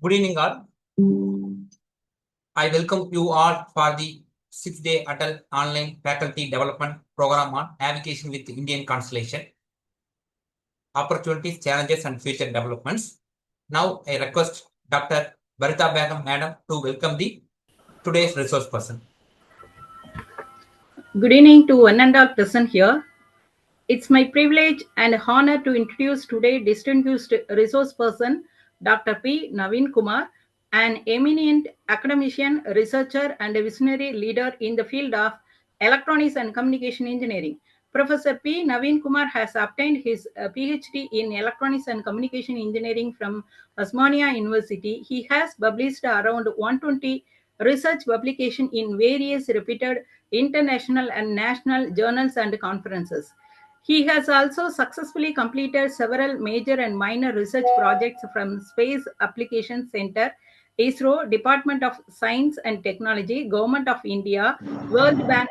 Good evening, all. I welcome you all for the 6-day Atal Online Faculty Development Program on Navigation with Indian Constellation, Opportunities, Challenges, and Future Developments. Now, I request Dr. Barita Begum, Madam, to welcome the today's resource person. Good evening to one and all present here. It's my privilege and honor to introduce today's distinguished resource person, Dr. P. Naveenkumar, an eminent academician, researcher, and a visionary leader in the field of electronics and communication engineering. Professor P. Naveenkumar has obtained his PhD in electronics and communication engineering from Osmania University. He has published around 120 research publications in various reputed international and national journals and conferences. He has also successfully completed several major and minor research projects from Space Applications Center, ISRO, Department of Science and Technology, Government of India, World Bank,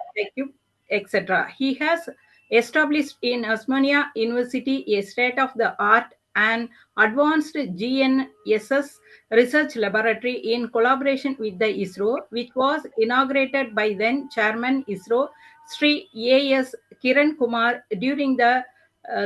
etc. He has established in Osmania University a state-of-the-art and advanced GNSS research laboratory in collaboration with the ISRO, which was inaugurated by then Chairman ISRO Sri A.S. Kiran Kumar during the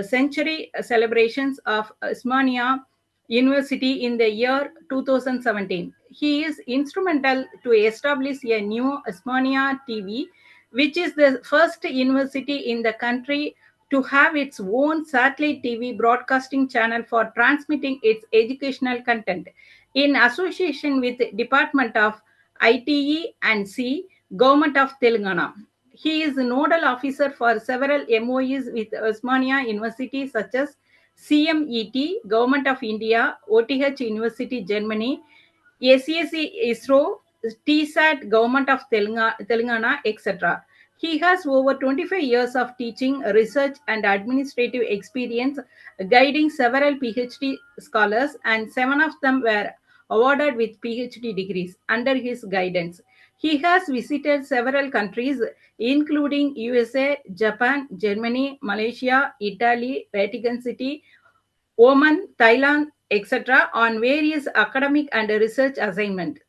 century celebrations of Osmania University in the year 2017. He is instrumental to establish a new Osmania TV, which is the first university in the country to have its own satellite TV broadcasting channel for transmitting its educational content. In association with Department of ITE and C, Government of Telangana. He is nodal officer for several MOUs with Osmania University such as CMET, Government of India, OTH University, Germany, SAC ISRO, TSAT, Government of Telangana, etc. He has over 25 years of teaching, research, and administrative experience, guiding several PhD scholars, and 7 of them were awarded with PhD degrees under his guidance. He has visited several countries, including USA, Japan, Germany, Malaysia, Italy, Vatican City, Oman, Thailand, etc., on various academic and research assignments.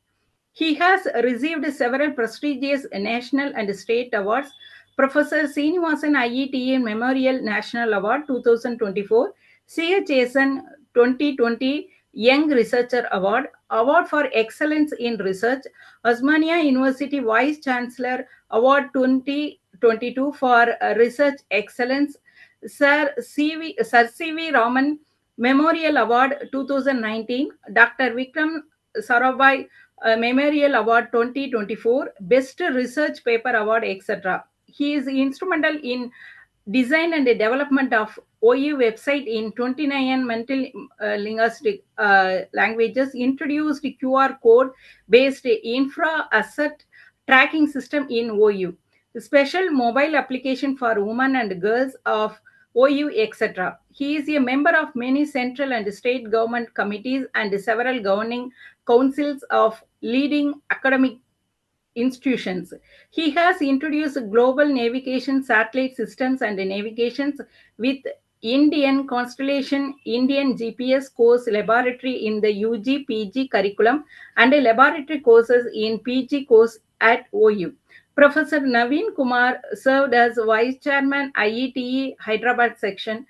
He has received several prestigious national and state awards. Professor Srinivasan IETA Memorial National Award 2024, CHSN 2020 Young Researcher Award, Award for Excellence in Research, Osmania University Vice Chancellor Award 2022 for Research Excellence, Sir C.V. Raman Memorial Award 2019, Dr. Vikram Sarabhai Memorial Award 2024, Best Research Paper Award, etc. He is instrumental in design and development of OU website in 29 mental linguistic languages, introduced QR code based infra asset tracking system in OU, special mobile application for women and girls of OU, etc. He is a member of many central and state government committees and several governing councils of leading academic institutions. He has introduced global navigation satellite systems and navigations with Indian Constellation, Indian GPS course laboratory in the UG PG curriculum and laboratory courses in PG course at OU. Professor Naveen Kumar served as Vice Chairman IETE Hyderabad section.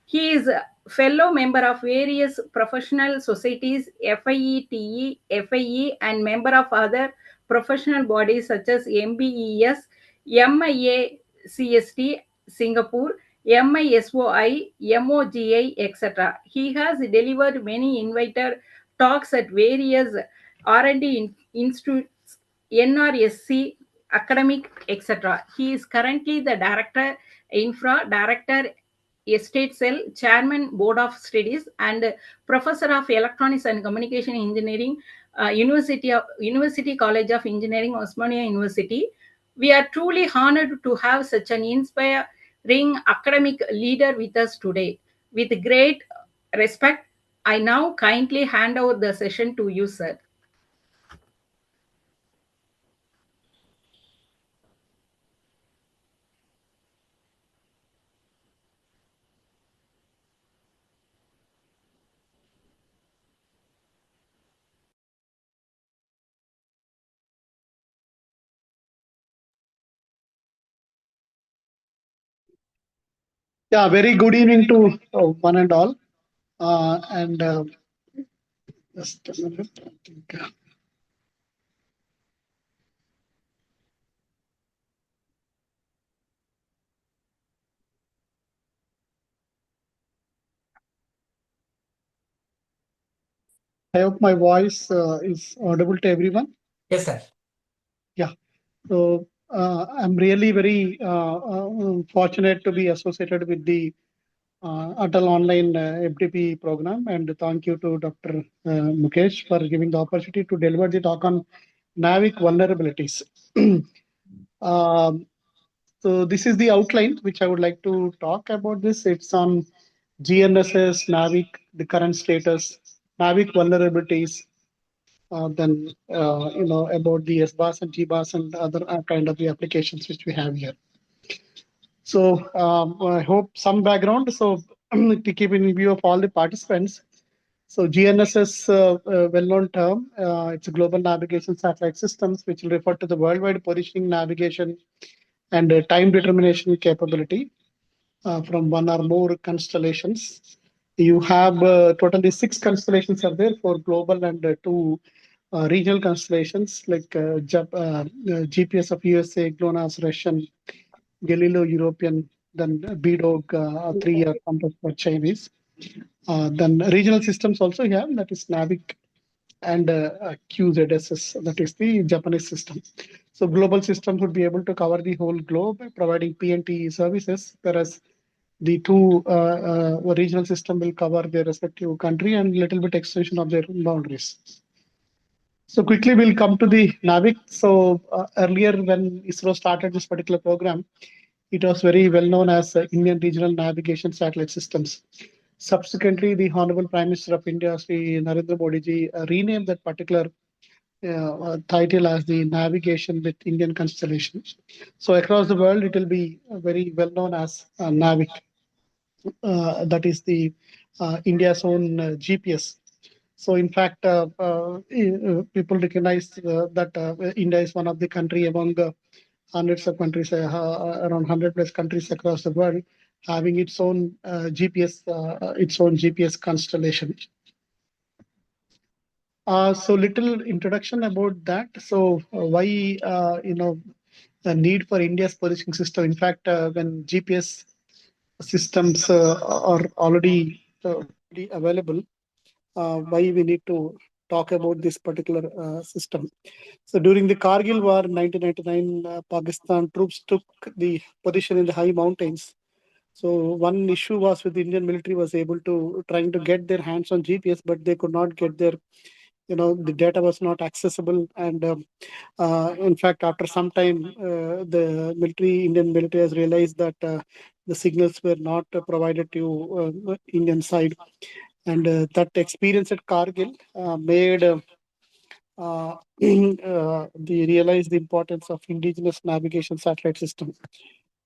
He is a fellow member of various professional societies, FIETE, FIE, and member of other professional bodies such as MBES, MIACST, Singapore, MISOI, MOGI, etc. He has delivered many invited talks at various R&D institutes, NRSC, academic, etc. He is currently the director, infra director, Estate Cell, Chairman, Board of Studies, and Professor of Electronics and Communication Engineering, University College of Engineering, Osmania University. We are truly honored to have such an inspiring academic leader with us today. With great respect, I now kindly hand over the session to you, sir. Yeah, very good evening to one and all. And just a minute. I think, I hope my voice is audible to everyone. Yes, sir. Yeah. So I'm really very fortunate to be associated with the Atal Online FDP program, and thank you to Dr. Mukesh for giving the opportunity to deliver the talk on NavIC vulnerabilities. Um, So this is the outline which I would like to talk about this. It's on GNSS, NavIC, the current status, NavIC vulnerabilities, then about the SBAS and GBAS and other kind of the applications which we have here. So I hope some background. So to keep in view of all the participants. So GNSS, well-known term, it's a global navigation satellite systems which will refer to the worldwide positioning, navigation, and time determination capability from one or more constellations. You have totally 6 constellations are there for global and 2 regional constellations like GPS of USA, GLONASS Russian, Galileo European, then BDOG 3 are compass for Chinese. Then regional systems also have, that is NavIC and QZSS, that is the Japanese system. So global system would be able to cover the whole globe, providing PNT services, whereas the 2 regional system will cover their respective country and little bit extension of their boundaries. So quickly we'll come to the NavIC. So earlier when ISRO started this particular program, it was very well known as Indian Regional Navigation Satellite Systems. Subsequently, the Honorable Prime Minister of India, Sri Narendra Modi ji, renamed that particular title as the Navigation with Indian Constellations. So across the world, it will be very well known as NavIC. That is the India's own GPS. So in fact, people recognize that India is one of the country among hundreds of countries, around 100 plus countries across the world, having its own GPS constellation. So little introduction about that. So why the need for India's positioning system? In fact, when GPS systems are already available, why we need to talk about this particular system. So during the Kargil War in 1999, Pakistan troops took the position in the high mountains. So one issue was with the Indian military was able to trying to get their hands on GPS, but they could not get their, the data was not accessible. And in fact, after some time, the Indian military has realized that the signals were not provided to Indian side. And that experience at Kargil made they realized the importance of indigenous navigation satellite system.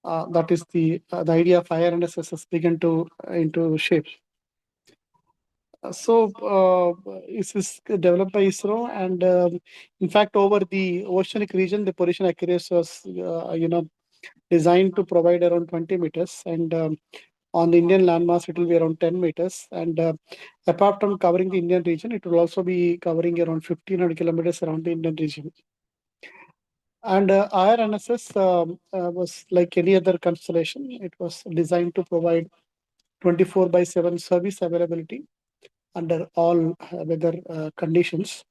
That is the idea of IRNSS has begun to into shape. So this is developed by ISRO, and in fact, over the oceanic region, the position accuracy was designed to provide around 20 meters, and on the Indian landmass, it will be around 10 meters. And apart from covering the Indian region, it will also be covering around 1,500 kilometers around the Indian region. And IRNSS was like any other constellation. It was designed to provide 24/7 service availability under all weather conditions.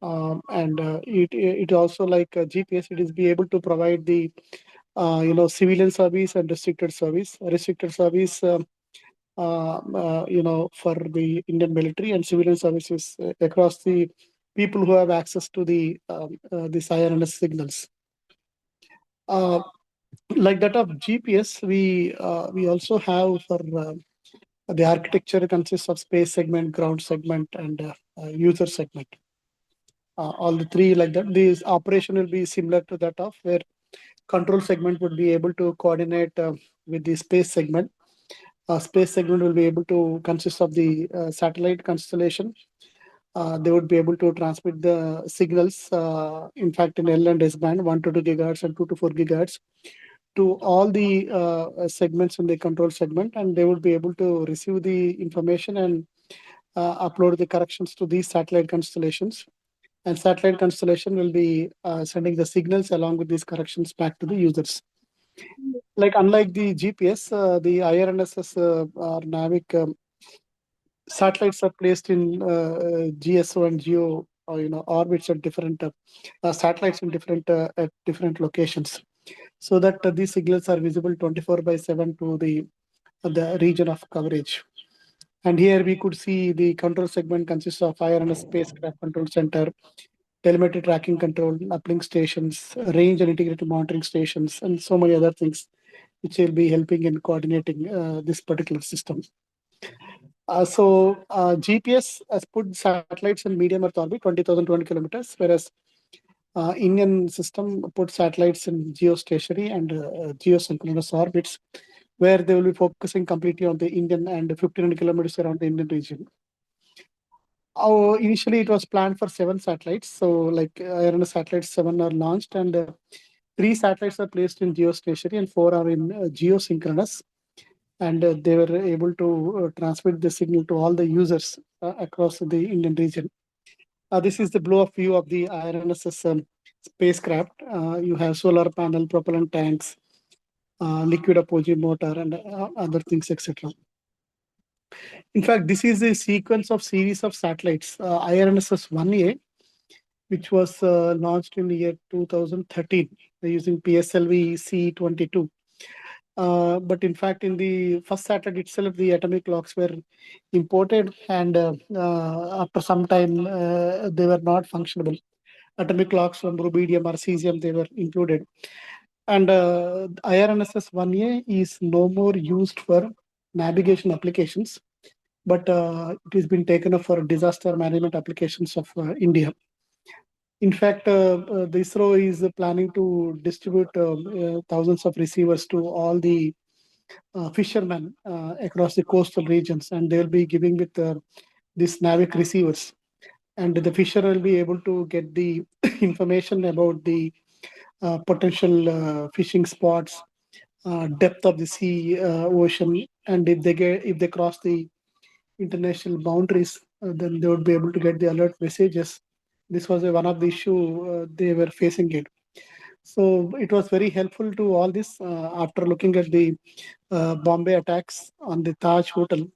And it also like GPS, it is be able to provide the civilian service and restricted service. Restricted service, for the Indian military, and civilian services across the people who have access to the IRNS signals. Like that of GPS, we also have for the architecture consists of space segment, ground segment, and user segment. All the 3 like that. This operation will be similar to that of where control segment would be able to coordinate with the space segment. Space segment will be able to consist of the satellite constellation. They would be able to transmit the signals, in fact, in L and S band, 1 to 2 gigahertz and 2 to 4 gigahertz, to all the segments in the control segment, and they would be able to receive the information and upload the corrections to these satellite constellations. And satellite constellation will be sending the signals along with these corrections back to the users. Like unlike the GPS, the IRNSS or NavIC satellites are placed in GSO and GEO, orbits at different satellites in different at different locations, so that these signals are visible 24/7 to the region of coverage. And here we could see the control segment consists of IRNS spacecraft control center, telemetry tracking control, uplink stations, range and integrated monitoring stations, and so many other things which will be helping in coordinating this particular system. GPS has put satellites in medium Earth orbit, 20,200 kilometers, whereas Indian system put satellites in geostationary and geosynchronous orbits, where they will be focusing completely on the Indian and 1,500 kilometers around the Indian region. Initially, it was planned for 7 satellites. So, like IRNS satellites 7 are launched, and 3 satellites are placed in geostationary and 4 are in geosynchronous. And they were able to transmit the signal to all the users across the Indian region. This is the blow-up view of the IRNSS spacecraft. You have solar panel, propellant tanks, liquid apogee motor, and other things, etc. In fact, this is a sequence of series of satellites. IRNSS 1A, which was launched in the year 2013 using PSLV C-22. But in fact, in the first satellite itself, the atomic clocks were imported, and after some time, they were not functionable. Atomic clocks from rubidium or cesium, they were included. And IRNSS 1A is no more used for navigation applications, but it has been taken up for disaster management applications of India. In fact, the ISRO is planning to distribute thousands of receivers to all the fishermen across the coastal regions, and they'll be giving with these NavIC receivers. And the fisher will be able to get the information about the potential fishing spots, depth of the sea, ocean, and if they cross the international boundaries, then they would be able to get the alert messages. This was one of the issue they were facing it. So it was very helpful to all this. After looking at the Bombay attacks on the Taj Hotel,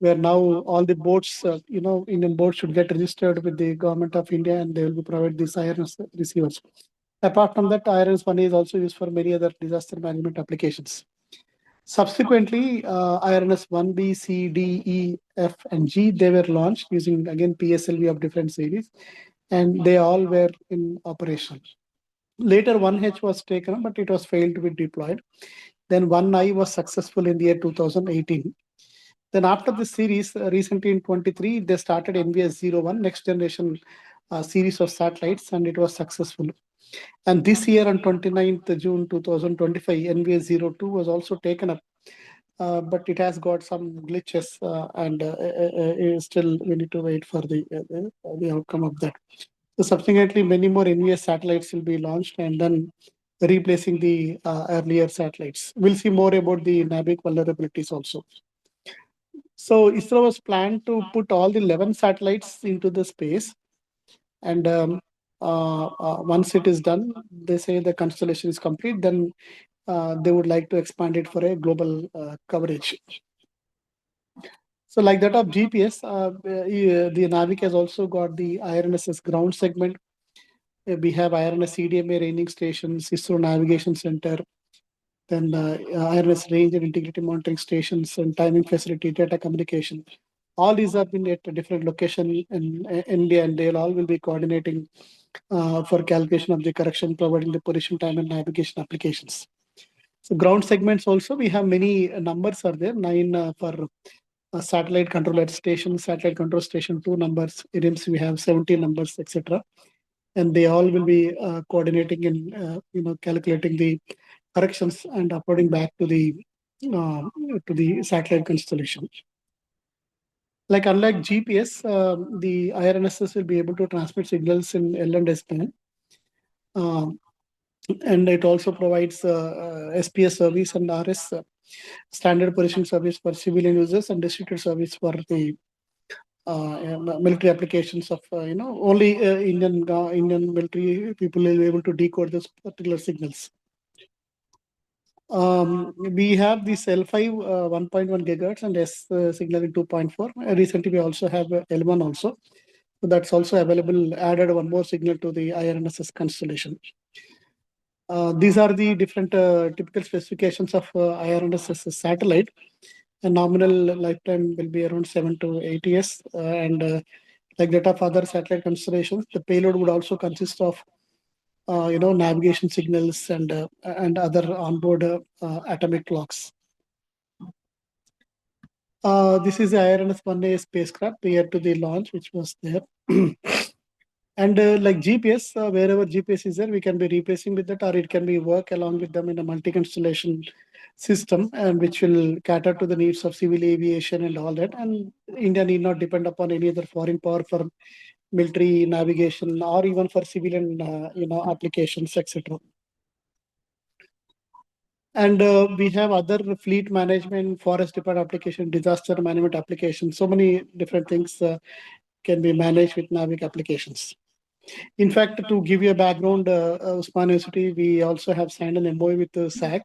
where now all the boats, Indian boats should get registered with the government of India, and they will be provide these IRNS receivers. Apart from that, IRNS 1 is also used for many other disaster management applications. Subsequently, IRNS 1B, C, D, E, F, and G, they were launched using, again, PSLV of different series, and they all were in operation. Later, 1H was taken up, but it was failed to be deployed. Then 1I was successful in the year 2018. Then after this series, recently in 23, they started NVS-01, next generation series of satellites, and it was successful. And this year on 29th June 2025, NVS-02 was also taken up, but it has got some glitches, and still we need to wait for the outcome of that. So subsequently, many more NVS satellites will be launched, and then replacing the earlier satellites. We'll see more about the NavIC vulnerabilities also. So ISRO was planned to put all the 11 satellites into the space, and once it is done, they say the constellation is complete, then they would like to expand it for a global coverage. So like that of GPS, the NavIC has also got the IRNSS ground segment. We have IRNS CDMA ranging stations, ISRO Navigation Center, then IRNS range and integrity monitoring stations, and timing facility, data communication. All these have been at a different location in India, and they all will be coordinating for calculation of the correction, providing the position, time, and navigation applications. So ground segments also, we have many numbers are there, 9 for satellite control at station, satellite control station, 2 numbers, IRIMS we have 70 numbers, etc. And they all will be coordinating and calculating the corrections and uploading back to the satellite constellation. Like unlike GPS, the IRNSS will be able to transmit signals in L and S band. and it also provides SPS service and RS standard position service for civilian users and restricted service for the military applications of only Indian military people will be able to decode this particular signals. We have this L5 1.1 gigahertz and S signal in 2.4. Recently, we also have L1 also. So that's also available, added one more signal to the IRNSS constellation. These are the different typical specifications of IRNSS satellite. A nominal lifetime will be around 7 to 8 years. Like that of other satellite constellations, the payload would also consist of navigation signals and other onboard atomic clocks. This is the IRNS-1A spacecraft prior to the launch, which was there. And like GPS, wherever GPS is there, we can be replacing with that, or it can be work along with them in a multi-constellation system, and which will cater to the needs of civil aviation and all that. And India need not depend upon any other foreign power for military navigation or even for civilian, applications, etc. And we have other fleet management, forest department application, disaster management applications. So many different things can be managed with NavIC applications. In fact, to give you a background, Osmania University, we also have signed an MOU with SAC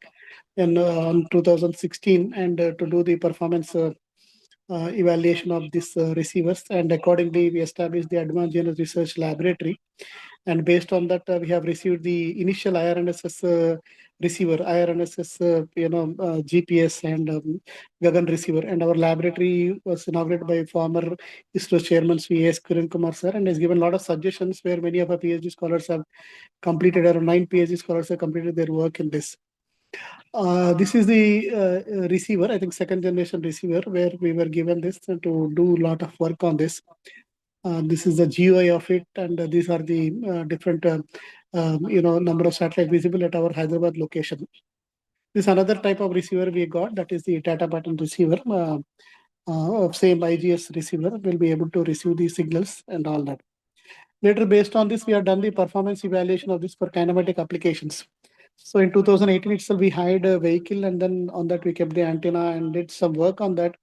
in 2016, and to do the performance evaluation of these receivers. And accordingly, we established the Advanced GNSS Research Laboratory. And based on that, we have received the initial IRNSS receiver, IRNSS, GPS and Gagan receiver. And our laboratory was inaugurated by former ISRO chairman, Sri S. Naveenkumar sir, and has given a lot of suggestions where many of our PhD scholars have completed, around 9 PhD scholars have completed their work in this. This is the receiver, I think second generation receiver, where we were given this to do a lot of work on this. This is the GUI of it, and these are the different, number of satellites visible at our Hyderabad location. This another type of receiver we got, that is the data pattern receiver. Of same IGS receiver will be able to receive these signals and all that. Later, based on this, we have done the performance evaluation of this for kinematic applications. So in 2018 itself, we hired a vehicle, and then on that we kept the antenna and did some work on that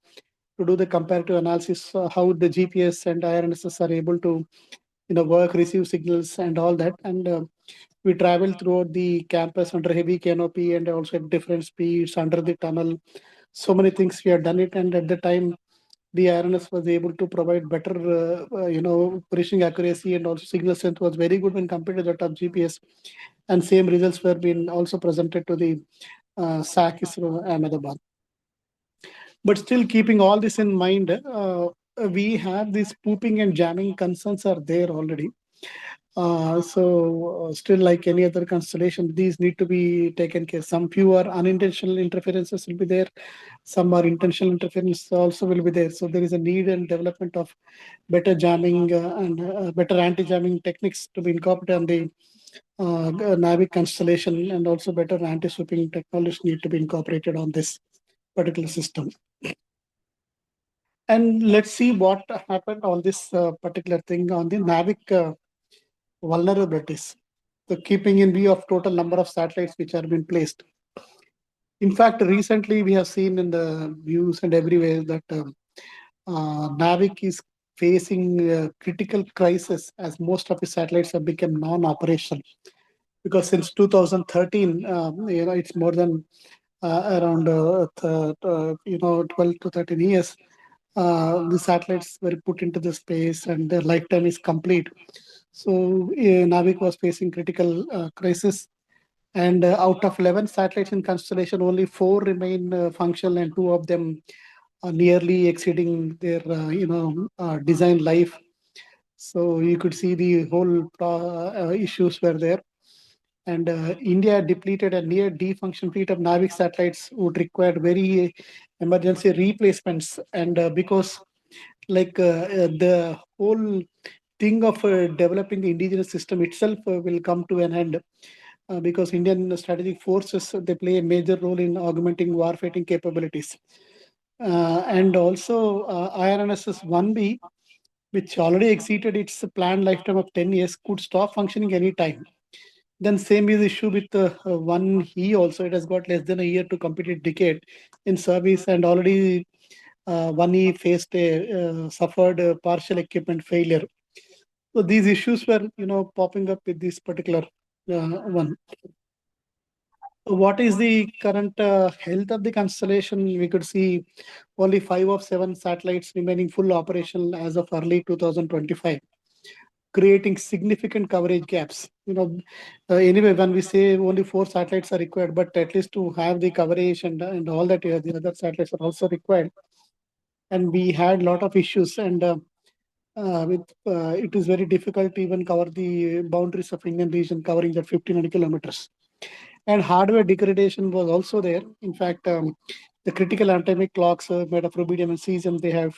to do the comparative analysis, how the GPS and IRNSS are able to, work, receive signals and all that. And we traveled throughout the campus under heavy canopy and also at different speeds under the tunnel. So many things we have done it, and at the time, the IRNS was able to provide better, positioning accuracy, and also signal strength was very good when compared to that of GPS. And same results were being also presented to the SAC ISRO Ahmedabad. But still, keeping all this in mind, we have these spoofing and jamming concerns are there already. So still, like any other constellation, these need to be taken care. Some few are unintentional interferences will be there. Some are intentional interference also will be there. So there is a need and development of better jamming and better anti-jamming techniques to be incorporated on the NavIC constellation, and also better anti-swooping technologies need to be incorporated on this particular system. And let's see what happened on this particular thing on the NavIC vulnerabilities. So keeping in view of total number of satellites which are being placed. In fact, recently we have seen in the news and everywhere that NavIC is facing a critical crisis as most of the satellites have become non-operational. Because since 2013, it's more than around 12 to 13 years, the satellites were put into the space and their lifetime is complete. So NavIC was facing critical crisis, and out of 11 satellites in constellation, only 4 remain functional, and 2 of them are nearly exceeding their design life. So you could see the whole issues were there. And India depleted a near defunction fleet of NavIC satellites would require very emergency replacements. And because the whole thing of developing the indigenous system itself will come to an end, because Indian strategic forces, they play a major role in augmenting warfighting capabilities. And also IRNSS 1B, which already exceeded its planned lifetime of 10 years, could stop functioning anytime. Then same is issue with 1E also. It has got less than a year to complete a decade in service, and already 1E faced suffered partial equipment failure. So these issues were, popping up with this particular one. What is the current health of the constellation? We could see only 5 of 7 satellites remaining full operational as of early 2025, creating significant coverage gaps. Anyway, when we say only 4 satellites are required, but at least to have the coverage and all that, the other satellites are also required. And we had a lot of issues, and it is very difficult to even cover the boundaries of Indian region, covering that 1,500 kilometers. And hardware degradation was also there. In fact, the critical anatomic clocks made of rubidium and cesium, they have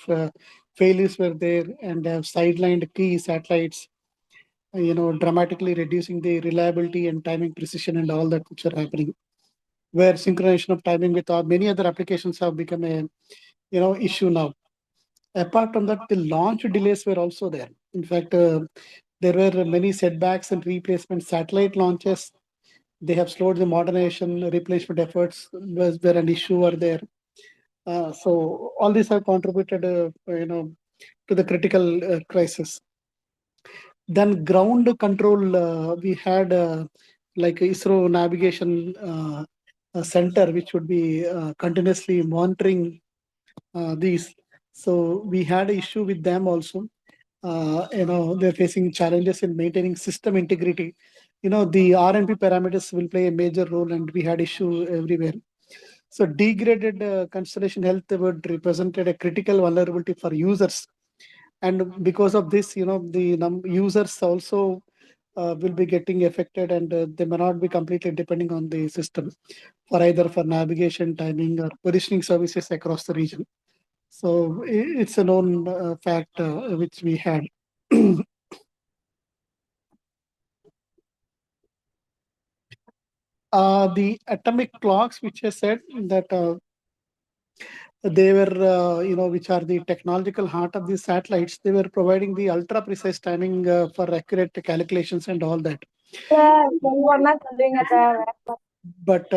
failures were there and have sidelined key satellites, dramatically reducing the reliability and timing precision and all that which are happening. Where synchronization of timing with many other applications have become a issue now. Apart from that, the launch delays were also there. In fact, there were many setbacks and replacement satellite launches. They have slowed the modernization, replacement efforts was there an issue or there. So all these have contributed, to the critical crisis. Then ground control, we had like ISRO navigation center, which would be continuously monitoring these. So we had an issue with them also. They're facing challenges in maintaining system integrity. The RMP parameters will play a major role, and we had issue everywhere. So degraded constellation health would represented a critical vulnerability for users. And because of this, the users also will be getting affected, and they may not be completely depending on the system for either for navigation, timing, or positioning services across the region. So it's a known fact which we had. The atomic clocks, which I said that they were, which are the technological heart of these satellites, they were providing the ultra precise timing for accurate calculations and all that. But,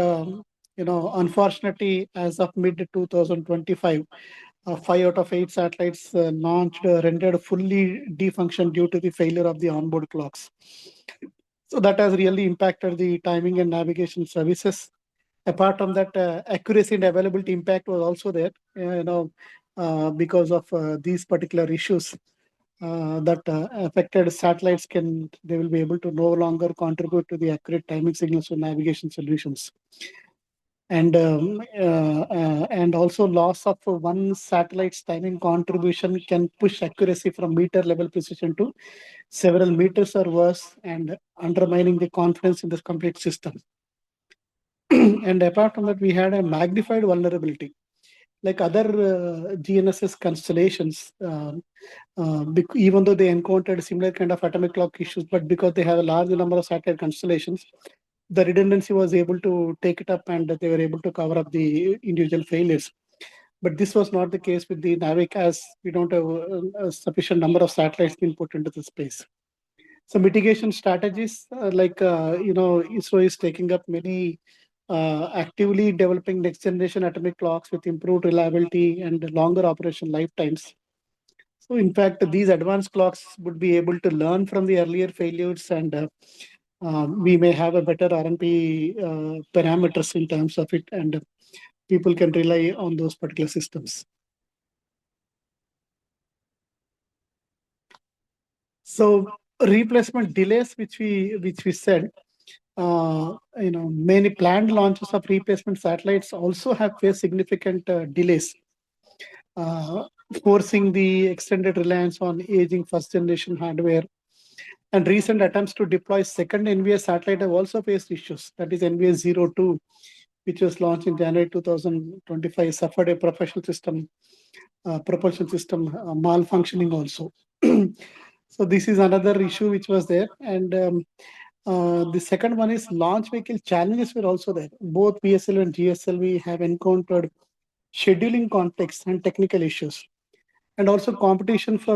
unfortunately, as of mid 2025, 5 out of 8 satellites launched rendered fully defunctioned due to the failure of the onboard clocks. So that has really impacted the timing and navigation services. Apart from that, accuracy and availability impact was also there, because of these particular issues that affected satellites they will be able to no longer contribute to the accurate timing signals for navigation solutions. And also loss of one satellite's timing contribution can push accuracy from meter level precision to several meters or worse, and undermining the confidence in this complete system. And apart from that, we had a magnified vulnerability. Like other GNSS constellations, even though they encountered similar kind of atomic clock issues, but because they have a large number of satellite constellations, the redundancy was able to take it up, and they were able to cover up the individual failures. But this was not the case with the NavIC, as we don't have a sufficient number of satellites being put into the space. So mitigation strategies, ISRO is taking up many actively developing next generation atomic clocks with improved reliability and longer operation lifetimes. So in fact, these advanced clocks would be able to learn from the earlier failures, and we may have a better RMP parameters in terms of it, and people can rely on those particular systems. So replacement delays, which we said, many planned launches of replacement satellites also have faced significant delays, forcing the extended reliance on aging first generation hardware. And recent attempts to deploy second NVS satellite have also faced issues. That is NVS 02, which was launched in January 2025, suffered a propulsion system malfunctioning also. So this is another issue which was there. And the second one is launch vehicle challenges were also there. Both PSL and GSLV have encountered scheduling conflicts and technical issues. And also competition for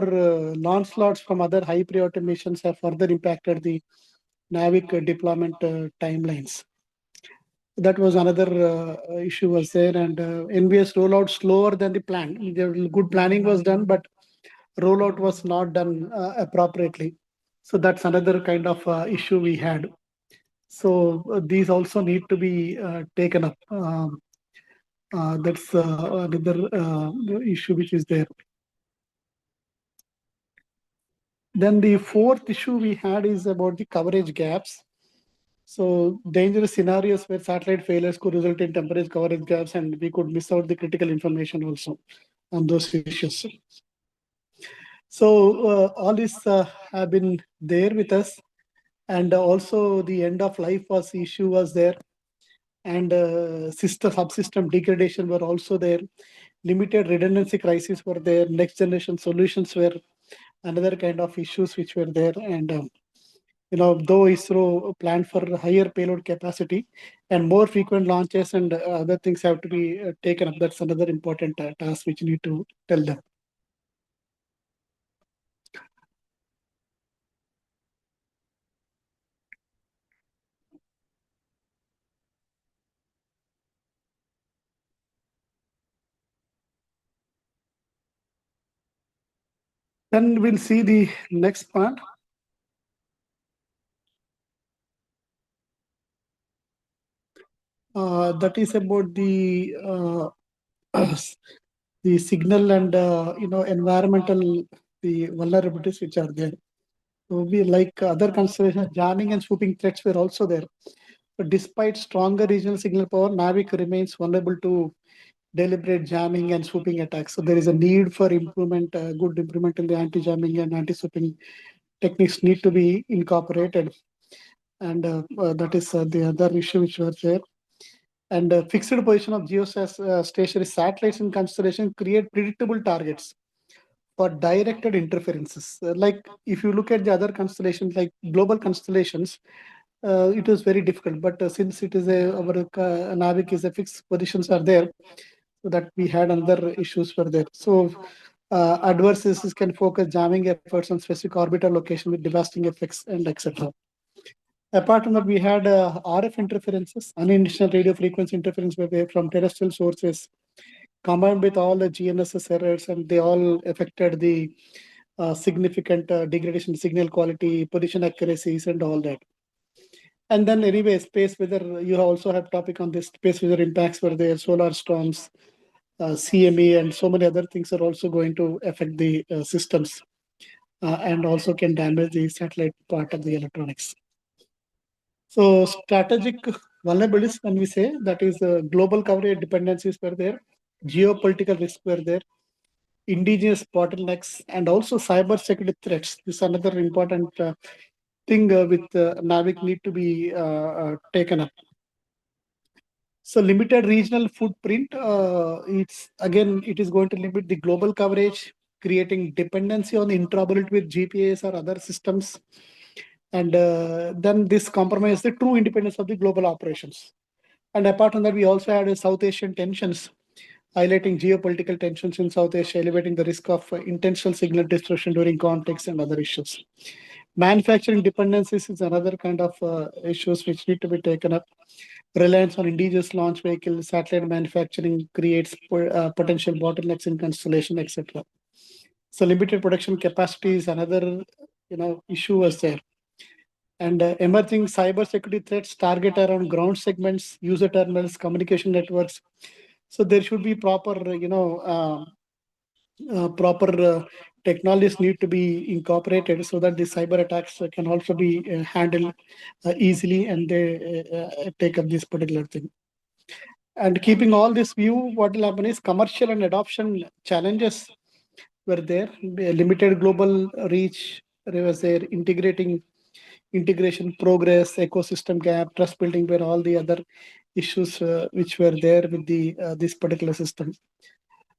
launch slots from other high priority missions have further impacted the NavIC deployment timelines. That was another issue was there, and NBS rollout slower than the plan. The good planning was done, but rollout was not done appropriately. So that's another kind of issue we had. So these also need to be taken up. That's another issue which is there. Then the fourth issue we had is about the coverage gaps. So dangerous scenarios where satellite failures could result in temperature coverage gaps, and we could miss out the critical information also on those issues. So all these have been there with us, and also the end of life was issue was there, and subsystem degradation were also there. Limited redundancy crises were there. Next generation solutions were another kind of issues which were there, and though ISRO planned for higher payload capacity and more frequent launches and other things have to be taken up. That's another important task which you need to tell them. Then we'll see the next part. That is about the the signal and environmental the vulnerabilities which are there. So we like other considerations, jamming and swooping threats were also there. But despite stronger regional signal power, NavIC remains vulnerable to deliberate jamming and swooping attacks. So there is a need for improvement, good improvement in the anti-jamming and anti-swooping techniques need to be incorporated. And that is the other issue which was there. And fixed position of geostationary satellites in constellation create predictable targets for directed interferences. Like if you look at the other constellations, like global constellations, it was very difficult. But since it is our NavIC is a fixed positions are there, so that we had other issues were there. So adverse systems can focus jamming efforts on specific orbital location with devastating effects and etc. Apart from that, we had RF interferences, unintentional radio frequency interference from terrestrial sources, combined with all the GNSS errors, and they all affected the significant degradation signal quality, position accuracies, and all that. And then anyway, space weather, you also have topic on this. Space weather impacts were there, solar storms, CME, and so many other things are also going to affect the systems and also can damage the satellite part of the electronics. So strategic vulnerabilities, when we say that is global coverage dependencies were there, geopolitical risks were there, indigenous bottlenecks, and also cyber security threats. This is another important thing with NavIC need to be taken up. So limited regional footprint, it is going to limit the global coverage, creating dependency on interoperability with GPS or other systems. And then this compromises the true independence of the global operations. And apart from that, we also had South Asian tensions, highlighting geopolitical tensions in South Asia, elevating the risk of intentional signal disruption during conflicts and other issues. Manufacturing dependencies is another kind of issues which need to be taken up. Reliance on indigenous launch vehicles, satellite manufacturing creates potential bottlenecks in constellation, etc. So limited production capacity is another issue was there. And emerging cybersecurity threats target around ground segments, user terminals, communication networks. So there should be proper, technologies need to be incorporated so that the cyber attacks can also be handled easily, and they take up this particular thing. And keeping all this view, what will happen is commercial and adoption challenges were there. Limited global reach was there, integration progress, ecosystem gap, trust building were all the other issues which were there with the this particular system.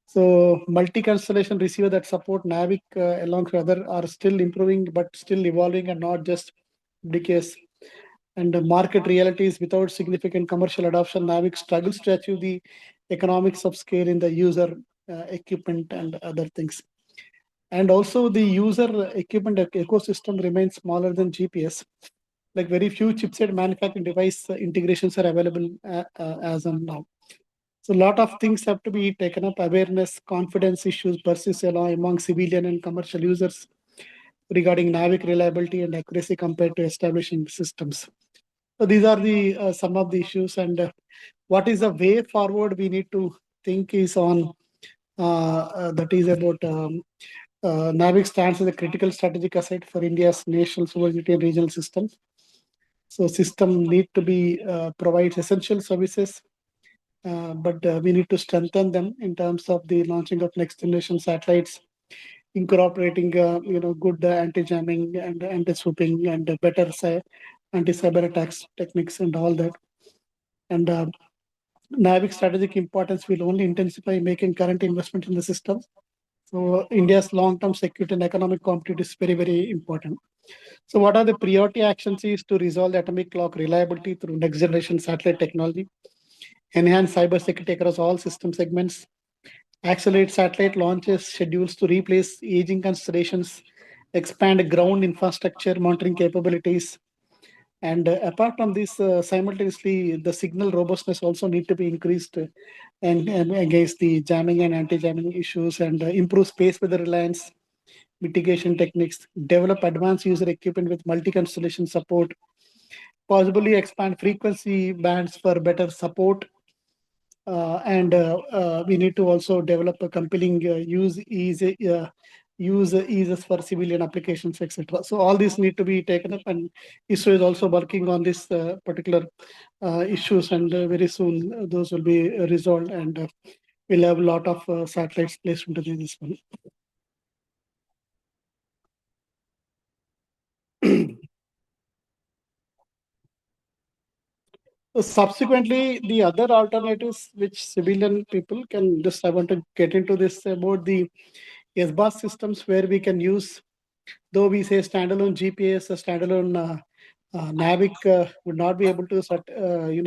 So multi-constellation receiver that support NavIC along with other are still improving, but still evolving and not just decays. And the market realities without significant commercial adoption, NavIC struggles to achieve the economics of scale in the user equipment and other things. And also the user equipment ecosystem remains smaller than GPS. like very few chipset manufacturing device integrations are available as of now. So a lot of things have to be taken up. Awareness, confidence issues persist among civilian and commercial users regarding NavIC reliability and accuracy compared to establishing systems. So these are the some of the issues, and what is the way forward we need to think is on that is about NavIC stands as a critical strategic asset for India's national sovereignty and regional systems. So system need to be provides essential services, but we need to strengthen them in terms of the launching of next generation satellites, incorporating good anti-jamming and anti-swooping and better anti-cyber attacks techniques and all that. And NavIC strategic importance will only intensify making current investment in the system. So India's long-term security and economic competitiveness is very, very important. So what are the priority actions is to resolve the atomic clock reliability through next generation satellite technology, enhance cybersecurity across all system segments, accelerate satellite launches schedules to replace aging constellations, expand ground infrastructure monitoring capabilities. And apart from this, simultaneously, the signal robustness also need to be increased and against the jamming and anti-jamming issues, and improve space weather reliance mitigation techniques, develop advanced user equipment with multi-constellation support, possibly expand frequency bands for better support, and we need to also develop a compelling use eases for civilian applications, etc. So all these need to be taken up, and ISRO is also working on this particular issues, and very soon those will be resolved, and we'll have a lot of satellites placed into this one. Subsequently, the other alternatives which civilian people can just, I want to get into this about the SBAS systems where we can use, though we say standalone GPS, a standalone NavIC would not be able to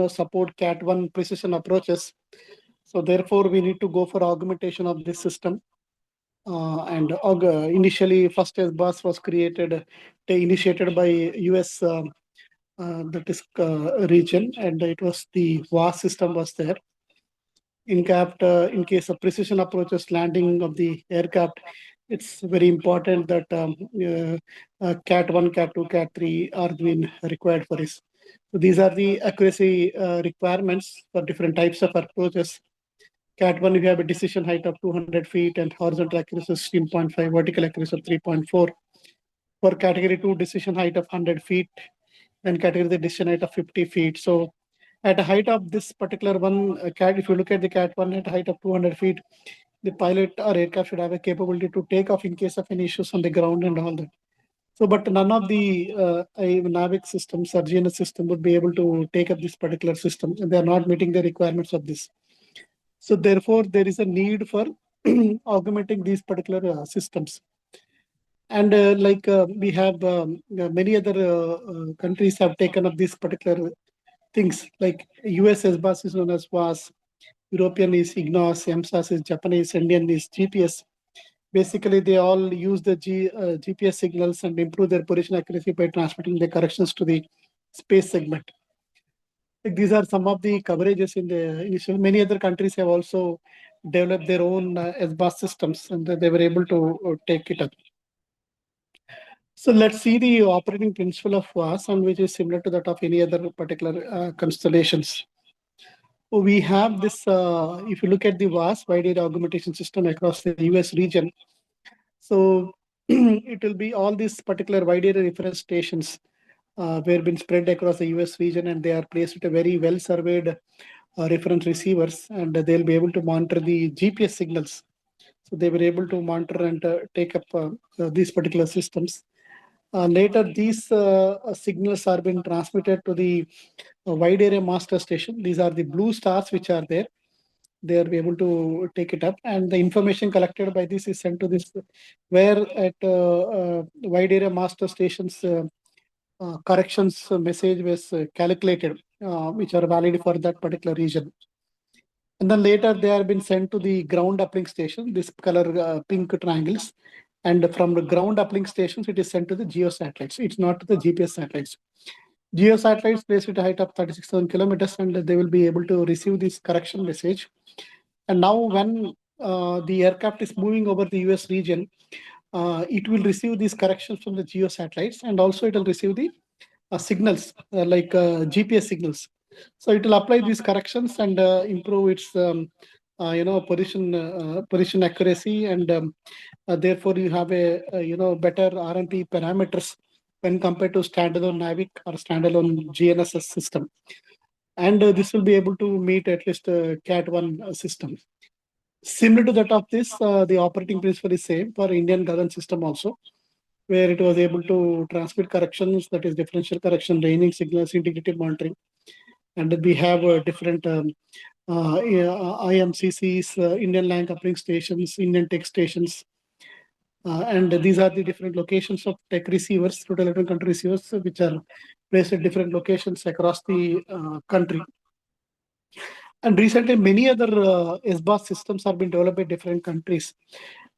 support Cat1 precision approaches. So therefore, we need to go for augmentation of this system. Initially, first SBAS was initiated by US. That is region, and it was the VAS system was there. In case of precision approaches landing of the aircraft, it's very important that Cat 1, Cat 2, Cat 3 are being required for this. So these are the accuracy requirements for different types of approaches. Cat 1, you have a decision height of 200 feet and horizontal accuracy of 16.5, vertical accuracy of 3.4. For category 2, decision height of 100 feet, and category the decision height of 50 feet. So at a height of this particular one, if you look at the Cat 1 at a height of 200 feet, the pilot or aircraft should have a capability to take off in case of any issues on the ground and all that. So, but none of the NavIC systems or GNSS system would be able to take up this particular system, and they are not meeting the requirements of this. So therefore, there is a need for augmenting these particular systems. And we have many other countries have taken up these particular things, like US SBAS is known as WAS, European is IGNOS, EMSAS is Japanese, Indian is GPS. Basically, they all use the GPS signals and improve their position accuracy by transmitting the corrections to the space segment. Like these are some of the coverages in the initial. Many other countries have also developed their own SBAS systems, and they were able to take it up. So let's see the operating principle of WAS, and which is similar to that of any other particular constellations. We have this, if you look at the WAS, wide area augmentation system across the US region. So it will be all these particular wide area reference stations were been spread across the US region, and they are placed with a very well surveyed reference receivers, and they'll be able to monitor the GPS signals. So they were able to monitor and take up these particular systems. Later, these signals are being transmitted to the wide area master station. These are the blue stars which are there. They are able to take it up, and the information collected by this is sent to this, where at wide area master stations, corrections message was calculated, which are valid for that particular region. And then later they are been sent to the ground uplink station, this color pink triangles. And from the ground uplink stations, it is sent to the geo satellites. It's not to the GPS satellites. Geo satellites placed at a height of 36,000 kilometers, and they will be able to receive this correction message. And now when the aircraft is moving over the US region, it will receive these corrections from the geo satellites, and also it will receive the signals like GPS signals. So it will apply these corrections and improve its position accuracy, and therefore you have a better RMP parameters when compared to standalone NavIC or standalone GNSS system. And this will be able to meet at least Cat1 system. Similar to that of this, the operating principle is same for Indian government system also, where it was able to transmit corrections, that is differential correction, raining signals, integrated monitoring. And we have different IMCCs, Indian Land Coupling Stations, Indian Tech Stations. And these are the different locations of tech receivers, total electron country receivers, which are placed at different locations across the country. And recently, many other SBOS systems have been developed by different countries.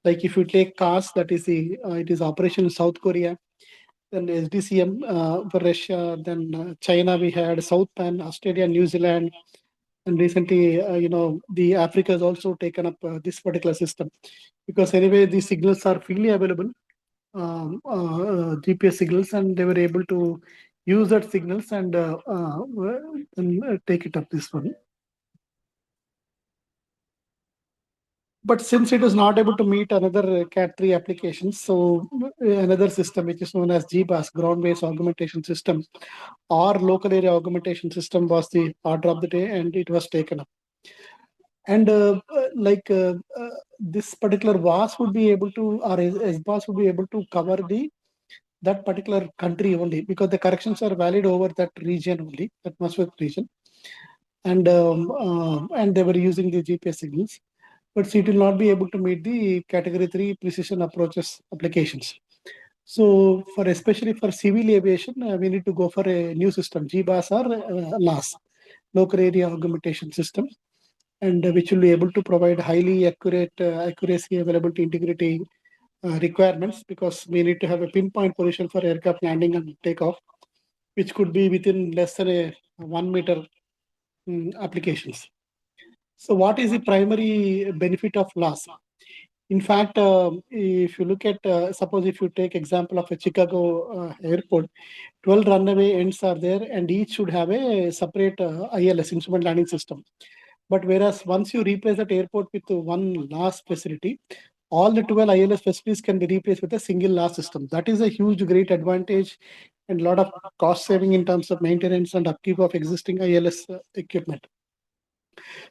Like if you take CAS, that is it is operation in South Korea. Then SDCM for Russia. Then China, we had South Pan, Australia, New Zealand, and recently, the Africa has also taken up this particular system, because anyway, these signals are freely available, GPS signals, and they were able to use that signals and take it up this one. But since it is not able to meet another Cat3 applications, so another system which is known as GBAS, ground-based augmentation system, or local area augmentation system was the order of the day, and it was taken up. And this particular VAS would be able to, or SBAS would be able to cover that particular country only, because the corrections are valid over that region only, atmospheric region, and they were using the GPS signals. But it will not be able to meet the category 3 precision approaches applications. So especially for civil aviation, we need to go for a new system, GBAS or LAS, local area augmentation system, and which will be able to provide highly accurate accuracy, availability, integrity requirements, because we need to have a pinpoint position for aircraft landing and takeoff, which could be within less than a 1 meter applications. So what is the primary benefit of LAS? In fact, if you look at, suppose if you take example of a Chicago airport, 12 runway ends are there, and each should have a separate ILS, instrument landing system. But whereas once you replace that airport with one LAS facility, all the 12 ILS facilities can be replaced with a single LAS system. That is a huge, great advantage, and a lot of cost saving in terms of maintenance and upkeep of existing ILS equipment.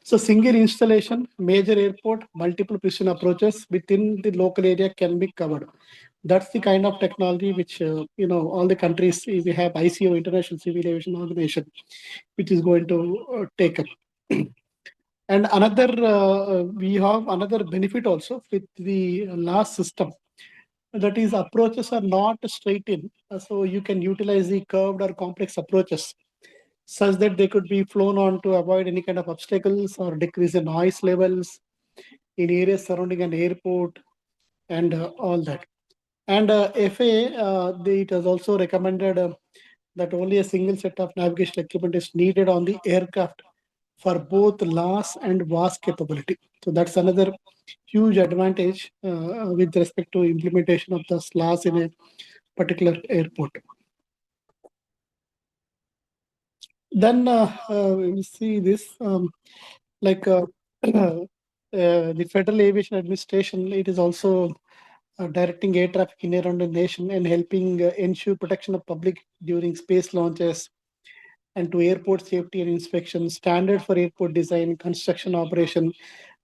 So single installation, major airport, multiple precision approaches within the local area can be covered. That's the kind of technology which, all the countries, we have ICO, International Civil Aviation Organization, which is going to take up. And we have another benefit also with the last system. That is, approaches are not straight in. So you can utilize the curved or complex approaches such that they could be flown on to avoid any kind of obstacles or decrease the noise levels in areas surrounding an airport and all that. And FAA, it has also recommended that only a single set of navigation equipment is needed on the aircraft for both LAS and VAS capability. So that's another huge advantage with respect to implementation of the LAS in a particular airport. Then we see this the Federal Aviation Administration, it is also directing air traffic in and around the nation and helping ensure protection of public during space launches, and to airport safety and inspection, standard for airport design, construction, operation,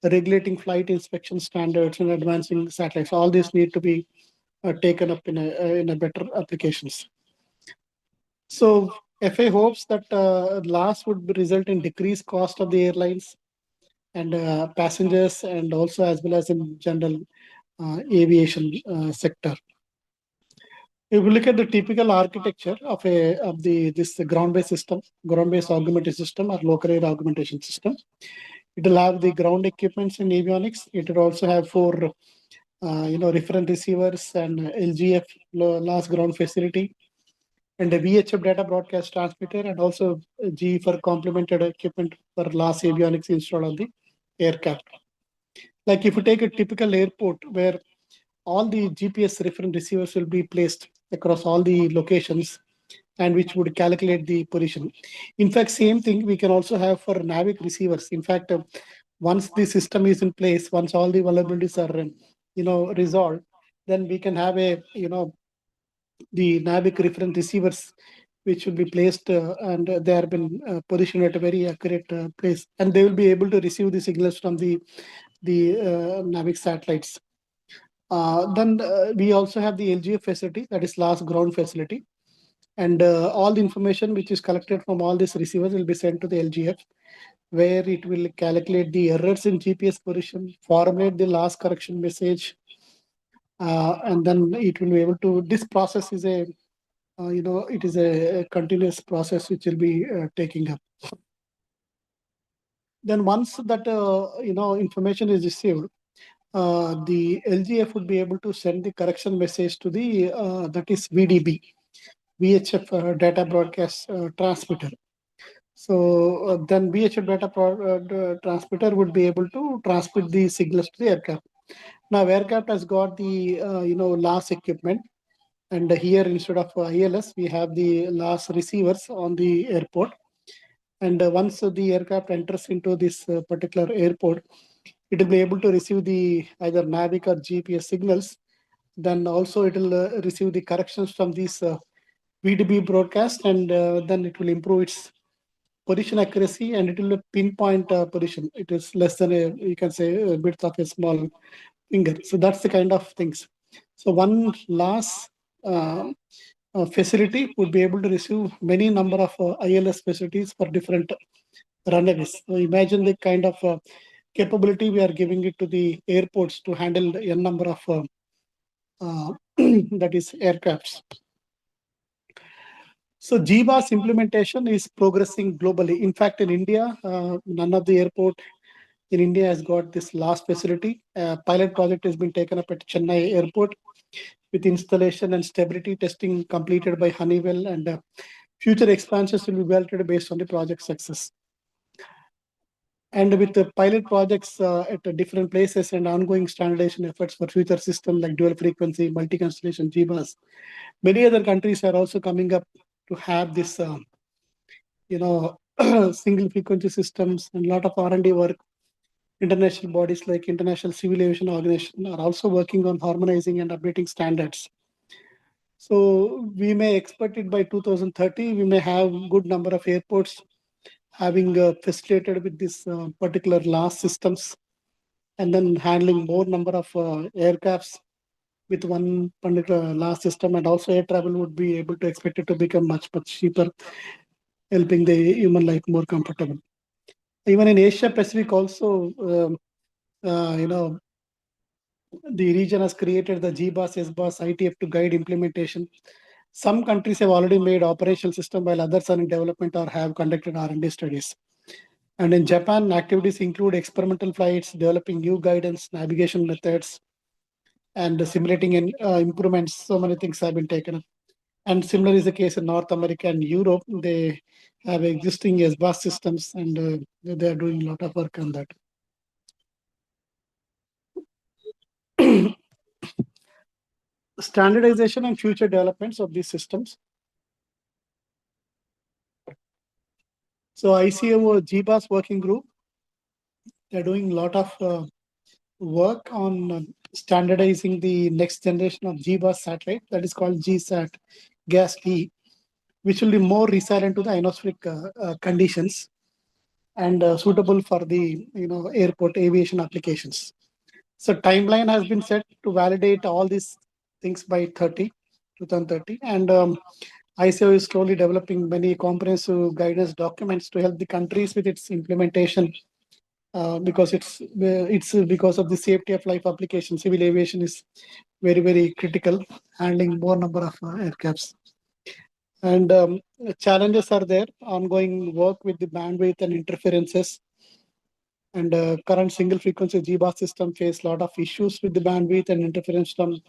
regulating flight inspection standards, and advancing satellites. All these need to be taken up in a better applications. So FA hopes that LAS would result in decreased cost of the airlines and passengers, and also as well as in general aviation sector. If you look at the typical architecture of this ground-based system, ground-based augmentation system or local air augmentation system, it will have the ground equipments and avionics. It will also have 4 reference receivers and LGF, last ground facility, and a VHF data broadcast transmitter, and also G for complemented equipment for LAS avionics installed on the aircraft. Like if you take a typical airport where all the GPS reference receivers will be placed across all the locations and which would calculate the position. In fact, same thing we can also have for NavIC receivers. In fact, once the system is in place, once all the vulnerabilities are resolved, then we can have the NavIC reference receivers which will be placed and they have been positioned at a very accurate place, and they will be able to receive the signals from the NavIC satellites. Then we also have the LGF facility, that is last ground facility, and all the information which is collected from all these receivers will be sent to the LGF, where it will calculate the errors in GPS position, formulate the last correction message, and then it will be able to. This process is it is a continuous process which will be taking up. Then once that information is received, the LGF would be able to send the correction message to the that is VDB, VHF data broadcast transmitter. So then VHF data transmitter would be able to transmit the signals to the aircraft. Now aircraft has got the LAS equipment, and here instead of ILS we have the LAS receivers on the airport. And once the aircraft enters into this particular airport, it will be able to receive the either NavIC or GPS signals. Then also it will receive the corrections from these VDB broadcast, and then it will improve its position accuracy, and it will pinpoint position. It is less than you can say a bit of a small finger. So that's the kind of things. So one LAS facility would be able to receive many number of ILS facilities for different runways. So imagine the kind of capability we are giving it to the airports to handle n number of that is aircrafts. So GBAS implementation is progressing globally. In fact, in India, none of the airport in India has got this last facility. Pilot project has been taken up at Chennai Airport with installation and stability testing completed by Honeywell, and future expansions will be evaluated based on the project success. And with the pilot projects at different places and ongoing standardization efforts for future systems like dual frequency, multi-constellation, GBAS, many other countries are also coming up to have this, single frequency systems, and a lot of R&D work. International bodies like International Civil Aviation Organization are also working on harmonizing and updating standards. So we may expect it by 2030, we may have good number of airports having facilitated with this particular LAS systems, and then handling more number of aircrafts with one particular LAS system, and also air travel would be able to expect it to become much cheaper, helping the human life more comfortable. Even in Asia Pacific also, the region has created the GBAS, SBAS, ITF to guide implementation. Some countries have already made operational system, while others are in development or have conducted R&D studies. And in Japan, activities include experimental flights, developing new guidance, navigation methods, and simulating improvements. So many things have been taken up. And similar is the case in North America and Europe. They have existing SBAS systems, and they are doing a lot of work on that. Standardization and future developments of these systems. So ICAO GBAS working group, they're doing a lot of work on standardizing the next generation of GBAS satellite, that is called GSAT, GAS-T, which will be more resilient to the ionospheric conditions and suitable for the airport aviation applications. So timeline has been set to validate all these things by 2030, and ICAO is slowly developing many comprehensive guidance documents to help the countries with its implementation, because it's because of the safety of life application. Civil aviation is very critical, handling more number of aircrafts. And challenges are there, ongoing work with the bandwidth and interferences. And current single frequency GBAS system face a lot of issues with the bandwidth and interference from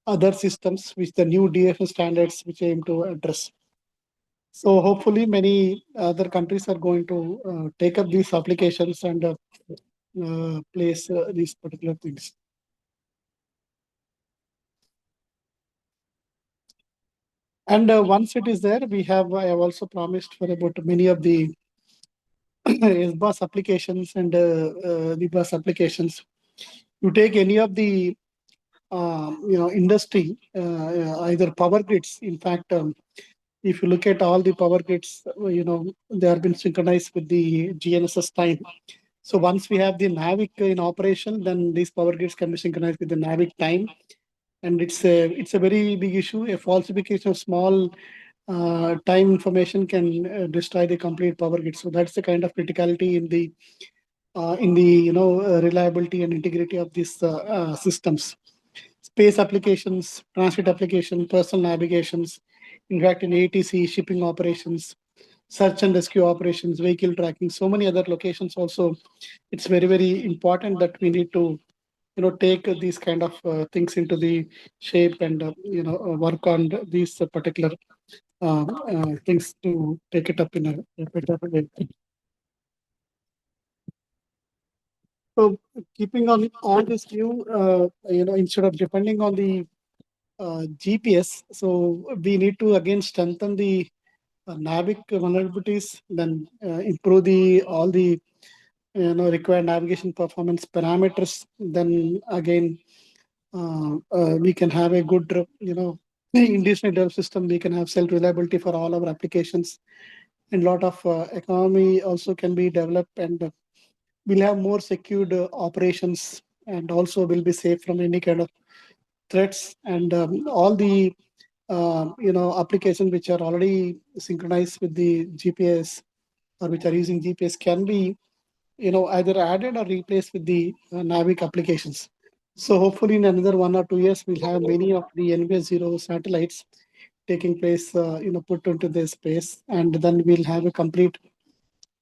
other systems, which the new DFS standards which aim to address. So hopefully many other countries are going to take up these applications and place these particular things. And once it is there, I have also promised for about many of the SBUS applications and the bus applications. You take any of the industry, either power grids. In fact, if you look at all the power grids, they have been synchronized with the GNSS time. So once we have the NavIC in operation, then these power grids can be synchronized with the NavIC time, and it's a very big issue. A falsification of small time information can destroy the complete power grid. So that's the kind of criticality in the reliability and integrity of these systems. Space applications, transit application, personal navigations, in fact, in ATC, shipping operations, search and rescue operations, vehicle tracking, so many other locations also. It's very, very important that we need to, take these kind of things into the shape and, work on these particular things to take it up in a better way. So keeping on all this view, instead of depending on the GPS, so we need to again strengthen the NavIC vulnerabilities, then improve all the required navigation performance parameters. Then again, we can have a good in this developed system. We can have self reliability for all our applications, and lot of economy also can be developed, and we'll have more secured operations, and also will be safe from any kind of threats. And all the applications which are already synchronized with the GPS or which are using GPS can be either added or replaced with the NavIC applications. So hopefully in another 1 or 2 years we'll have many of the NVS0 satellites taking place, put into this space, and then we'll have a complete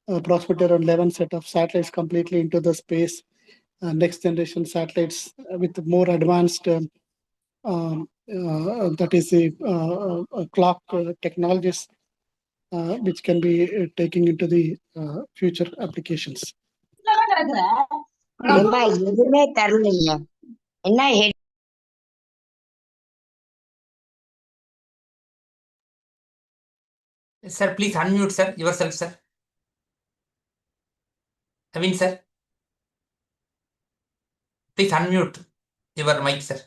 approximately around 11 set of satellites completely into the space, next generation satellites with more advanced that is the clock technologies which can be taking into the future applications. அப்பா எதுவுமே தரலைங்க என்ன Sir, please unmute, sir, yourself, sir. Naveen, sir. Please unmute your mic, sir.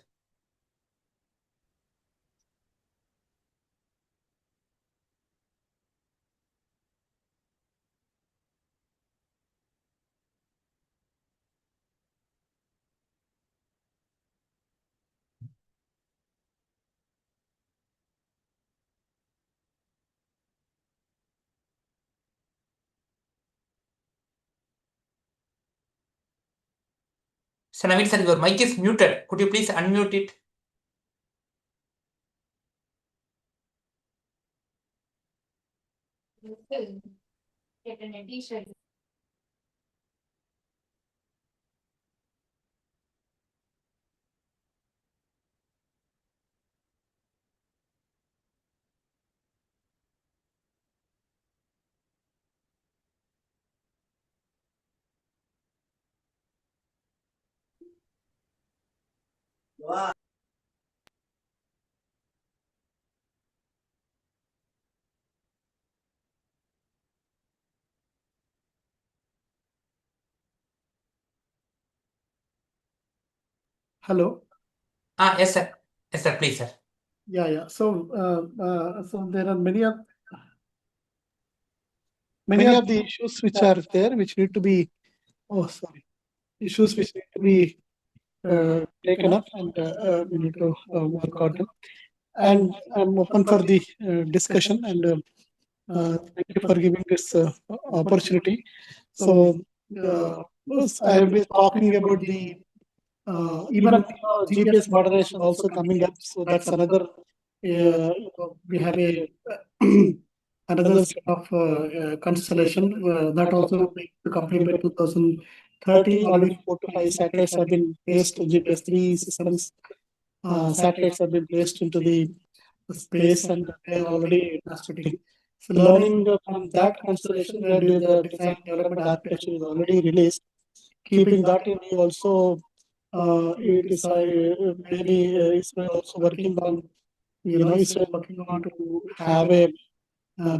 Sir, Naveen, sir, your mic is muted. Could you please unmute it? Hello. Yes, sir. Yes, sir, please, sir. Yeah. So there are many of the issues which are there, which need to be issues which need to be taken up, and we need to work on them. And I'm open for the discussion, and thank you for giving this opportunity. So I have been talking about the even GPS modernization also coming up. So that's another. We have a another set of constellation that also to complete by 2030. Already 4 to 5 satellites have been placed. GPS 3 systems satellites have been placed into the space, and they are already transiting. So learning from that constellation where the design development architecture is already released, keeping that in view also, it is maybe Israel also working on, Israel working on to have a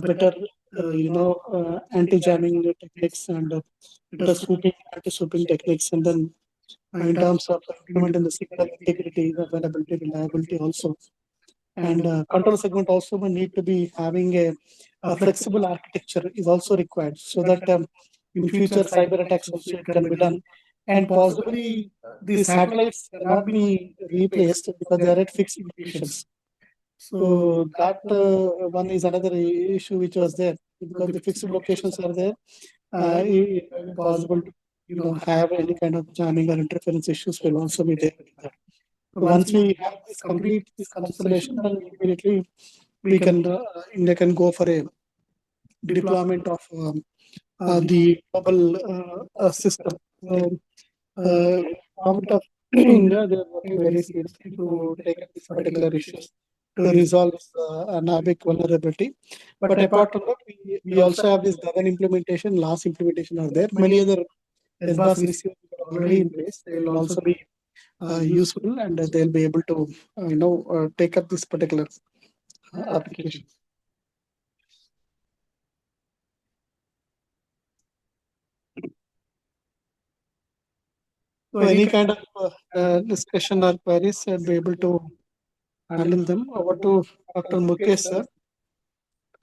better, anti-jamming techniques and better swooping, anti-swooping techniques, and then in terms of implementing the signal integrity, availability, reliability also. And control segment also will need to be having a flexible architecture is also required so that in future cyber attacks also it can be done. And possibly the satellites cannot be replaced because they are at fixed locations. So that one is another issue which was there because the fixed locations are there. It may be possible to have any kind of jamming or interference issues will also be there. Once we have this complete this constellation, then immediately we can India can go for a deployment of the global system. So, government of India, they are working very seriously to take up this particular issues to resolve this NavIC vulnerability. But apart from that, we also have this Gagan implementation, LAS implementation are there. Many other SBAS receivers are already in place. They will also be useful and they'll be able to take up this particular application. So any kind of discussion or queries, I'll be able to handle them. Over to Dr. Mukesh, sir.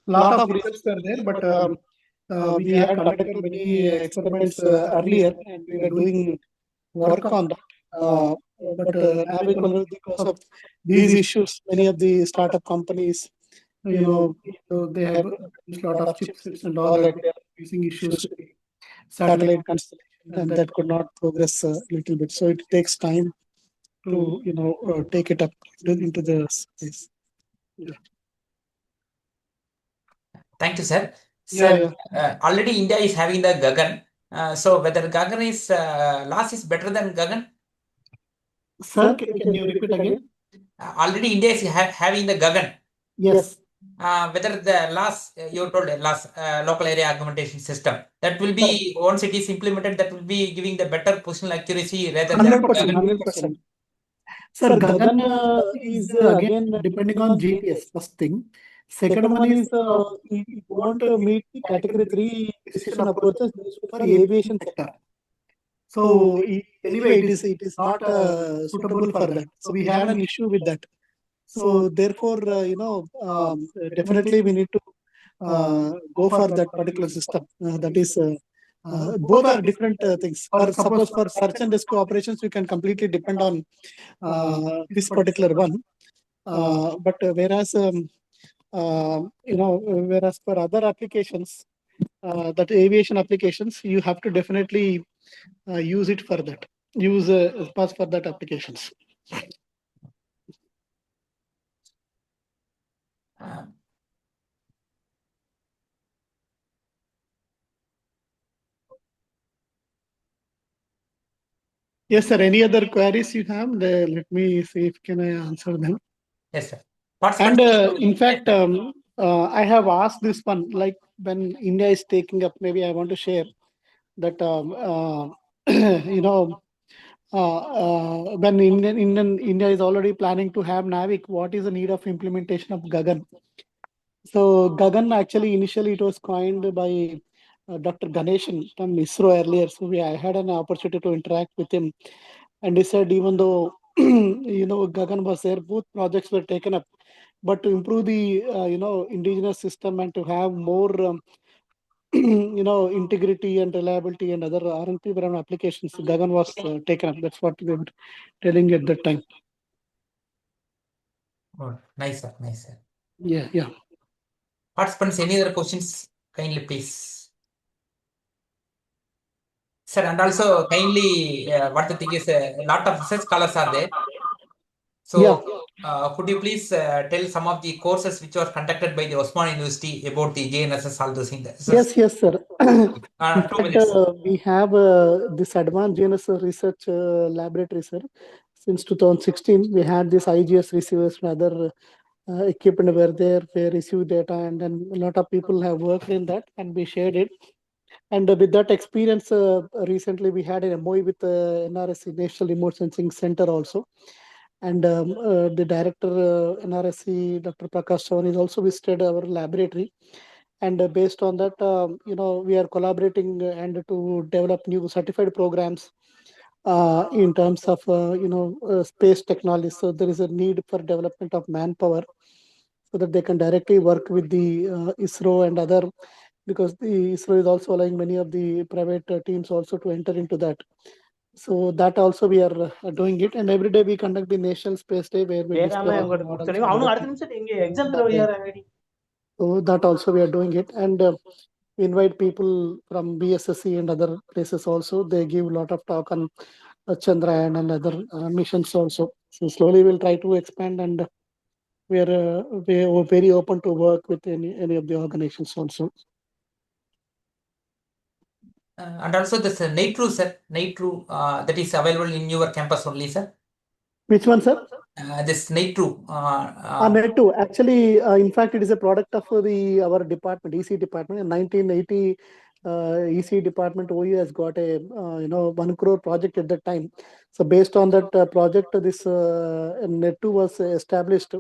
Lot of research are there, but we had conducted many experiments earlier, and we were doing work on that. But now because of these issues, many of the startup companies, they have a lot of chipsets and all that. They are facing issues with the satellite constellation, and that could not progress a little bit. So it takes time to take it up into the space. Yeah. Thank you, sir. Yeah, Sir, already India is having the Gagan. So whether Gagan is LAS is better than Gagan? Sir, can you repeat again? Already India is having the Gagan. Yes. Whether the LAS, you told LAS, local area augmentation system, that will be, once it is implemented, that will be giving the better positional accuracy rather than 100%, 100%. Sir, Gagan is again depending on GPS, first thing. Second one is it won't meet the category 3 precision approaches used for aviation sector. So anyway, it is not suitable for that. So we had an issue with that. So therefore, definitely we need to go for that particular system. That is, both are different things. For suppose for search and rescue operations, we can completely depend on this particular one. But whereas whereas for other applications, that aviation applications, you have to definitely use it for that. Use pass for that applications. Yes, sir. Any other queries you have? Let me see if can I answer them. Yes, sir. And in fact, I have asked this one, like when India is taking up, maybe I want to share that, when India is already planning to have NavIC, what is the need of implementation of Gagan? So Gagan actually initially it was coined by Dr. Ganeshan from ISRO earlier. So I had an opportunity to interact with him, and he said even though Gagan was there, both projects were taken up, but to improve the indigenous system and to have more integrity and reliability and other RNP applications, Gagan was taken up. That's what they were telling at that time. Oh, nice, sir. Nice, sir. Yeah. Participants, any other questions? Kindly, please. Sir, and also kindly, what the thing is, a lot of research scholars are there. So, could you please tell some of the courses which were conducted by the Osmania University about the GNSS, all those things? Yes, sir. In 2 fact, minutes. we have this advanced GNSS research laboratory, sir. Since 2016, we had this IGS receivers and other equipment were there, we receive data, and then a lot of people have worked in that, and we shared it. And with that experience, recently we had an MOU with NRSC, National Remote Sensing Center also. And the director, NRSC, Dr. Prakash Chavan, is also visited our laboratory. And based on that, we are collaborating and to develop new certified programs in terms of, space technology. So there is a need for development of manpower so that they can directly work with the ISRO and other, because the ISRO is also allowing many of the private teams also to enter into that. So that also we are doing it, and every day we conduct the National Space Day where we display all the models and other things. So that also we are doing it, and we invite people from BSSC and other places also. They give a lot of talk on Chandrayaan and other missions also. So slowly we'll try to expand, and we are very open to work with any of the organizations also. And also this NITRU, sir, NITRU that is available in your campus only, sir. Which one, sir? This NITRU. NITRU. Actually, in fact, it is a product of our department, EC department. In 1980, EC department OU has got a 1 crore project at that time. So based on that project, this NITRU was established,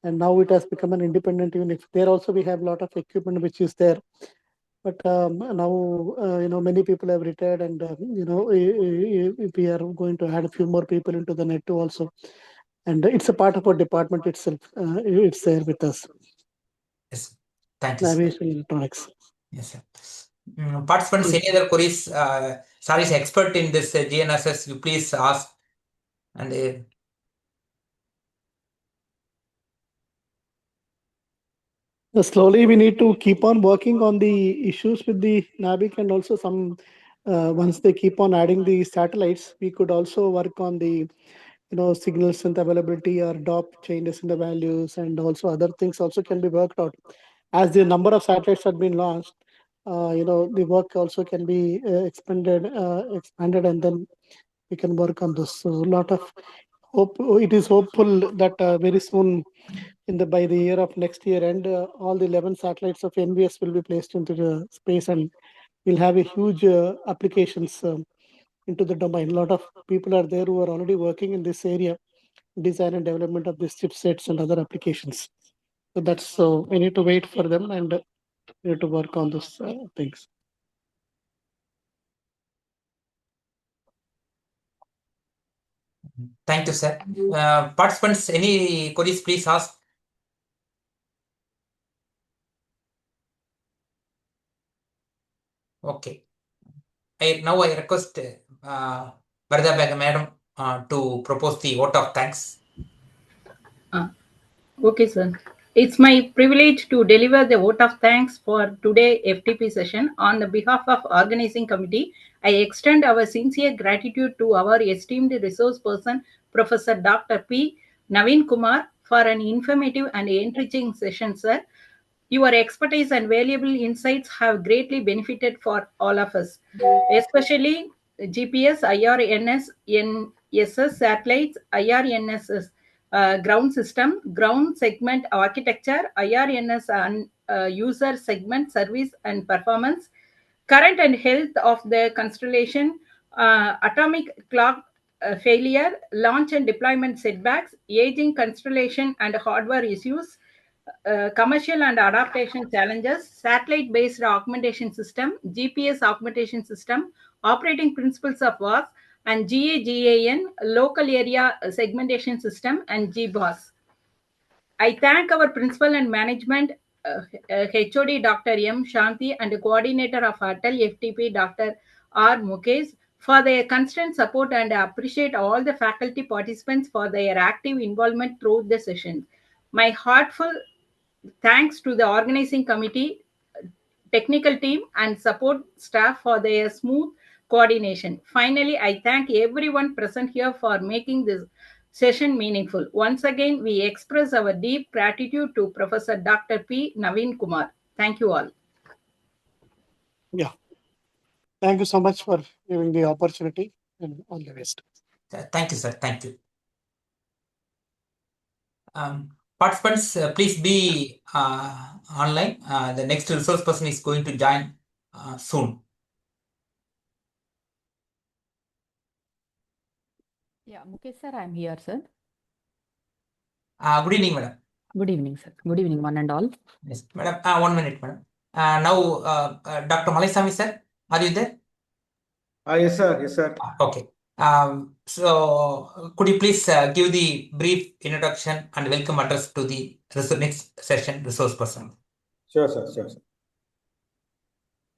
and now it has become an independent unit. There also we have a lot of equipment which is there. But now, many people have retired, and we are going to add a few more people into the NITRU also. And it's a part of our department itself. It's there with us. Yes. Thank you, Navigation electronics. Yes, sir. Participants, any other queries? Sir is expert in this GNSS. You please ask. And slowly we need to keep on working on the issues with the NavIC, and also some once they keep on adding the satellites, we could also work on the signal strength availability or DOP changes in the values, and also other things also can be worked out. As the number of satellites have been launched, the work also can be expanded, and then we can work on this. So a lot of hope. It is hopeful that very soon, by the year of next year, and all the 11 satellites of NVS will be placed into the space, and we'll have a huge applications into the domain. A lot of people are there who are already working in this area, design and development of these chipsets and other applications. So that's we need to wait for them, and we need to work on those things. thank you, sir. Participants, any queries, please ask. Okay. Now I request Varda Begum, madam, to propose the vote of thanks. Okay, sir. It's my privilege to deliver the vote of thanks for today's FTP session. On the behalf of organizing committee, I extend our sincere gratitude to our esteemed resource person, Professor Dr. P. Naveenkumar, for an informative and enriching session, sir. Your expertise and valuable insights have greatly benefited for all of us, especially GPS, IRNS, NSS satellites, IRNSS ground system, ground segment architecture, IRNS and user segment service and performance, current and health of the constellation, atomic clock failure, launch and deployment setbacks, aging constellation and hardware issues, commercial and adaptation challenges, satellite based augmentation system, GPS augmentation system, operating principles of WAS, and GAGAN, local area segmentation system, and GBOS. I thank our principal and management, HOD Dr. M. Shanti, and the coordinator of Atal FTP, Dr. R. Mukesh, for their constant support, and appreciate all the faculty participants for their active involvement throughout the session. My heartfelt thanks to the organizing committee, technical team, and support staff for their smooth coordination. Finally, I thank everyone present here for making this session meaningful. Once again, we express our deep gratitude to Professor Dr. P. Naveenkumar. Thank you all. Yeah. Thank you so much for giving the opportunity, and all the best. Thank you, sir. Thank you. Participants, please be online. The next resource person is going to join soon. Yeah, Mukesh sir, I'm here, sir. Good evening, madam. Good evening, sir. Good evening, one and all. Yes, madam. 1 minute, madam. Now, Dr. Malaisamy, sir, are you there? Yes, sir. Yes, sir. Okay. So, could you please give the brief introduction and welcome address to the next session resource person? Sure, sir. Sure, sir.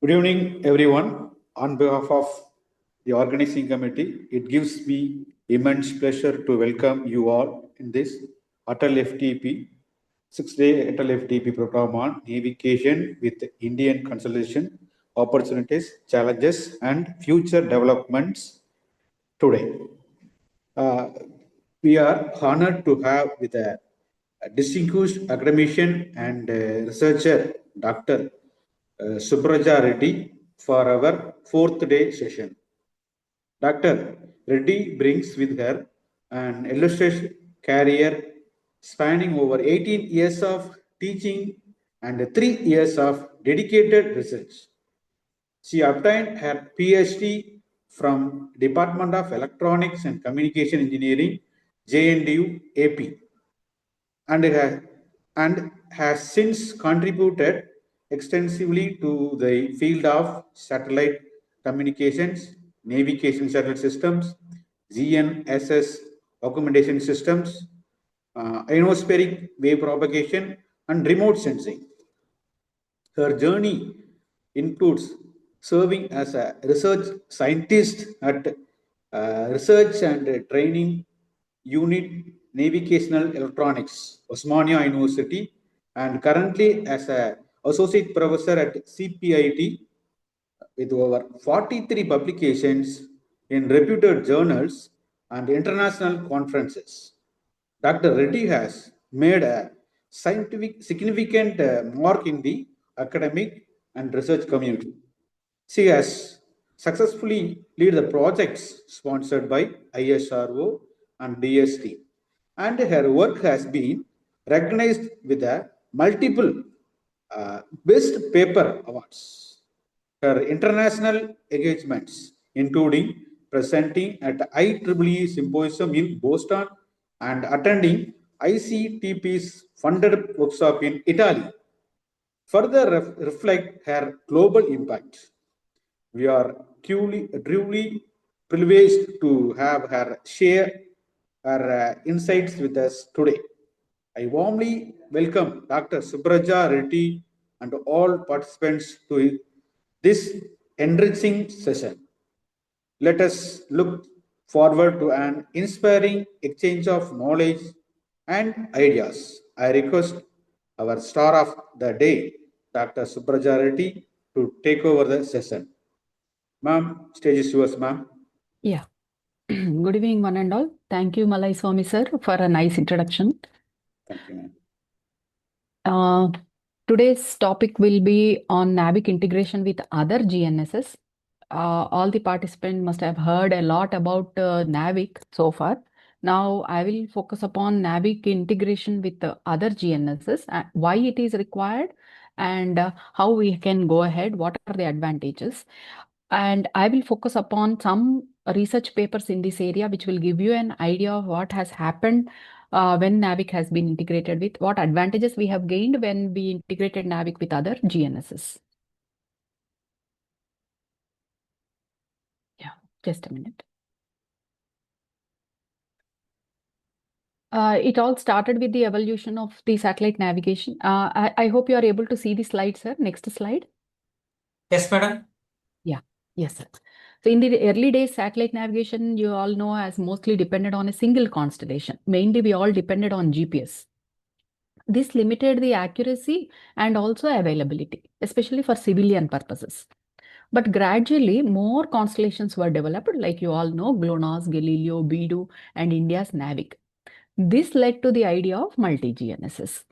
Good evening, everyone. On behalf of the organizing committee, it gives me immense pleasure to welcome you all in this Atal FTP, 6-day Atal FTP program on navigation with Indian consolidation, opportunities, challenges, and future developments today. We are honored to have with a distinguished academician and researcher, Dr. Supraja Reddy, for our fourth day session. Dr. Reddy brings with her an illustrious career spanning over 18 years of teaching and 3 years of dedicated research. She obtained her PhD from Department of Electronics and Communication Engineering, JNDU, AP, and has since contributed extensively to the field of satellite communications, navigation satellite systems, GNSS augmentation systems, ionospheric wave propagation, and remote sensing. Her journey includes serving as a research scientist at Research and Training Unit Navigational Electronics, Osmania University, and currently as an associate professor at CBIT with over 43 publications in reputed journals and international conferences. Dr. Reddy has made a scientific significant mark in the academic and research community. She has successfully led the projects sponsored by ISRO and DST, and her work has been recognized with a multiple Best Paper Awards. Her international engagements, including presenting at IEEE Symposium in Boston and attending ICTP's funded workshop in Italy, further reflect her global impact. We are truly privileged to have her share her insights with us today. I warmly welcome Dr. Supraja Reddy and all participants to this enriching session. Let us look forward to an inspiring exchange of knowledge and ideas. I request our star of the day, Dr. Supraja Reddy, to take over the session. Ma'am, stage is yours, ma'am. Yeah. Good evening, one and all. Thank you, Malaisamy sir, for a nice introduction. Thank you, ma'am. Today's topic will be on NavIC integration with other GNSS. All the participants must have heard a lot about NavIC so far. Now I will focus upon NavIC integration with the other GNSS, why it is required, and how we can go ahead, what are the advantages. And I will focus upon some research papers in this area, which will give you an idea of what has happened when NavIC has been integrated with, what advantages we have gained when we integrated NavIC with other GNSS. Yeah, just a minute. It all started with the evolution of the satellite navigation. I hope you are able to see the slide, sir. Next slide. Yes, madam. Yeah, yes, sir. So in the early days, satellite navigation, you all know, has mostly depended on a single constellation. Mainly, we all depended on GPS. This limited the accuracy and also availability, especially for civilian purposes. But gradually, more constellations were developed, like you all know, GLONASS, Galileo, BeiDou, and India's NavIC. This led to the idea of multi-GNSS,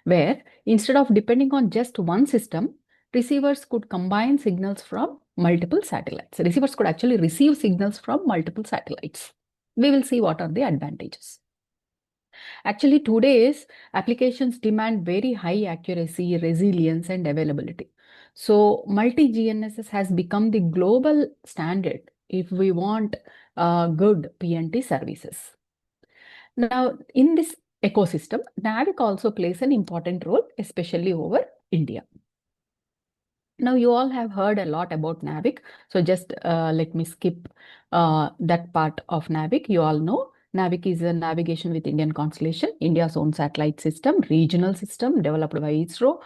where instead of depending on just one system, receivers could combine signals from multiple satellites. Receivers could actually receive signals from multiple satellites. We will see what are the advantages. Actually, today's applications demand very high accuracy, resilience, and availability. So, multi-GNSS has become the global standard if we want good PNT services. Now, in this ecosystem, NavIC also plays an important role, especially over India. Now, you all have heard a lot about NavIC, so just let me skip that part of NavIC. You all know NavIC is a navigation with Indian constellation, India's own satellite system, regional system developed by ISRO,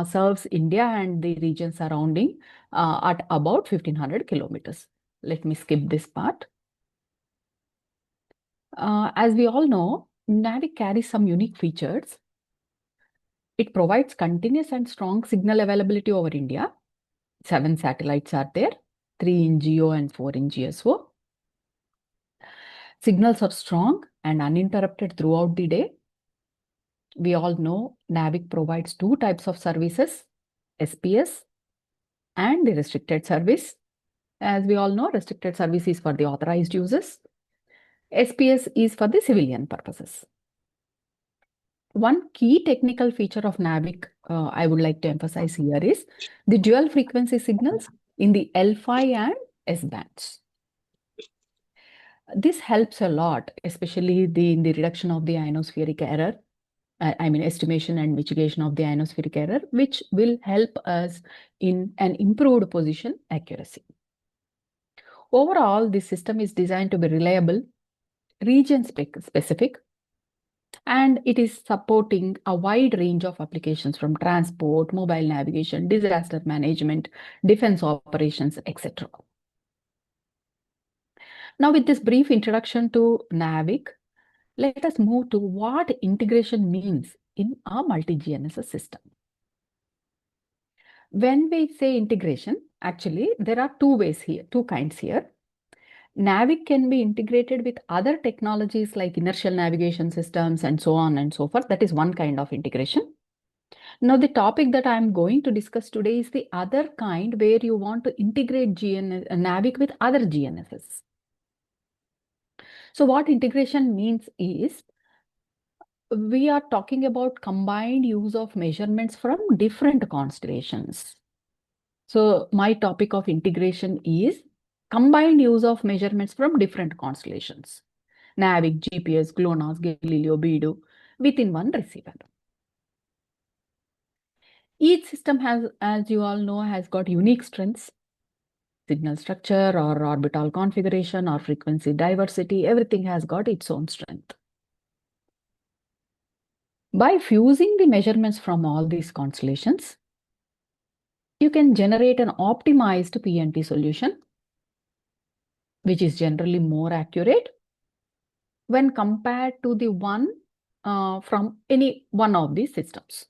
serves India and the region surrounding at about 1500 kilometers. Let me skip this part. As we all know, NavIC carries some unique features. It provides continuous and strong signal availability over India. 7 satellites are there, 3 in GEO and 4 in GSO. Signals are strong and uninterrupted throughout the day. We all know NavIC provides 2 types of services, SPS and the restricted service. As we all know, restricted service is for the authorized users. SPS is for the civilian purposes. One key technical feature of NavIC I would like to emphasize here is the dual frequency signals in the L5 and S bands. This helps a lot, especially in the reduction of the ionospheric error, estimation and mitigation of the ionospheric error, which will help us in an improved position accuracy. Overall, this system is designed to be reliable, region specific, and it is supporting a wide range of applications from transport, mobile navigation, disaster management, defense operations, etc. Now, with this brief introduction to NavIC, let us move to what integration means in a multi-GNSS system. When we say integration, actually, there are 2 ways here, 2 kinds here. NavIC can be integrated with other technologies like inertial navigation systems and so on and so forth. That is one kind of integration. Now, the topic that I am going to discuss today is the other kind where you want to integrate NavIC with other GNSS. So what integration means is we are talking about combined use of measurements from different constellations. So my topic of integration is combined use of measurements from different constellations. NavIC, GPS, GLONASS, Galileo, BeiDou within one receiver. Each system has, as you all know, has got unique strengths. Signal structure or orbital configuration or frequency diversity, everything has got its own strength. By fusing the measurements from all these constellations, you can generate an optimized PNT solution, which is generally more accurate when compared to the one from any one of these systems.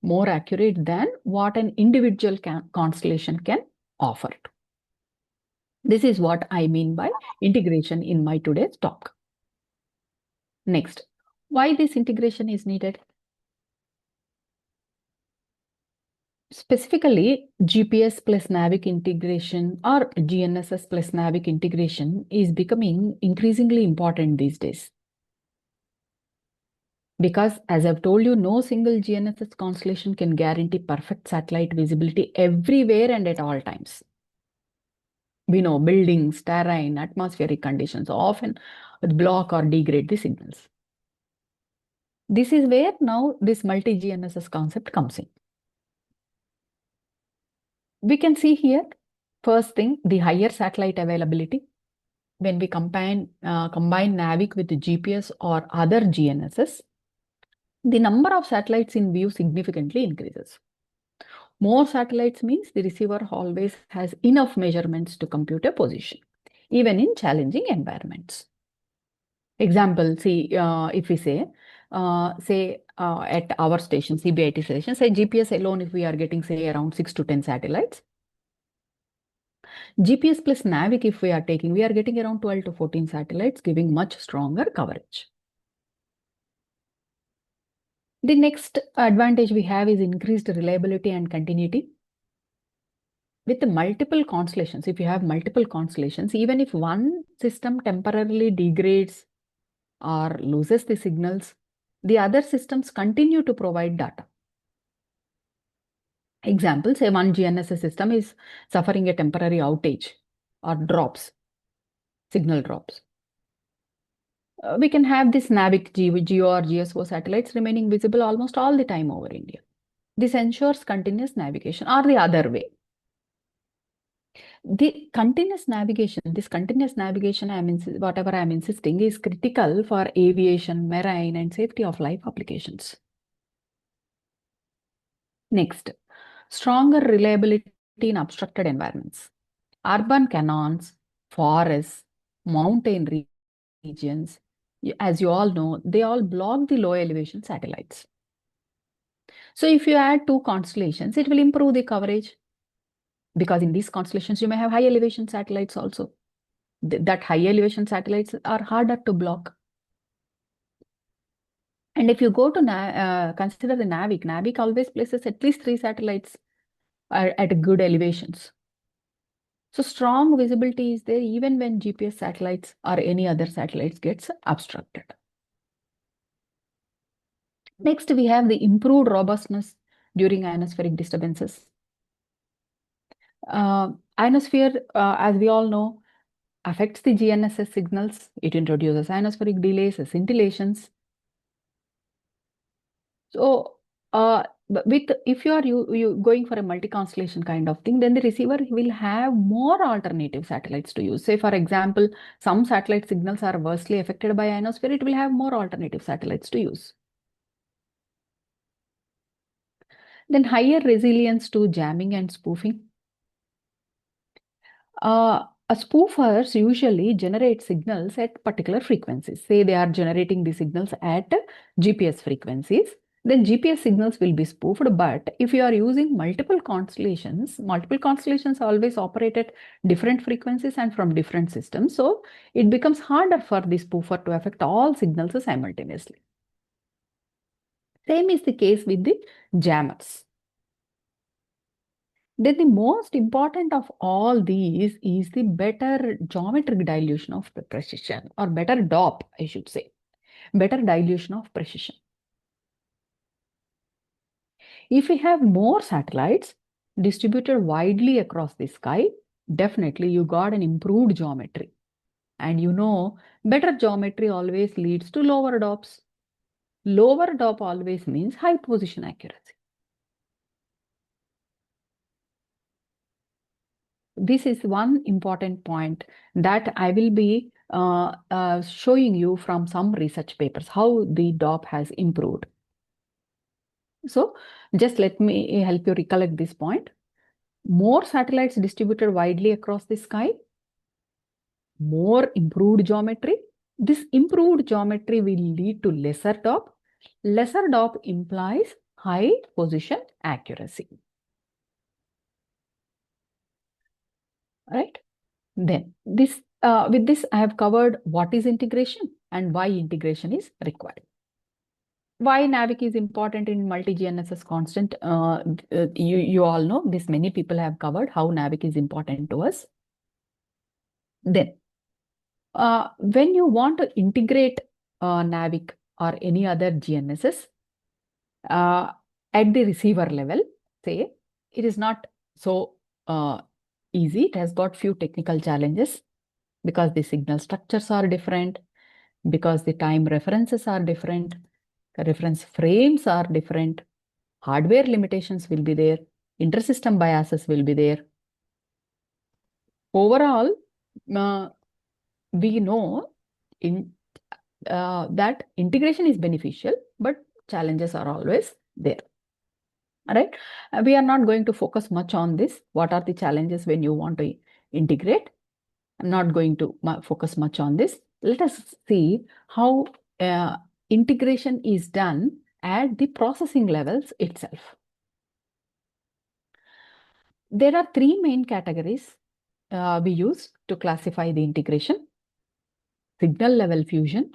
More accurate than what an individual constellation can offer. This is what I mean by integration in my today's talk. Next, why this integration is needed? Specifically, GPS plus NavIC integration or GNSS plus NavIC integration is becoming increasingly important these days. Because as I've told you, no single GNSS constellation can guarantee perfect satellite visibility everywhere and at all times. We know buildings, terrain, atmospheric conditions often block or degrade the signals. This is where now this multi-GNSS concept comes in. We can see here, first thing, the higher satellite availability. When we combine NavIC with the GPS or other GNSS, the number of satellites in view significantly increases. More satellites means the receiver always has enough measurements to compute a position, even in challenging environments. Example, see, if we say at our station, CBIT station, say GPS alone, if we are getting, say, around 6 to 10 satellites, GPS plus NavIC, if we are taking, we are getting around 12 to 14 satellites, giving much stronger coverage. The next advantage we have is increased reliability and continuity. With the multiple constellations, if you have multiple constellations, even if one system temporarily degrades or loses the signals, the other systems continue to provide data. Example, say one GNSS system is suffering a temporary outage or drops, signal drops. We can have this NavIC GEO or GSO satellites remaining visible almost all the time over India. This ensures continuous navigation, or the other way. This continuous navigation, whatever I'm insisting, is critical for aviation, marine, and safety of life applications. Next, stronger reliability in obstructed environments. Urban canyons, forests, mountain regions, as you all know, they all block the low elevation satellites. So if you add 2 constellations, it will improve the coverage, because in these constellations you may have high elevation satellites also. That high elevation satellites are harder to block. And if you go to consider the NavIC always places at least 3 satellites at good elevations. So strong visibility is there even when GPS satellites or any other satellites gets obstructed. Next, we have the improved robustness during ionospheric disturbances. Ionosphere, as we all know, affects the GNSS signals. It introduces ionospheric delays, scintillations. So, if you are going for a multi-constellation kind of thing, then the receiver will have more alternative satellites to use. Say, for example, some satellite signals are worstly affected by ionosphere, it will have more alternative satellites to use. Then higher resilience to jamming and spoofing. Spoofers usually generate signals at particular frequencies. Say they are generating the signals at GPS frequencies, then GPS signals will be spoofed. But if you are using multiple constellations always operate at different frequencies and from different systems. So it becomes harder for the spoofer to affect all signals simultaneously. Same is the case with the jammers. Then the most important of all these is the better geometric dilution of precision, or better DOP, I should say, better dilution of precision. If we have more satellites distributed widely across the sky, definitely you got an improved geometry. And you know, better geometry always leads to lower DOPs. Lower DOP always means high position accuracy. This is one important point that I will be showing you from some research papers, how the DOP has improved. So just let me help you recollect this point. More satellites distributed widely across the sky, more improved geometry. This improved geometry will lead to lesser DOP. Lesser DOP implies high position accuracy. Right? Then this with this I have covered what is integration and why integration is required. Why NavIC is important in multi-GNSS constant. You all know this, many people have covered how NavIC is important to us. Then when you want to integrate NavIC or any other GNSS at the receiver level, say, it is not so easy. It has got few technical challenges because the signal structures are different, because the time references are different, the reference frames are different, hardware limitations will be there, intersystem biases will be there. Overall, we know that integration is beneficial, but challenges are always there. All right. We are not going to focus much on this. What are the challenges when you want to integrate? I'm not going to focus much on this. Let us see how integration is done at the processing levels itself. There are 3 main categories we use to classify the integration. Signal level fusion,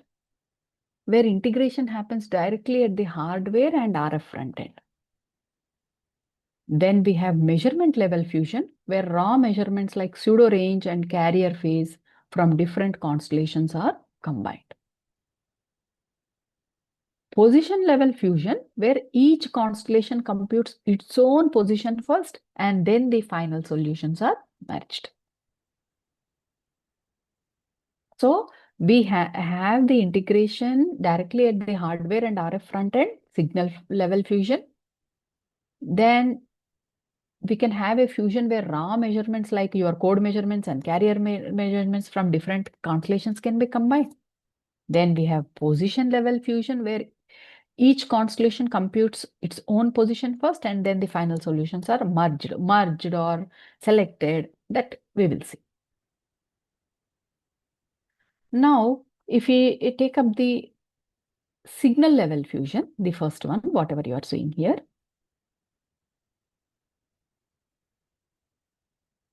where integration happens directly at the hardware and RF front end. Then we have measurement level fusion, where raw measurements like pseudo range and carrier phase from different constellations are combined. position level fusion, where each constellation computes its own position first and then the final solutions are merged. So we have the integration directly at the hardware and RF front end, signal level fusion. Then we can have a fusion where raw measurements like your code measurements and carrier measurements from different constellations can be combined. Then we have position level fusion where each constellation computes its own position first and then the final solutions are merged or selected. That we will see. Now, if we take up the signal level fusion, the first one, whatever you are seeing here,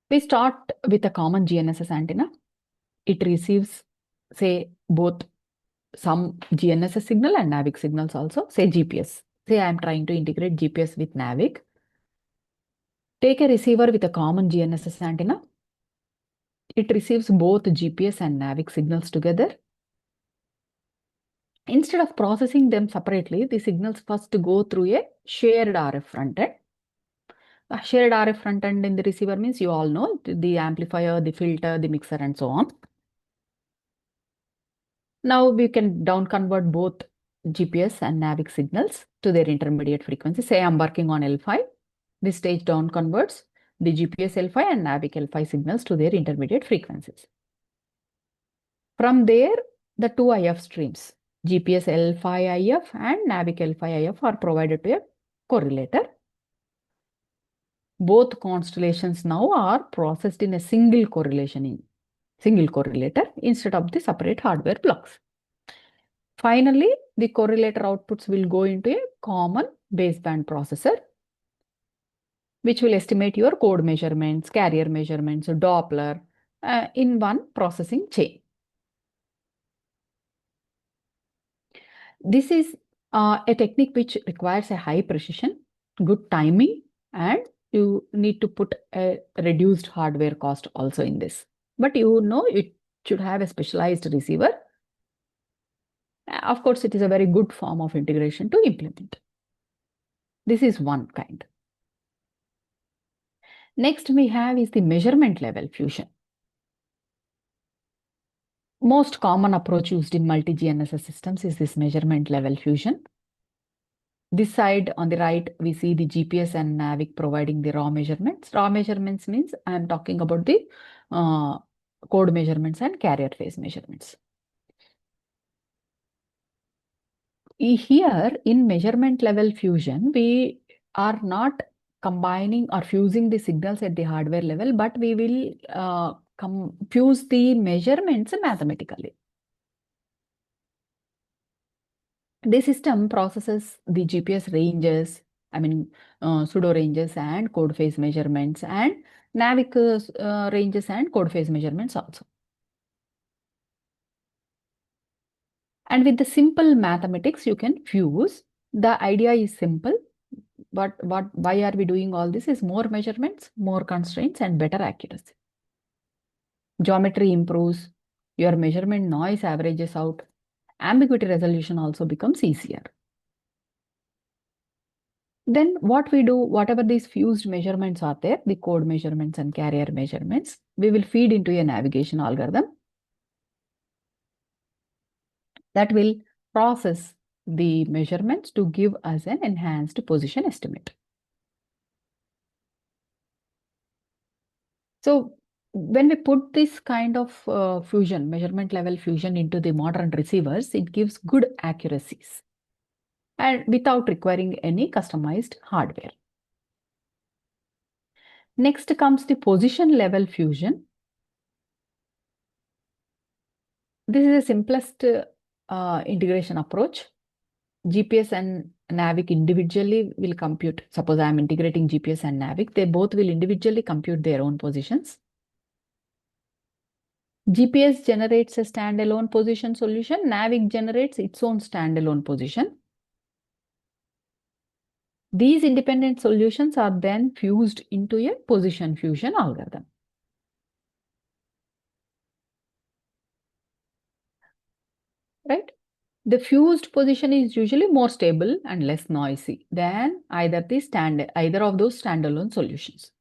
we start with a common GNSS antenna. It receives, say, both some GNSS signal and NavIC signals also, say GPS. Say I am trying to integrate GPS with NavIC. Take a receiver with a common GNSS antenna. It receives both GPS and NavIC signals together. Instead of processing them separately, the signals first go through a shared RF front end. A shared RF front end in the receiver means you all know the amplifier, the filter, the mixer, and so on. Now we can down convert both GPS and NavIC signals to their intermediate frequency. Say I'm working on L5. This stage down converts the GPS L5 and NavIC L5 signals to their intermediate frequencies. From there, the two IF streams, GPS L5 IF and NavIC L5 IF, are provided to a correlator. Both constellations now are processed in a single correlator instead of the separate hardware blocks. Finally, the correlator outputs will go into a common baseband processor, which will estimate your code measurements, carrier measurements, Doppler in one processing chain. This is a technique which requires a high precision, good timing, and you need to put a reduced hardware cost also in this. But you know it should have a specialized receiver. Of course, it is a very good form of integration to implement. This is one kind. Next we have is the measurement level fusion. Most common approach used in multi-GNSS systems is this measurement level fusion. This side on the right, we see the GPS and NavIC providing the raw measurements. Raw measurements means I am talking about the code measurements and carrier phase measurements. Here in measurement level fusion, we are not combining or fusing the signals at the hardware level, but we will fuse the measurements mathematically. The system processes the GPS ranges, pseudo ranges and code phase measurements, and NavIC ranges and code phase measurements also. And with the simple mathematics, you can fuse. The idea is simple, but why are we doing all this is more measurements, more constraints, and better accuracy. Geometry improves, your measurement noise averages out, ambiguity resolution also becomes easier. Then what we do, whatever these fused measurements are there, the code measurements and carrier measurements, we will feed into a navigation algorithm that will process the measurements to give us an enhanced position estimate. So when we put this kind of fusion, measurement level fusion into the modern receivers, it gives good accuracies and without requiring any customized hardware. Next comes the position level fusion. This is the simplest integration approach. GPS and NavIC individually will compute. Suppose I am integrating GPS and NavIC, they both will individually compute their own positions. GPS generates a standalone position solution. NavIC generates its own standalone position. These independent solutions are then fused into a position fusion algorithm. Right? The fused position is usually more stable and less noisy than either of those standalone solutions.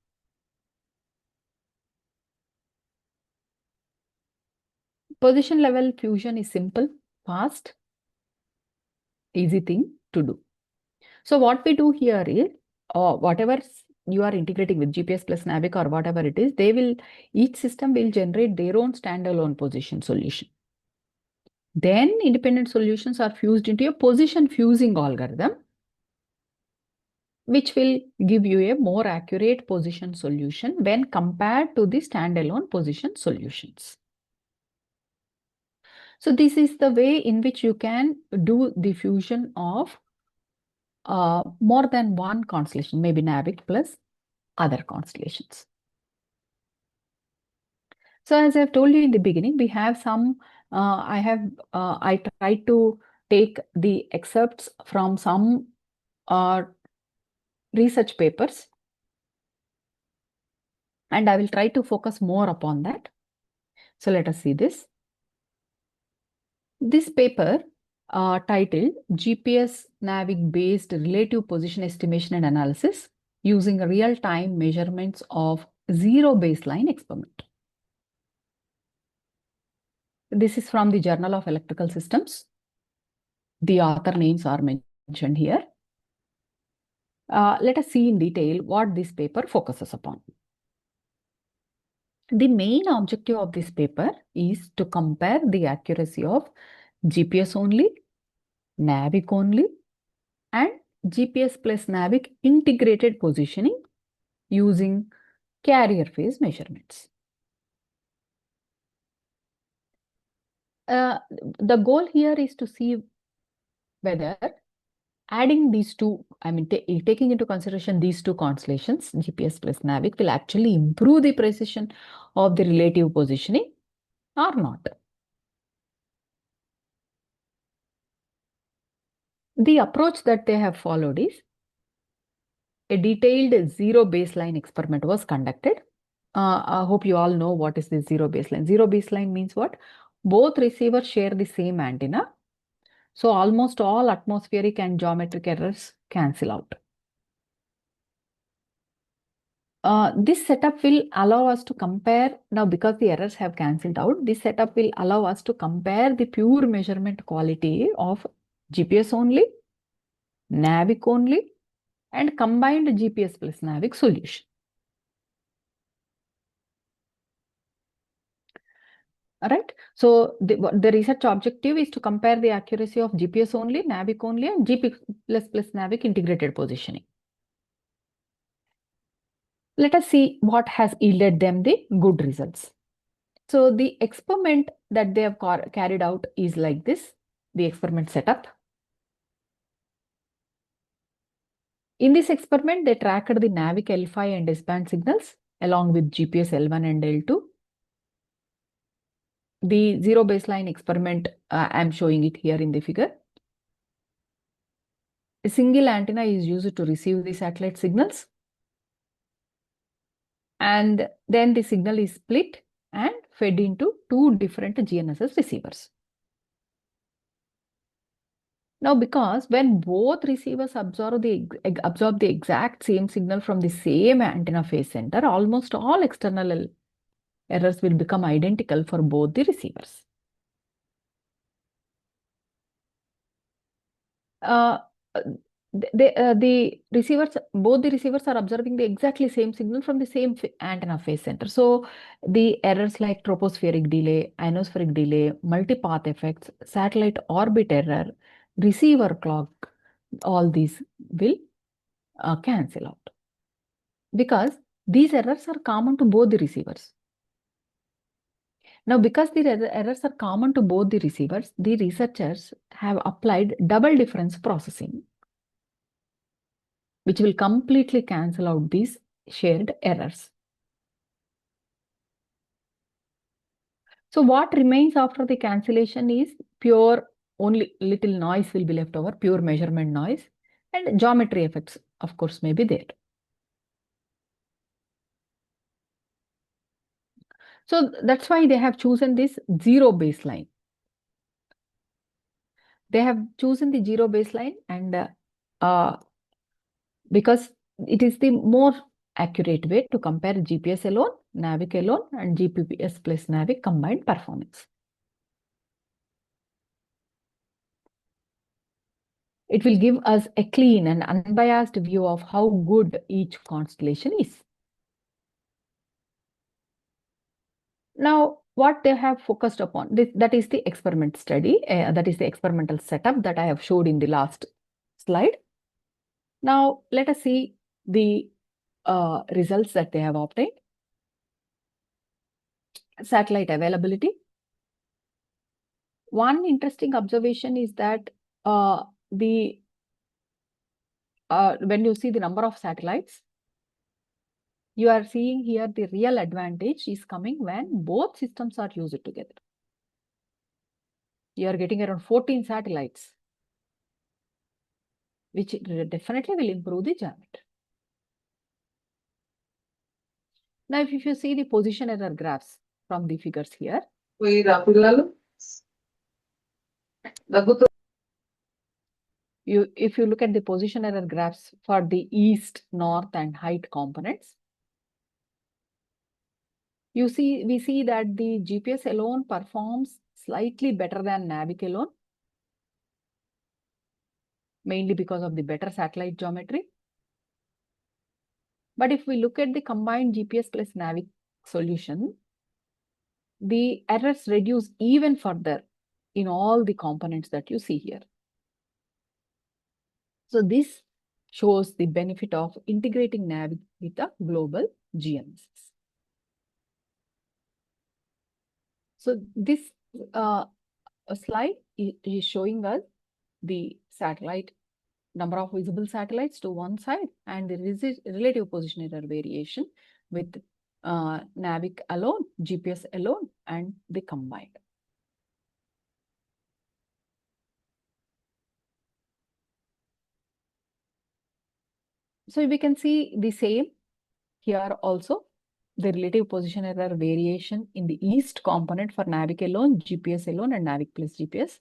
Position level fusion is simple, fast, easy thing to do. So what we do here is, whatever you are integrating with GPS plus NavIC or whatever it is, each system will generate their own standalone position solution. Then independent solutions are fused into a position fusing algorithm, which will give you a more accurate position solution when compared to the standalone position solutions. So this is the way in which you can do the fusion of more than one constellation, maybe NavIC plus other constellations. So as I've told you in the beginning, we have some, I tried to take the excerpts from some research papers, and I will try to focus more upon that. So let us see this. This paper titled GPS NavIC based relative position estimation and analysis using real-time measurements of zero baseline experiment. This is from the Journal of Electrical Systems. The author names are mentioned here. Let us see in detail what this paper focuses upon. The main objective of this paper is to compare the accuracy of GPS only, NavIC only, and GPS plus NavIC integrated positioning using carrier phase measurements. The goal here is to see whether adding these two, taking into consideration these two constellations, GPS plus NavIC, will actually improve the precision of the relative positioning or not. The approach that they have followed is a detailed zero baseline experiment was conducted. I hope you all know what is the zero baseline. Zero baseline means what? Both receivers share the same antenna. So almost all atmospheric and geometric errors cancel out. This setup will allow us to compare, now because the errors have cancelled out, this setup will allow us to compare the pure measurement quality of GPS only, NavIC only, and combined GPS plus NavIC solution. All right. So the research objective is to compare the accuracy of GPS only, NavIC only, and GPS plus NavIC integrated positioning. Let us see what has yielded them the good results. So the experiment that they have carried out is like this, the experiment setup. In this experiment, they tracked the NavIC L5 and S-band signals along with GPS L1 and L2. The zero baseline experiment, I'm showing it here in the figure. A single antenna is used to receive the satellite signals. And then the signal is split and fed into two different GNSS receivers. Now, because when both receivers absorb the exact same signal from the same antenna phase center, almost all external errors will become identical for both the receivers. Both the receivers are observing the exactly same signal from the same antenna phase center. So the errors like tropospheric delay, ionospheric delay, multipath effects, satellite orbit error, receiver clock, all these will cancel out because these errors are common to both the receivers. Now, because the errors are common to both the receivers, the researchers have applied double difference processing, which will completely cancel out these shared errors. So what remains after the cancellation is pure, only little noise will be left over, pure measurement noise, and geometry effects, of course, may be there. So that's why they have chosen this zero baseline. They have chosen the zero baseline, and because it is the more accurate way to compare GPS alone, NavIC alone, and GPS plus NavIC combined performance. It will give us a clean and unbiased view of how good each constellation is. Now, what they have focused upon, that is the experiment study, that is the experimental setup that I have showed in the last slide. Now, let us see the results that they have obtained. Satellite availability. One interesting observation is that when you see the number of satellites, you are seeing here the real advantage is coming when both systems are used together. You are getting around 14 satellites, which definitely will improve the geometry. Now, if you see the position error graphs from the figures here, if you look at the position error graphs for the east, north, and height components, we see that the GPS alone performs slightly better than NavIC alone, mainly because of the better satellite geometry. But if we look at the combined GPS plus NavIC solution, the errors reduce even further in all the components that you see here. So this shows the benefit of integrating NavIC with a global GNSS. So this slide is showing us the satellite number of visible satellites to one side and the relative position error variation with NavIC alone, GPS alone, and the combined. So we can see the same here also, the relative position error variation in the east component for NavIC alone, GPS alone, and NavIC plus GPS.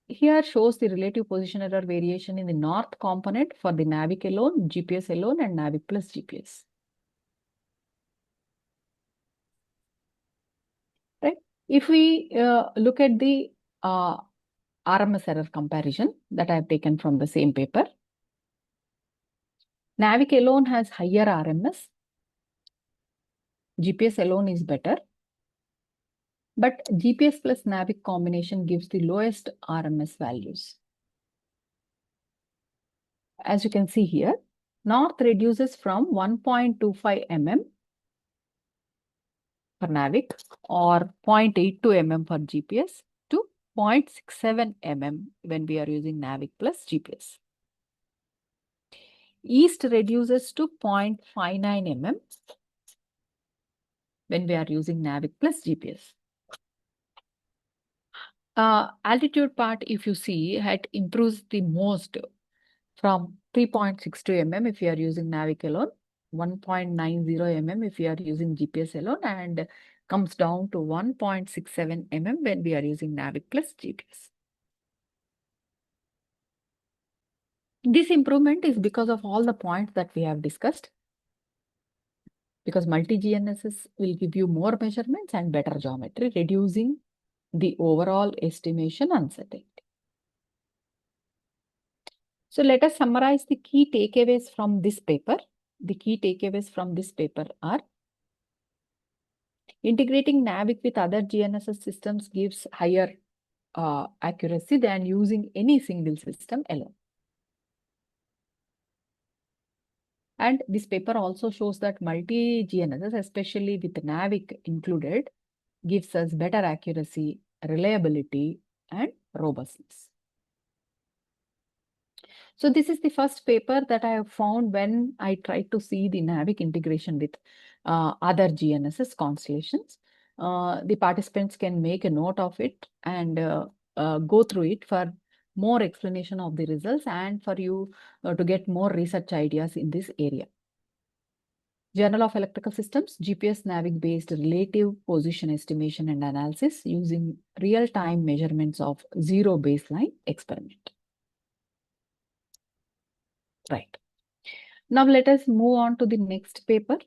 Here shows the relative position error variation in the north component for the NavIC alone, GPS alone, and NavIC plus GPS. Right? If we look at the RMS error comparison that I have taken from the same paper, NavIC alone has higher RMS, GPS alone is better, but GPS plus NavIC combination gives the lowest RMS values. As you can see here, north reduces from 1.25 mm for NavIC or 0.82 mm for GPS to 0.67 mm when we are using NavIC plus GPS. East reduces to 0.59 mm when we are using NavIC plus GPS. Altitude part, if you see, it improves the most from 3.62 mm if you are using NavIC alone, 1.90 mm if you are using GPS alone, and comes down to 1.67 mm when we are using NavIC plus GPS. This improvement is because of all the points that we have discussed, because multi-GNSS will give you more measurements and better geometry, reducing the overall estimation uncertainty. So let us summarize the key takeaways from this paper. The key takeaways from this paper are: integrating NavIC with other GNSS systems gives higher accuracy than using any single system alone. And this paper also shows that multi-GNSS, especially with NavIC included, gives us better accuracy, reliability, and robustness. So this is the first paper that I have found when I tried to see the NavIC integration with other GNSS constellations. The participants can make a note of it and go through it for more explanation of the results and for you to get more research ideas in this area. Journal of Electrical Systems, GPS NavIC-based relative position estimation and analysis using real-time measurements of zero baseline experiment. Right. Now let us move on to the next paper.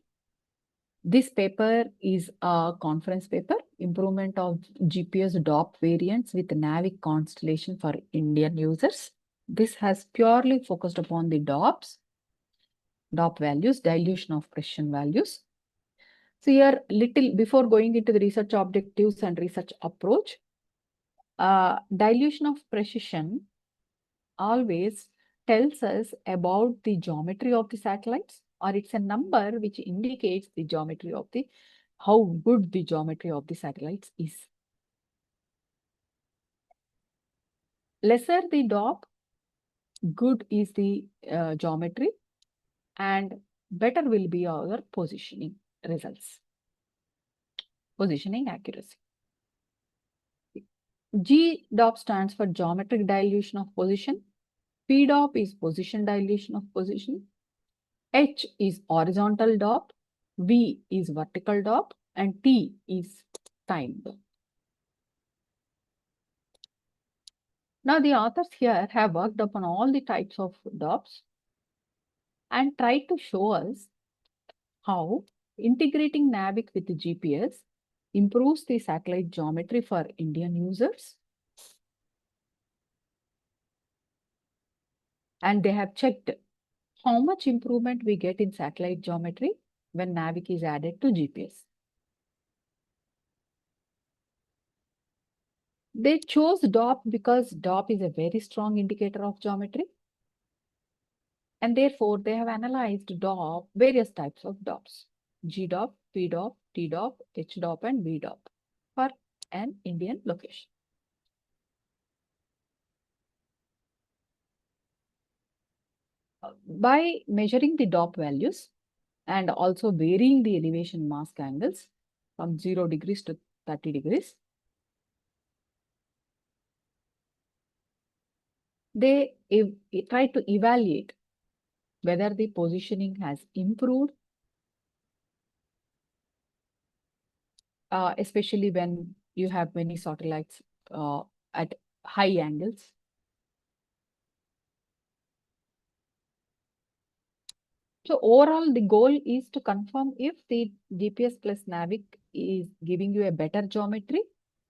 This paper is a conference paper, Improvement of GPS DOP variants with NavIC constellation for Indian users. This has purely focused upon the DOP values, dilution of precision values. So here, little before going into the research objectives and research approach, dilution of precision always tells us about the geometry of the satellites, or it's a number which indicates the geometry of the, how good the geometry of the satellites is. Lesser the DOP, good is the geometry, and better will be our positioning results, positioning accuracy. GDOP stands for geometric dilution of position. PDOP is position dilution of position. H is horizontal DOP. V is vertical DOP. And T is time DOP. Now the authors here have worked upon all the types of DOPs and tried to show us how integrating NavIC with the GPS improves the satellite geometry for Indian users. And they have checked how much improvement we get in satellite geometry when NavIC is added to GPS. They chose DOP because DOP is a very strong indicator of geometry. And therefore, they have analyzed DOP, various types of DOPs, GDOP, PDOP, TDOP, HDOP, and VDOP for an Indian location. By measuring the DOP values and also varying the elevation mask angles from 0 degrees to 30 degrees, they try to evaluate whether the positioning has improved, especially when you have many satellites at high angles. So overall, the goal is to confirm if the GPS plus NavIC is giving you a better geometry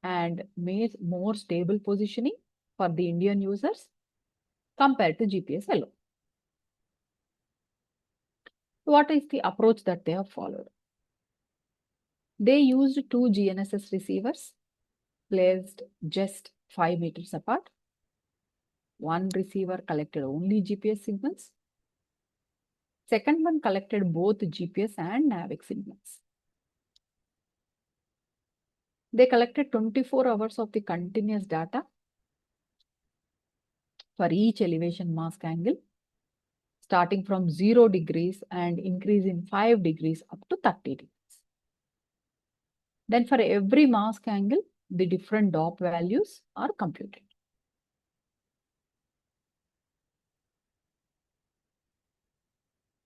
and more stable positioning for the Indian users compared to GPS alone. What is the approach that they have followed? They used 2 GNSS receivers placed just 5 meters apart. One receiver collected only GPS signals. Second one collected both GPS and NavIC signals. They collected 24 hours of the continuous data for each elevation mask angle, starting from 0 degrees and increase in 5 degrees up to 30 degrees. Then for every mask angle, the different DOP values are computed.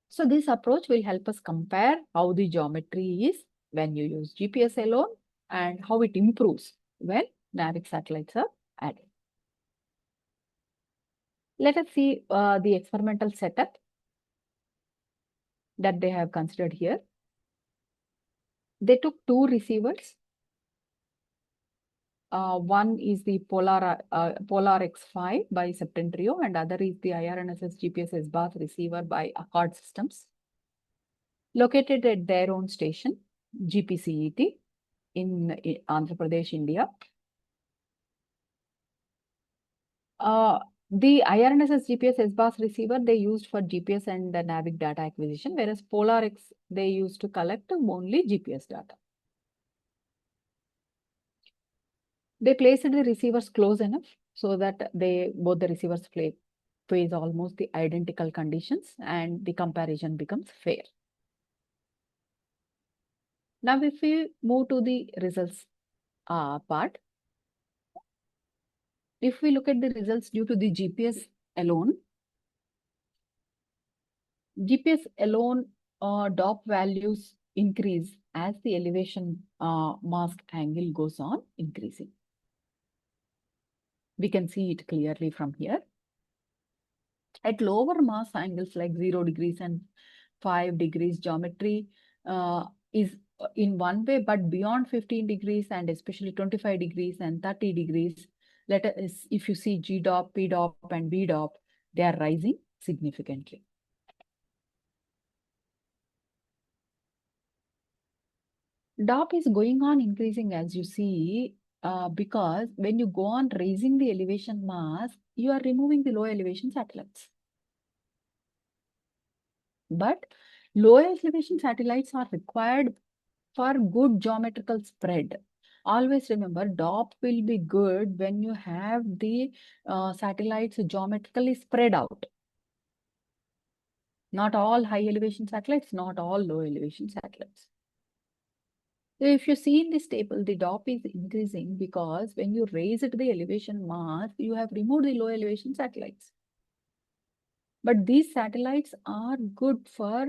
So this approach will help us compare how the geometry is when you use GPS alone and how it improves when NavIC satellites are added. Let us see the experimental setup that they have considered here. They took 2 receivers. One is the Polar X5 by Septentrio, and other is the IRNSS GPS SBAS receiver by Accord Systems, located at their own station, GPCET, in Andhra Pradesh, India. The IRNSS GPS SBAS receiver they used for GPS and NavIC data acquisition, whereas Polar X they used to collect only GPS data. They placed the receivers close enough so that both the receivers face almost the identical conditions and the comparison becomes fair. Now, if we move to the results part, if we look at the results due to the GPS alone DOP values increase as the elevation mask angle goes on increasing. We can see it clearly from here. At lower mass angles like 0 degrees and 5 degrees, geometry is in one way, but beyond 15 degrees and especially 25 degrees and 30 degrees, let us, if you see GDOP, PDOP and VDOP, they are rising significantly. DOP is going on increasing, as you see, because when you go on raising the elevation mass, you are removing the low elevation satellites. But low elevation satellites are required for good geometrical spread. Always remember, DOP will be good when you have the satellites geometrically spread out. Not all high elevation satellites, not all low elevation satellites. So if you see in this table, the DOP is increasing because when you raise it the elevation mass, you have removed the low elevation satellites. But these satellites are good for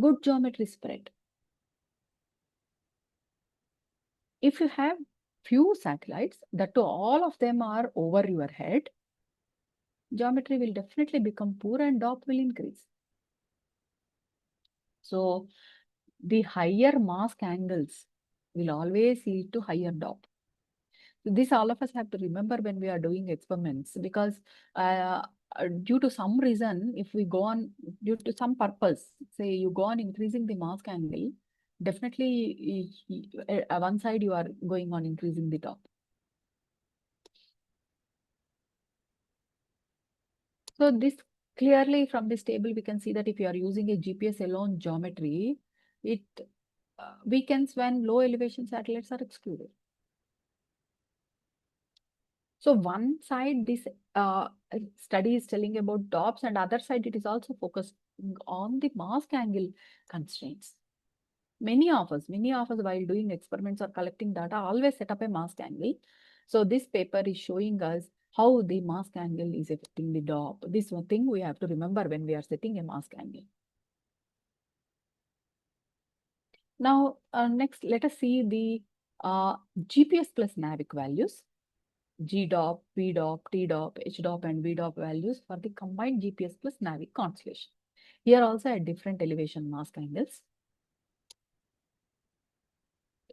good geometry spread. If you have few satellites, that too all of them are over your head, geometry will definitely become poor and DOP will increase. So the higher mask angles will always lead to higher DOP. So this all of us have to remember when we are doing experiments, because due to some reason, if we go on, due to some purpose, say you go on increasing the mask angle, definitely one side you are going on increasing the DOP. So this clearly from this table, we can see that if you are using a GPS alone geometry, it weakens when low elevation satellites are excluded. So one side, this study is telling about DOPs, and other side, it is also focused on the mask angle constraints. Many of us while doing experiments or collecting data always set up a mask angle. So this paper is showing us how the mask angle is affecting the DOP. This one thing we have to remember when we are setting a mask angle. Now, next, let us see the GPS plus NavIC values. GDOP, PDOP, TDOP, HDOP, and VDOP values for the combined GPS plus NavIC constellation. Here also at different elevation mask angles.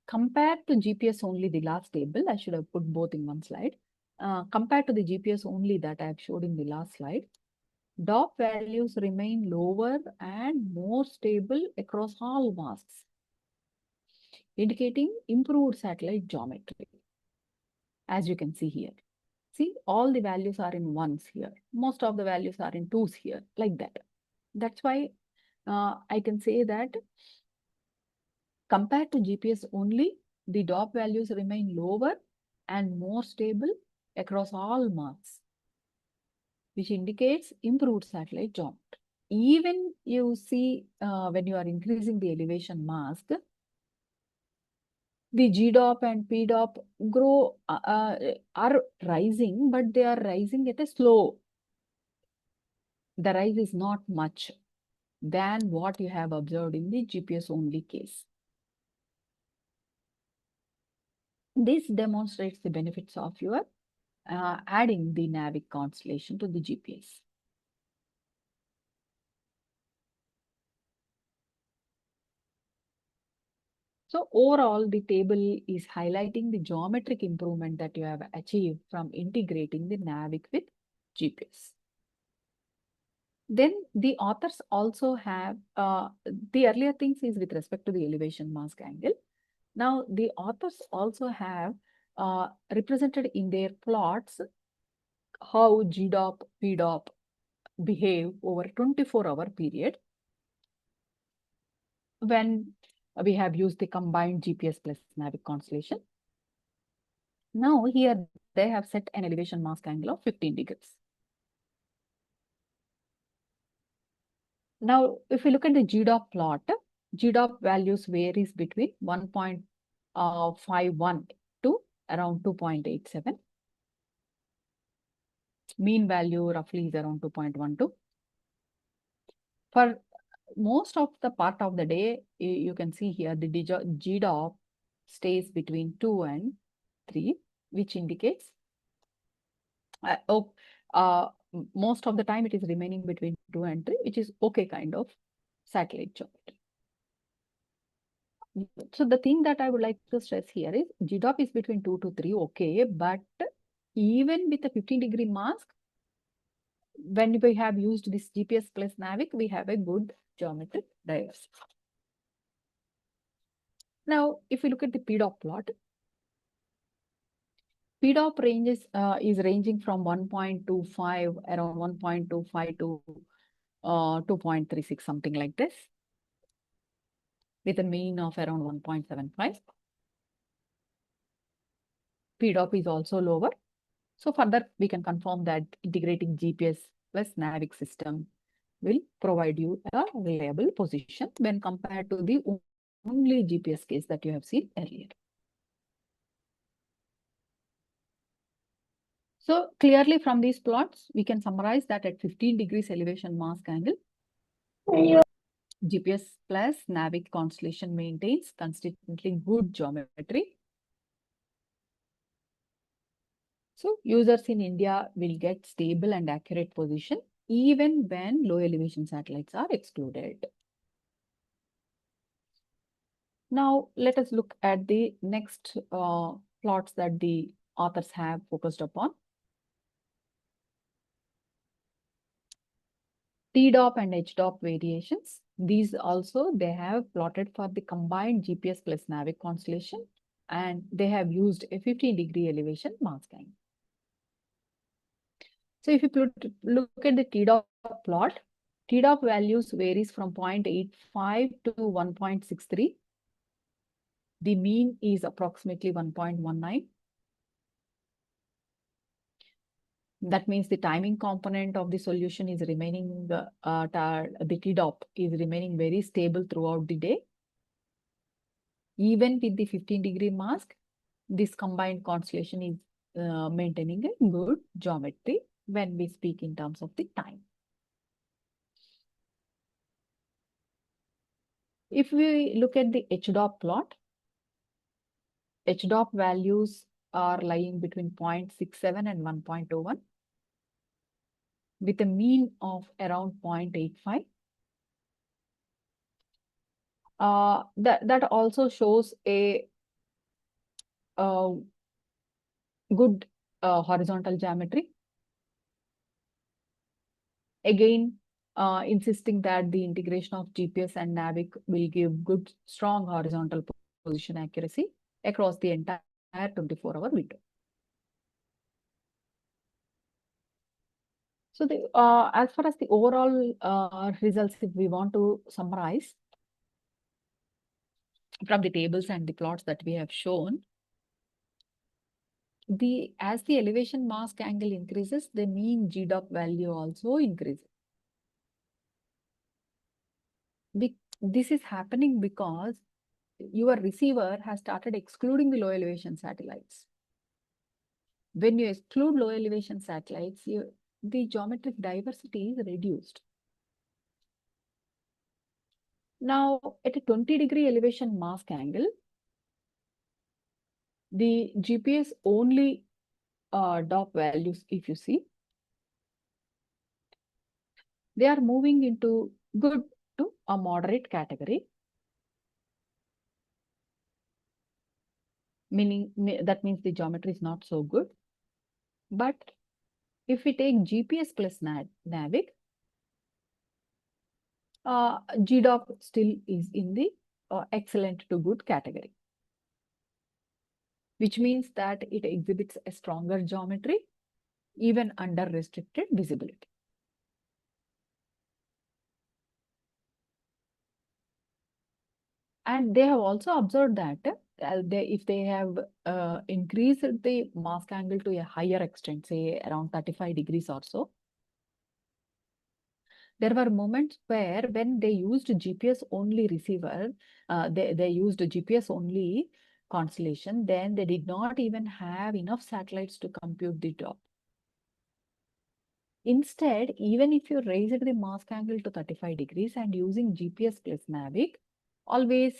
Compared to GPS only, the last table, I should have put both in one slide. Compared to the GPS only that I have showed in the last slide, DOP values remain lower and more stable across all masks, indicating improved satellite geometry. As you can see here. See, all the values are in ones here. Most of the values are in twos here, like that. That's why I can say that compared to GPS only, the DOP values remain lower and more stable across all masks, which indicates improved satellite geometry. Even you see when you are increasing the elevation mask, the GDOP and PDOP are rising, but they are rising at a slow. The rise is not much than what you have observed in the GPS only case. This demonstrates the benefits of your adding the NavIC constellation to the GPS. So overall, the table is highlighting the geometric improvement that you have achieved from integrating the NavIC with GPS. Then the authors also have, the earlier things is with respect to the elevation mask angle. Now the authors also have represented in their plots how GDOP, PDOP behave over 24-hour period when we have used the combined GPS plus NavIC constellation. Now here they have set an elevation mask angle of 15 degrees. Now, if we look at the GDOP plot, GDOP values varies between 1.51 to around 2.87. Mean value roughly is around 2.12. For most of the part of the day, you can see here the GDOP stays between 2 and 3, which indicates most of the time it is remaining between 2 and 3, which is okay kind of satellite geometry. So the thing that I would like to stress here is GDOP is between 2 to 3, okay, but even with a 15-degree mask, when we have used this GPS plus NavIC, we have a good geometric diversity. Now, if we look at the PDOP plot, PDOP ranges is ranging from 1.25, around 1.25 to 2.36, something like this, with a mean of around 1.75. PDOP is also lower. So further, we can confirm that integrating GPS plus NavIC system will provide you a reliable position when compared to the only GPS case that you have seen earlier. So clearly from these plots, we can summarize that at 15 degrees elevation mask angle, GPS plus NavIC constellation maintains consistently good geometry. So users in India will get stable and accurate position even when low elevation satellites are excluded. Now let us look at the next plots that the authors have focused upon. TDOP and HDOP variations. These also they have plotted for the combined GPS plus NavIC constellation, and they have used a 15-degree elevation mask angle. So if you look at the TDOP plot, TDOP values varies from 0.85 to 1.63. The mean is approximately 1.19. That means the timing component of the solution is remaining, the TDOP is remaining very stable throughout the day. Even with the 15-degree mask, this combined constellation is maintaining a good geometry when we speak in terms of the time. If we look at the HDOP plot, HDOP values are lying between 0.67 and 1.21 with a mean of around 0.85. That also shows a good horizontal geometry. Again, insisting that the integration of GPS and NavIC will give good, strong horizontal position accuracy across the entire 24-hour window. So as far as the overall results, if we want to summarize from the tables and the plots that we have shown, as the elevation mask angle increases, the mean GDOP value also increases. This is happening because your receiver has started excluding the low elevation satellites. When you exclude low elevation satellites, the geometric diversity is reduced. Now, at a 20-degree elevation mask angle, the GPS only DOP values, if you see, they are moving into good to a moderate category, meaning that means the geometry is not so good. But if we take GPS plus NavIC, GDOP still is in the excellent to good category, which means that it exhibits a stronger geometry even under restricted visibility. And they have also observed that if they have increased the mask angle to a higher extent, say around 35 degrees or so, there were moments where when they used GPS only receiver, they used GPS only constellation, then they did not even have enough satellites to compute the DOP. Instead, even if you raised the mask angle to 35 degrees and using GPS plus NavIC, always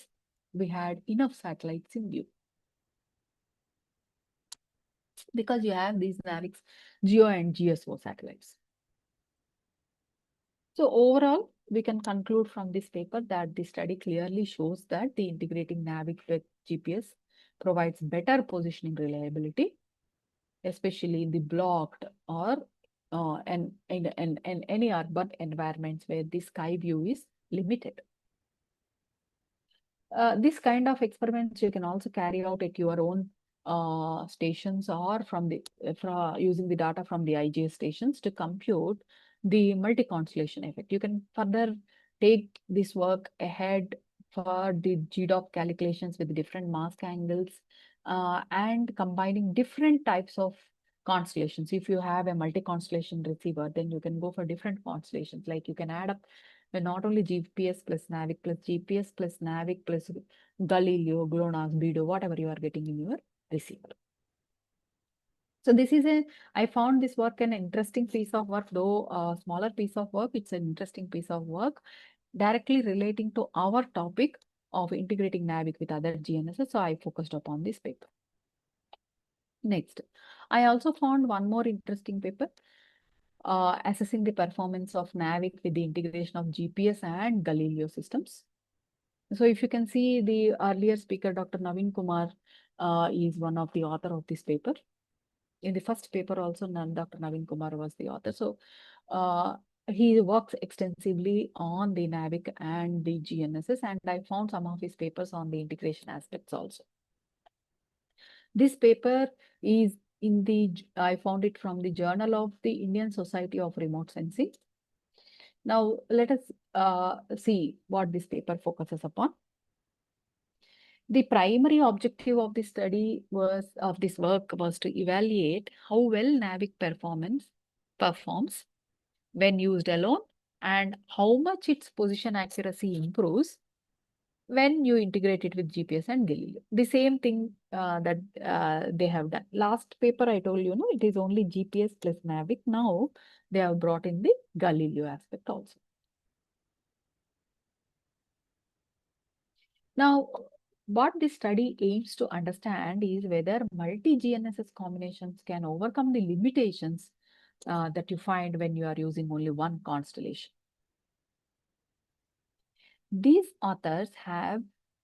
we had enough satellites in view. Because you have these NavICs, GEO and GSO satellites. So overall, we can conclude from this paper that the study clearly shows that the integrating NavIC with GPS provides better positioning reliability, especially in the blocked or in any urban environments where the sky view is limited. This kind of experiments you can also carry out at your own stations or from using the data from the IGS stations to compute the multi-constellation effect. You can further take this work ahead for the GDOP calculations with different mask angles and combining different types of constellations. If you have a multi-constellation receiver, then you can go for different constellations. Like you can add up not only GPS plus NavIC plus GPS plus NavIC plus Galileo, GLONASS, BEDO, whatever you are getting in your receiver. So this is I found this work an interesting piece of work, though a smaller piece of work. It's an interesting piece of work directly relating to our topic of integrating NavIC with other GNSS. So I focused upon this paper. Next, I also found one more interesting paper assessing the performance of NavIC with the integration of GPS and Galileo systems. So if you can see the earlier speaker, Dr. Naveenkumar is one of the author of this paper. In the first paper also, Dr. Naveenkumar was the author. So he works extensively on the NavIC and the GNSS, and I found some of his papers on the integration aspects also. This paper is I found it from the Journal of the Indian Society of Remote Sensing. Now, let us see what this paper focuses upon. The primary objective of the study of this work was to evaluate how well NavIC performs when used alone and how much its position accuracy improves when you integrate it with GPS and Galileo. The same thing that they have done. Last paper I told you, it is only GPS plus NavIC. Now they have brought in the Galileo aspect also. Now, what this study aims to understand is whether multi-GNSS combinations can overcome the limitations that you find when you are using only one constellation. These authors have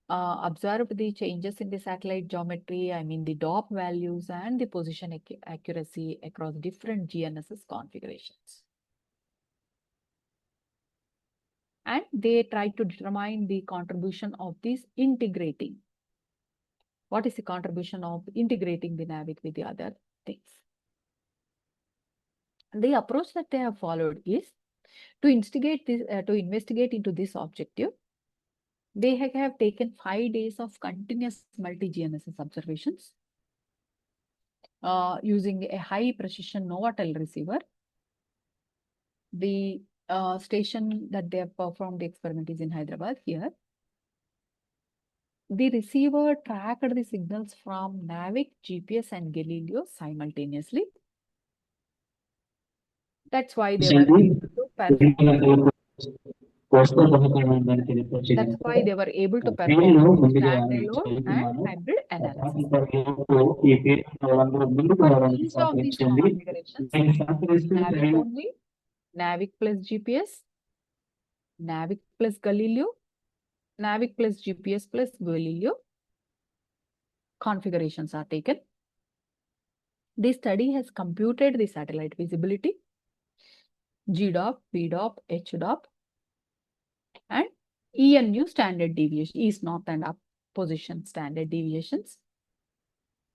observed the changes in the satellite geometry, I mean the DOP values and the position accuracy across different GNSS configurations. And they try to determine the contribution of this integrating. What is the contribution of integrating the NavIC with the other things? The approach that they have followed is to investigate into this objective. They have taken 5 days of continuous multi-GNSS observations using a high precision Novatel receiver. The station that they have performed the experiment is in Hyderabad here. The receiver tracked the signals from NavIC, GPS and Galileo simultaneously. That's why they were able to perform. That's why they were able to perform standalone and hybrid analysis. For each of these configurations, NavIC only, NavIC plus GPS, NavIC plus Galileo, NavIC plus GPS plus Galileo configurations are taken. This study has computed the satellite visibility, GDOP, BDOP, HDOP, and ENU standard deviation, east, north, and up position standard deviations.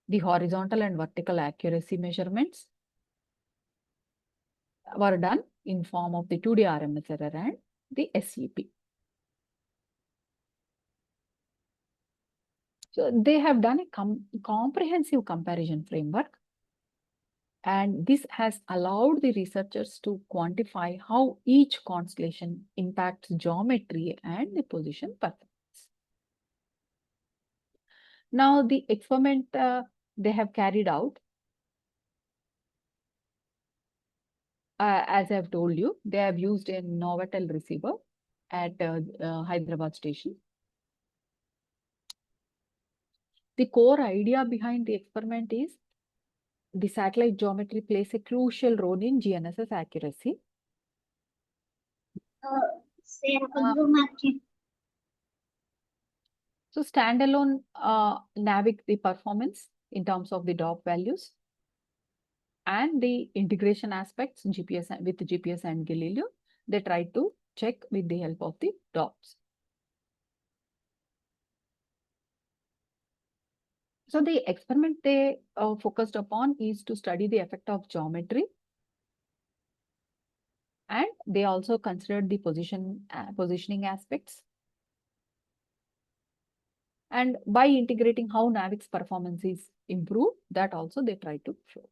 The horizontal and vertical accuracy measurements were done in form of the 2D RMS error and the SEP. So they have done a comprehensive comparison framework, and this has allowed the researchers to quantify how each constellation impacts geometry and the position performance. Now, the experiment they have carried out as I've told you, they have used a Novatel receiver at Hyderabad station. The core idea behind the experiment is the satellite geometry plays a crucial role in GNSS accuracy. So standalone NavIC, the performance in terms of the DOP values and the integration aspects GPS with GPS and Galileo, they try to check with the help of the DOPs. So the experiment they focused upon is to study the effect of geometry, and they also considered the positioning aspects. And by integrating how NavIC's performance is improved, that also they try to show.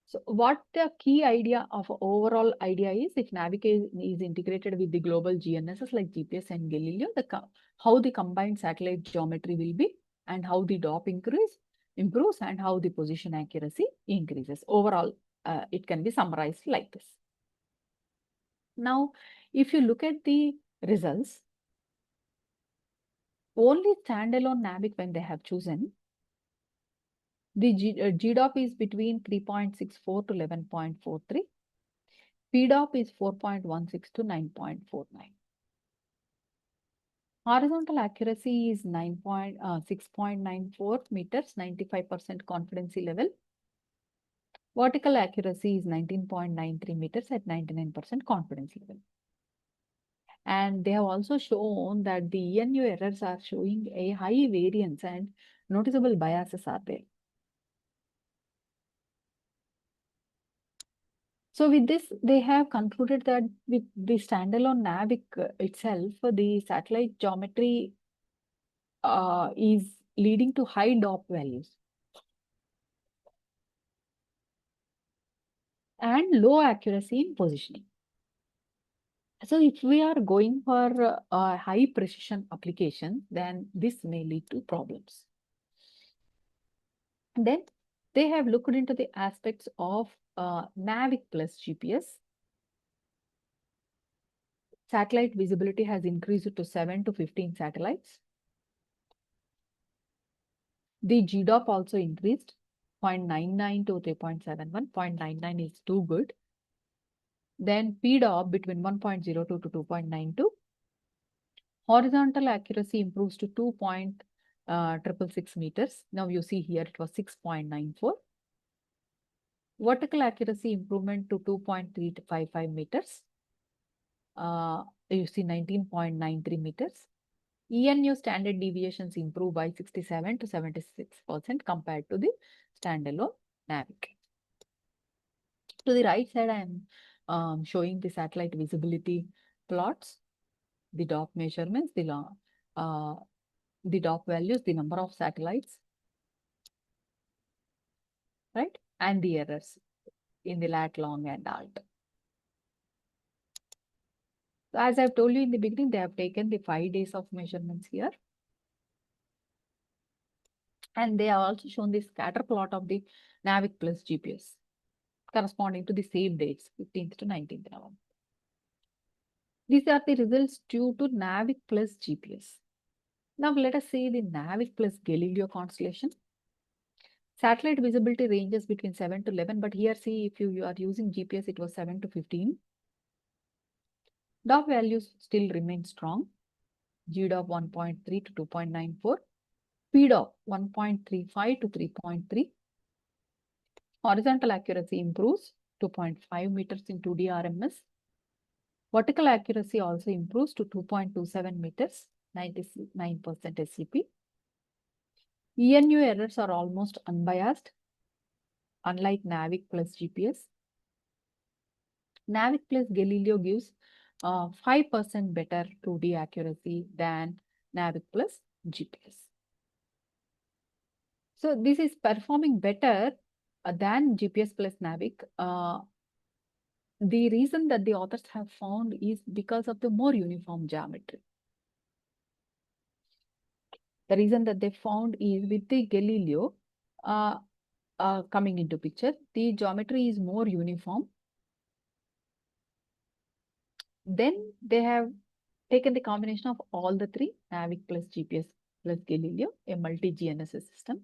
So what the key idea of overall idea is, if NavIC is integrated with the global GNSS like GPS and Galileo, how the combined satellite geometry will be, and how the DOP improves, and how the position accuracy increases. Overall, it can be summarized like this. Now, if you look at the results, only standalone NavIC when they have chosen, the GDOP is between 3.64 to 11.43. PDOP is 4.16 to 9.49. Horizontal accuracy is 6.94 meters, 95% confidence level. Vertical accuracy is 19.93 meters at 99% confidence level. And they have also shown that the ENU errors are showing a high variance and noticeable biases are there. So with this, they have concluded that with the standalone NavIC itself, the satellite geometry is leading to high DOP values and low accuracy in positioning. So if we are going for a high precision application, then this may lead to problems. Then they have looked into the aspects of NavIC plus GPS. Satellite visibility has increased to 7 to 15 satellites. The GDOP also increased 0.99 to 3.71. 0.99 is too good. Then PDOP between 1.02 to 2.92. Horizontal accuracy improves to 2.666 meters. Now you see here it was 6.94. Vertical accuracy improvement to 2.355 meters. You see 19.93 meters. ENU standard deviations improve by 67 to 76% compared to the standalone NavIC. To the right side, I am showing the satellite visibility plots, the DOP measurements, the DOP values, the number of satellites, right? And the errors in the lat, long, and alt. So as I've told you in the beginning, they have taken the 5 days of measurements here. And they have also shown the scatter plot of the NavIC plus GPS corresponding to the same dates, 15th to 19th November. These are the results due to NavIC plus GPS. Now let us see the NavIC plus Galileo constellation. Satellite visibility ranges between 7 to 11, but here see if you are using GPS, it was 7 to 15. DOP values still remain strong. GDOP 1.3 to 2.94. PDOP 1.35 to 3.3. Horizontal accuracy improves 2.5 meters in 2D RMS. Vertical accuracy also improves to 2.27 meters, 99% SCP. ENU errors are almost unbiased, unlike NavIC plus GPS. NavIC plus Galileo gives 5% better 2D accuracy than NavIC plus GPS. So this is performing better than GPS plus NavIC. The reason that the authors have found is because of the more uniform geometry. The reason that they found is with the Galileo, coming into picture. The geometry is more uniform. Then they have taken the combination of all the three, NavIC plus GPS plus Galileo, a multi-GNSS system.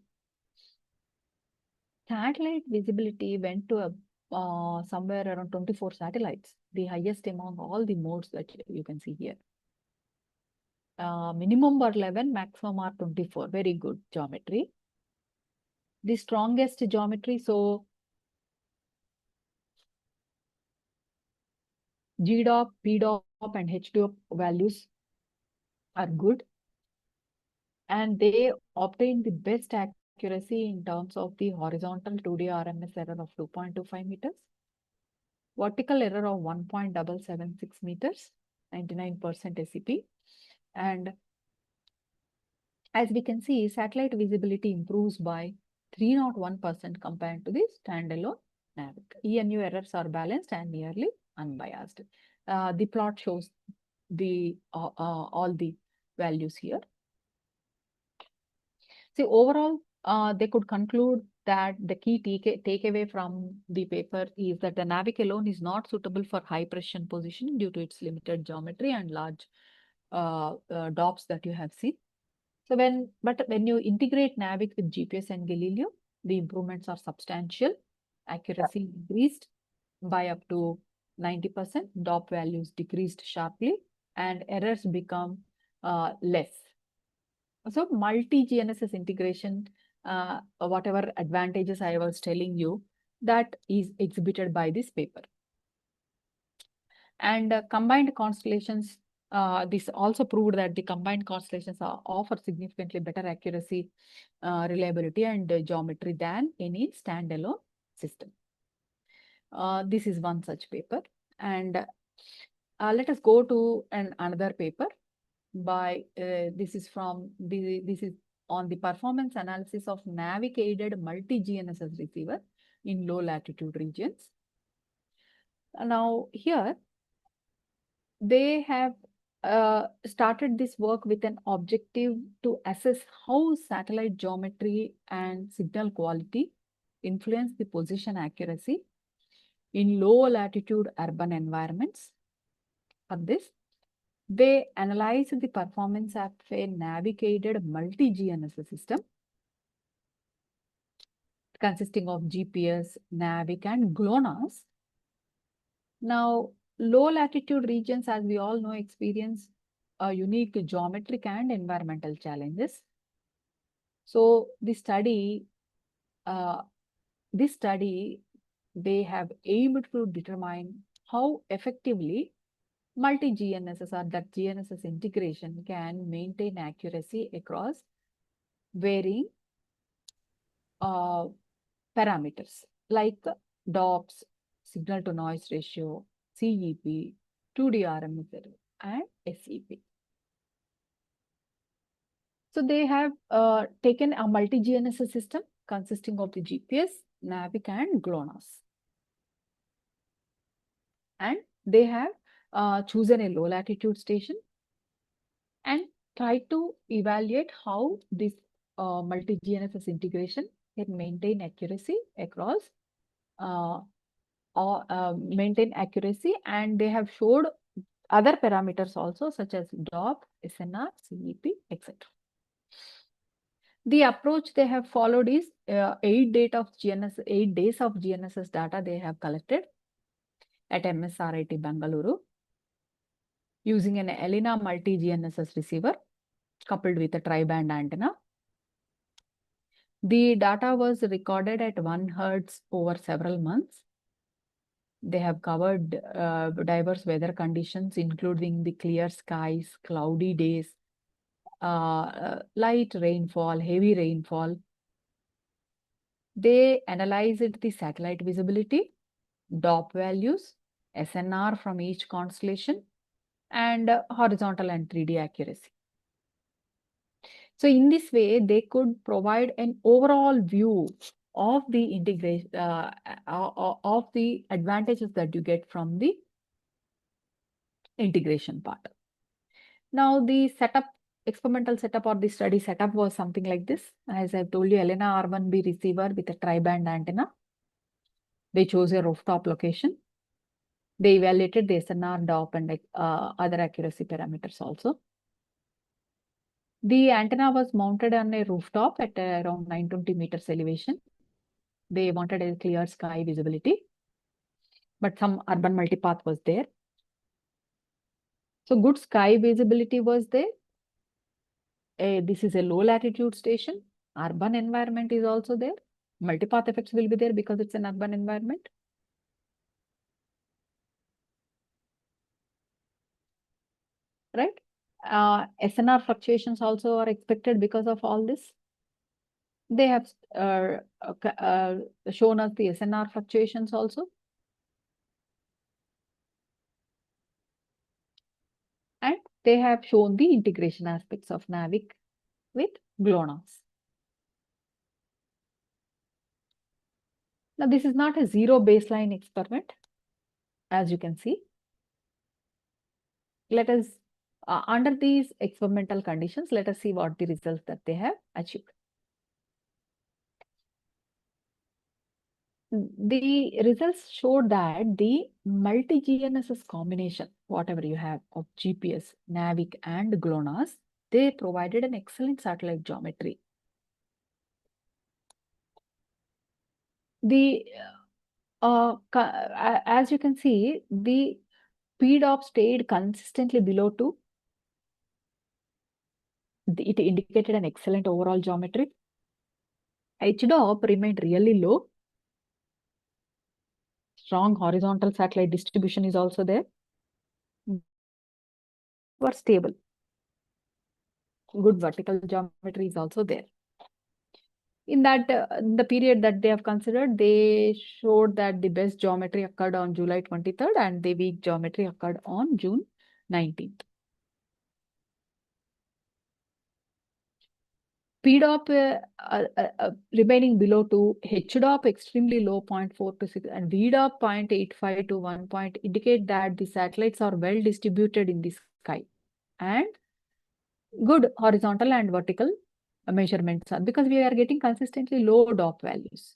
Satellite visibility went to somewhere around 24 satellites, the highest among all the modes that you can see here. Minimum are 11, maximum are 24. Very good geometry. The strongest geometry, so GDOP, PDOP, and HDOP values are good. And they obtain the best accuracy in terms of the horizontal 2D RMS error of 2.25 meters, vertical error of 1.776 meters, 99% SEP. And as we can see, satellite visibility improves by 301% compared to the standalone NavIC. ENU errors are balanced and nearly unbiased. The plot shows the all the values here. See, overall, they could conclude that the key takeaway from the paper is that the NavIC alone is not suitable for high precision positioning due to its limited geometry and large DOPs that you have seen. So when you integrate NavIC with GPS and Galileo, the improvements are substantial. Accuracy increased by up to 90%, DOP values decreased sharply, and errors become less. So multi-GNSS integration, whatever advantages I was telling you, that is exhibited by this paper. And combined constellations, this also proved that the combined constellations offer significantly better accuracy, reliability, and geometry than any standalone system. This is one such paper. And let us go to another paper by this is on the performance analysis of NavIC aided multi-GNSS receiver in low latitude regions. Now here they have started this work with an objective to assess how satellite geometry and signal quality influence the position accuracy in low latitude urban environments. For this, they analyzed the performance of a NavIC-aided multi-GNSS system consisting of GPS, NavIC, and GLONASS. Now, low latitude regions, as we all know, experience unique geometric and environmental challenges. So, the study, they have aimed to determine how effectively multi-GNSS or that GNSS integration can maintain accuracy across varying parameters like DOPS, signal to noise ratio, CEP, 2D RMS error, and SEP. So they have taken a multi-GNSS system consisting of the GPS, NavIC, and GLONASS. And they have chosen a low latitude station and try to evaluate how this multi-GNSS integration can maintain accuracy across maintain accuracy, and they have showed other parameters also such as DOP, SNR, CEP, etc. The approach they have followed is 8 days of GNSS data they have collected at MSRIT Bangalore using an ELINA multi-GNSS receiver coupled with a tri-band antenna. The data was recorded at 1 Hz over several months. They have covered diverse weather conditions, including the clear skies, cloudy days, light rainfall, heavy rainfall. They analyzed the satellite visibility, DOP values, SNR from each constellation, and horizontal and 3D accuracy. So in this way, they could provide an overall view of the integration, of the advantages that you get from the integration part. Now the setup experimental setup or the study setup was something like this. As I've told you, Elena R1B receiver with a tri-band antenna. They chose a rooftop location. They evaluated the SNR, DOP, and other accuracy parameters also. The antenna was mounted on a rooftop at around 920 meters elevation. They wanted a clear sky visibility, but some urban multipath was there. So good sky visibility was there. This is a low latitude station. Urban environment is also there. Multipath effects will be there because it's an urban environment. Right? SNR fluctuations also are expected because of all this. They have shown us the SNR fluctuations also. And they have shown the integration aspects of NavIC with GLONASS. Now, this is not a zero baseline experiment, as you can see. Let us, under these experimental conditions, let us see what the results that they have achieved. The results showed that the multi-GNSS combination, whatever you have of GPS, NavIC, and GLONASS, they provided an excellent satellite geometry. The as you can see, the PDOP stayed consistently below 2. It indicated an excellent overall geometry. HDOP remained really low. Strong horizontal satellite distribution is also there. Were stable. Good vertical geometry is also there. In that, the period that they have considered, they showed that the best geometry occurred on July 23rd and the weak geometry occurred on June 19th. PDOP remaining below 2, HDOP extremely low 0.4 to 6, and VDOP 0.85 to 1 point indicate that the satellites are well distributed in the sky and good horizontal and vertical measurements are, because we are getting consistently low DOP values.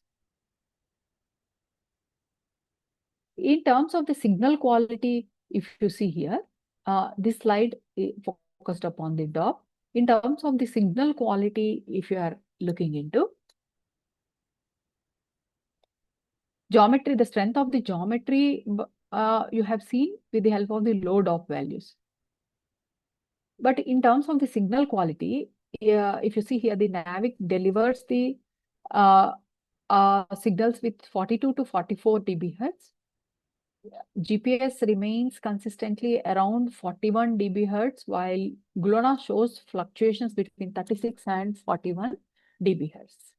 In terms of the signal quality, if you see here, this slide focused upon the DOP. In terms of the signal quality, if you are looking into geometry, the strength of the geometry you have seen with the help of the low DOP values. But in terms of the signal quality, if you see here, the NavIC delivers the signals with 42 to 44 dBHz. GPS remains consistently around 41 dBHz, while GLONASS shows fluctuations between 36 and 41 dBHz.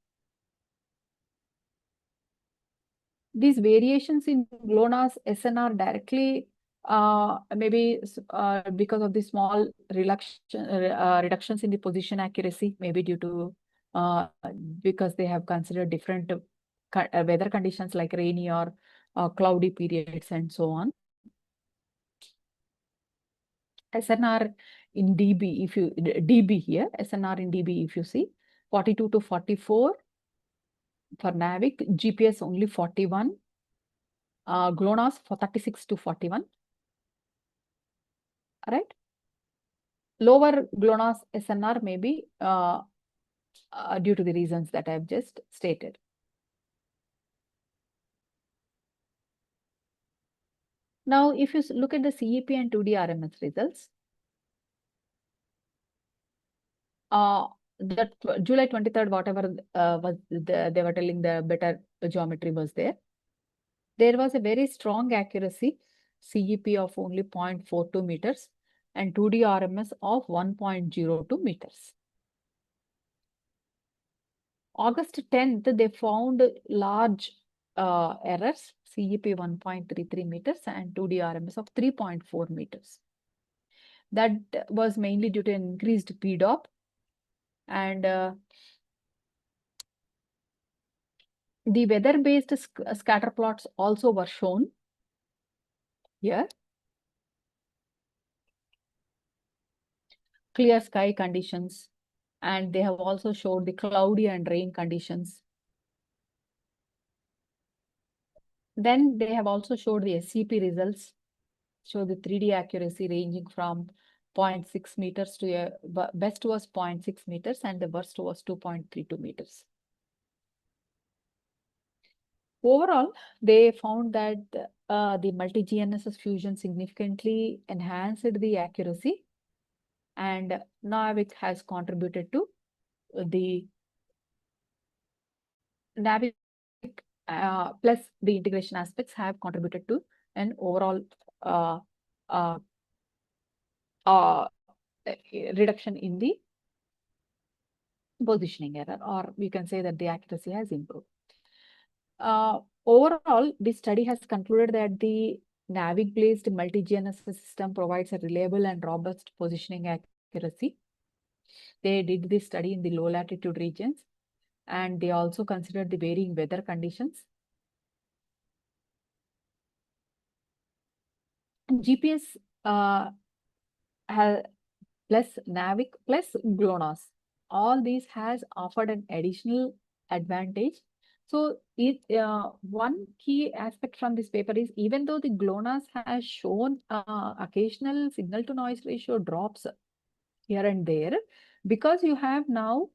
These variations in GLONASS SNR directly maybe because of the small reductions in the position accuracy, maybe due to because they have considered different weather conditions like rainy or cloudy periods and so on. SNR in dB, if you dB here, SNR in dB, if you see 42 to 44 for NavIC, GPS only 41, GLONASS for 36 to 41. Right? Lower GLONASS SNR may be due to the reasons that I have just stated. Now, if you look at the CEP and 2D RMS results, that July 23rd, whatever was they were telling, the better geometry was there. There was a very strong accuracy, CEP of only 0.42 meters and 2D RMS of 1.02 meters. August 10th, they found large errors, CEP 1.33 meters and 2D RMS of 3.4 meters. That was mainly due to an increased PDOP, and the weather-based scatter plots also were shown here. clear sky conditions, and they have also showed the cloudy and rain conditions. Then they have also showed the SCP results, show the 3D accuracy ranging from 0.6 meters to best was 0.6 meters and the worst was 2.32 meters. Overall, they found that the multi-GNSS fusion significantly enhanced the accuracy, and NavIC has contributed to the NavIC plus the integration aspects have contributed to an overall reduction in the positioning error, or we can say that the accuracy has improved. Overall, this study has concluded that the NavIC-based multi-GNSS system provides a reliable and robust positioning accuracy. They did this study in the low latitude regions, and they also considered the varying weather conditions. GPS plus NavIC plus GLONASS, all these has offered an additional advantage. So one key aspect from this paper is, even though the GLONASS has shown occasional signal to noise ratio drops here and there, because you have now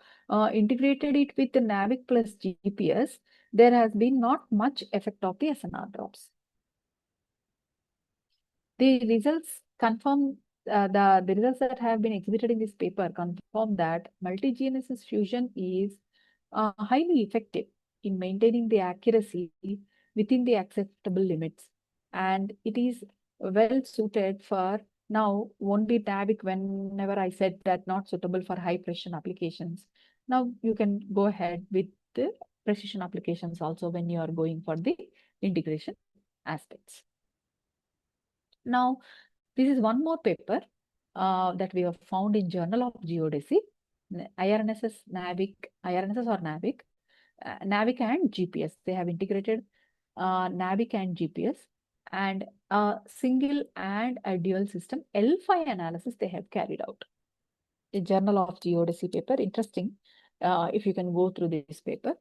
integrated it with the NavIC plus GPS, there has been not much effect of the SNR drops. The results confirm the results that have been exhibited in this paper confirm that multi-GNSS fusion is highly effective in maintaining the accuracy within the acceptable limits, and it is well suited for now only NavIC. Whenever I said that not suitable for high precision applications, now you can go ahead with the precision applications also when you are going for the integration aspects. Now, this is one more paper that we have found in Journal of Geodesy, IRNSS, NavIC, IRNSS or NavIC, NavIC and GPS. They have integrated NavIC and GPS, and a single and a dual system L5 analysis they have carried out. A Journal of Geodesy paper, interesting if you can go through this paper.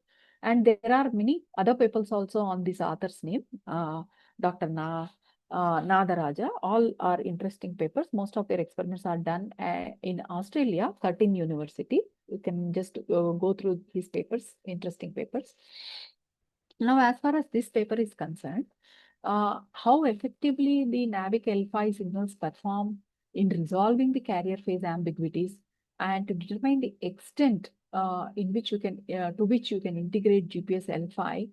And there are many other papers also on this author's name, Dr. Nadaraja. All are interesting papers. Most of their experiments are done in Australia, Curtin University. You can just go through his papers, interesting papers. Now, as far as this paper is concerned, how effectively the NavIC L5 signals perform in resolving the carrier phase ambiguities, and to determine the extent in which you can to which you can integrate GPS L5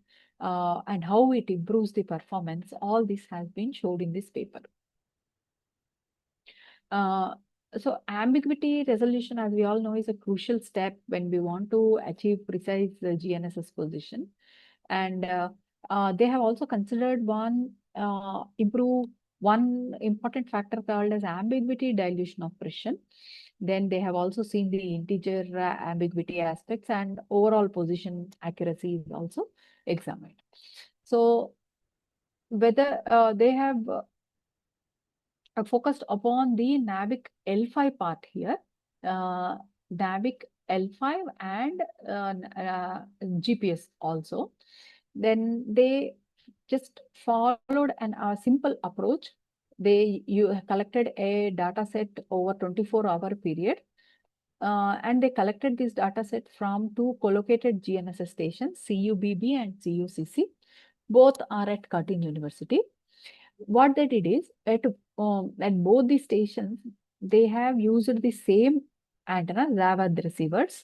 and how it improves the performance. All this has been showed in this paper. So ambiguity resolution, as we all know, is a crucial step when we want to achieve precise GNSS position. And they have also considered one important factor called as ambiguity dilution of precision. Then they have also seen the integer ambiguity aspects, and overall position accuracy is also examined. So whether they have focused upon the NavIC L5 part here, NavIC L5 and GPS also. Then they just followed a simple approach. You collected a data set over 24-hour period, and they collected this data set from two collocated GNSS stations, CUBB and CUCC. Both are at Curtin University. What they did is at both the stations, they have used the same antenna, Zavad receivers,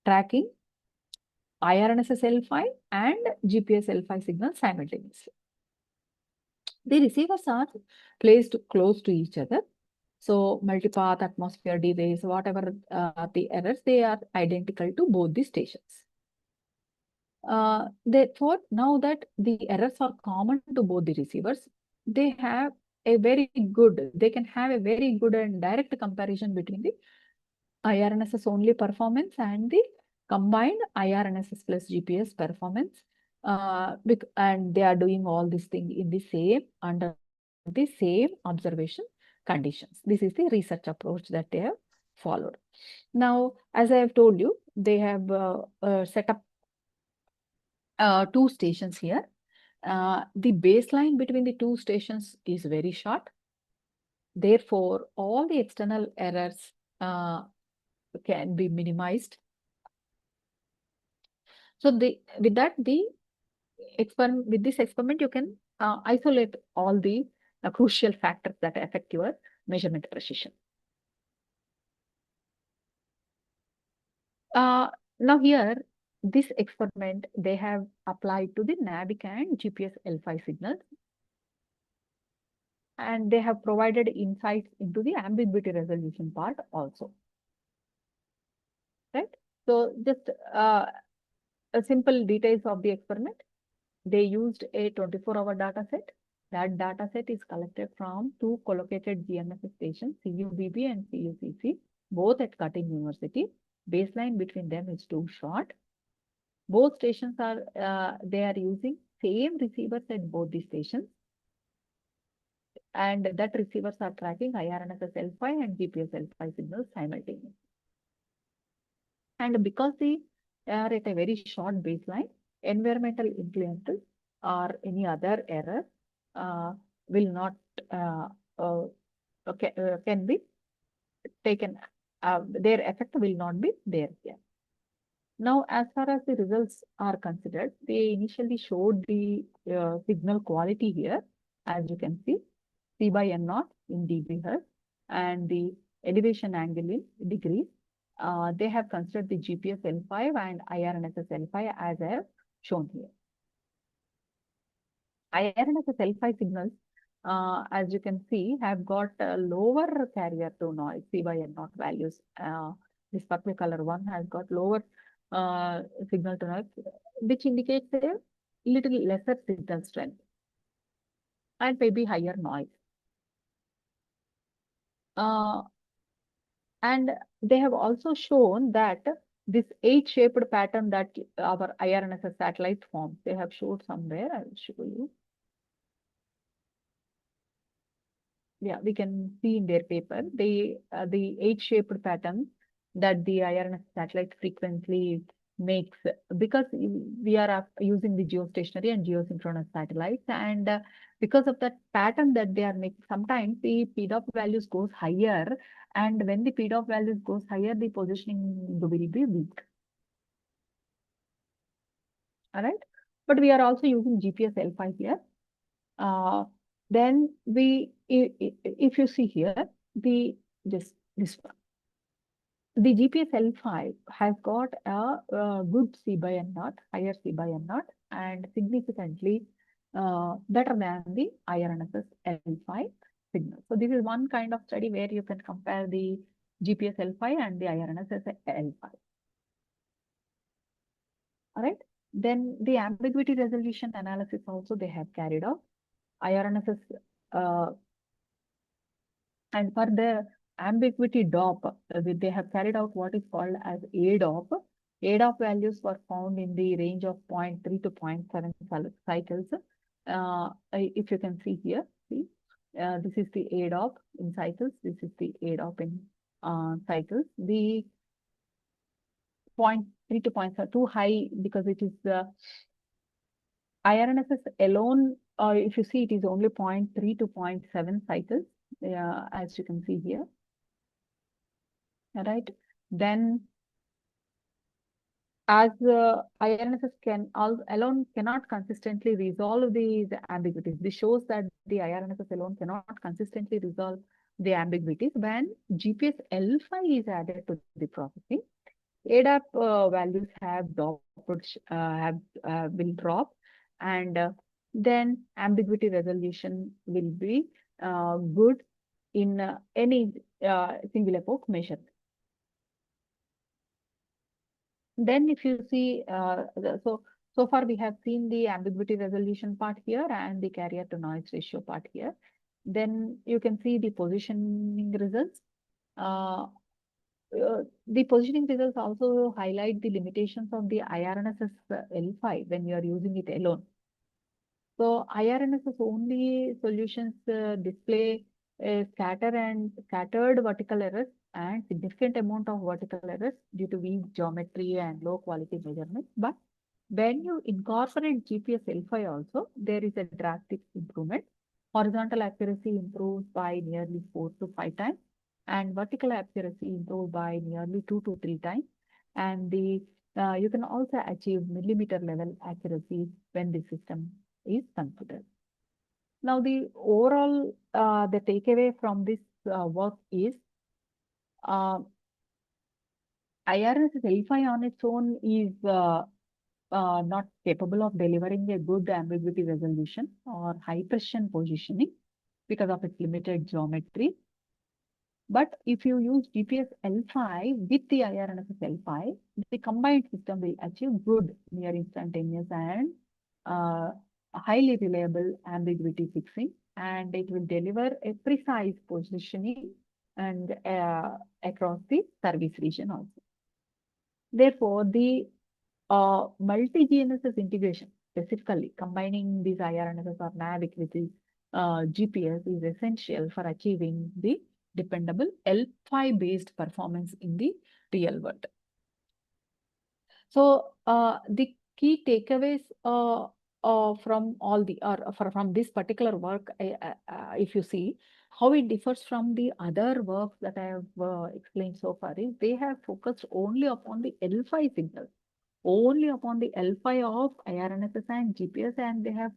tracking IRNSS L5 and GPS L5 signals simultaneously. The receivers are placed close to each other. So multipath, atmosphere delays, whatever the errors, they are identical to both the stations. Therefore, now that the errors are common to both the receivers, they can have a very good and direct comparison between the IRNSS only performance and the combined IRNSS plus GPS performance. And they are doing all this thing in the same, under the same observation conditions. This is the research approach that they have followed. Now, as I have told you, they have set up 2 stations here. The baseline between the 2 stations is very short. Therefore, all the external errors can be minimized. So with this experiment, you can isolate all the crucial factors that affect your measurement precision. Now here, this experiment, they have applied to the NavIC and GPS L5 signals. And they have provided insights into the ambiguity resolution part also. Right? So just a simple details of the experiment. They used a 24-hour data set. That data set is collected from 2 collocated GNSS stations, CUBB and CUCC, both at Cutting University. Baseline between them is too short. Both stations are, they are using same receivers at both the stations. And that receivers are tracking IRNSS L5 and GPS L5 signals simultaneously. And because they are at a very short baseline, environmental influences or any other error will not can be taken. Their effect will not be there here. Now, as far as the results are considered, they initially showed the signal quality here, as you can see, C by N naught in dBHz, and the elevation angle in degrees. They have considered the GPS L5 and IRNSS L5 as I have shown here. IRNSS L5 signals, as you can see, have got a lower carrier to noise, C by N naught values. This purple color one has got lower signal to noise, which indicates a little lesser signal strength and maybe higher noise. And they have also shown that this H-shaped pattern that our IRNSS satellite forms, they have showed somewhere. I will show you. Yeah, we can see in their paper the H-shaped pattern that the IRNSS satellite frequently makes, because we are using the geostationary and geosynchronous satellites, and because of that pattern that they are making, sometimes the PDOF values goes higher, and when the PDOF values goes higher, the positioning will be weak. All right, but we are also using GPS L5 here. Then if you see here, this one. The GPS L5 has got a good C by N naught, higher C by N naught, and significantly better than the IRNSS L5 signal. So this is one kind of study where you can compare the GPS L5 and the IRNSS L5. All right. Then the ambiguity resolution analysis also they have carried out. IRNSS and for the ambiguity DOP, they have carried out what is called as ADOP. ADOP values were found in the range of 0.3 to 0.7 cycles. If you can see here, see, this is the ADOP in cycles. This is the ADOP in cycles. The 0.3 to 0.7 too high because it is IRNSS alone, or if you see, it is only 0.3 to 0.7 cycles, as you can see here. All right. Then, as IRNSS alone cannot consistently resolve the ambiguities. This shows that the IRNSS alone cannot consistently resolve the ambiguities. When GPS L5 is added to the processing, ADAP values have dropped, will drop, and then ambiguity resolution will be good in any single epoch measurement. Then if you see, so far we have seen the ambiguity resolution part here and the carrier to noise ratio part here. Then you can see the positioning results. The positioning results also highlight the limitations of the IRNSS L5 when you are using it alone. So IRNSS only solutions display scattered vertical errors and significant amount of vertical errors due to weak geometry and low quality measurements. But when you incorporate GPS L5 also, there is a drastic improvement. Horizontal accuracy improves by nearly 4 to 5 times, and vertical accuracy improves by nearly 2 to 3 times. And you can also achieve millimeter level accuracy when the system is considered. Now, the overall the takeaway from this work is IRNSS L5 on its own is not capable of delivering a good ambiguity resolution or high precision positioning because of its limited geometry. But if you use GPS L5 with the IRNSS L5, the combined system will achieve good near instantaneous and highly reliable ambiguity fixing, and it will deliver a precise positioning and across the service region also. Therefore, the multi-GNSS integration, specifically combining these IRNSS or NavIC with the GPS, is essential for achieving the dependable L5 based performance in the real world. So the key takeaways from all the from this particular work, if you see how it differs from the other works that I have explained so far, is they have focused only upon the L5 signals, only upon the L5 of IRNSS and GPS, and they have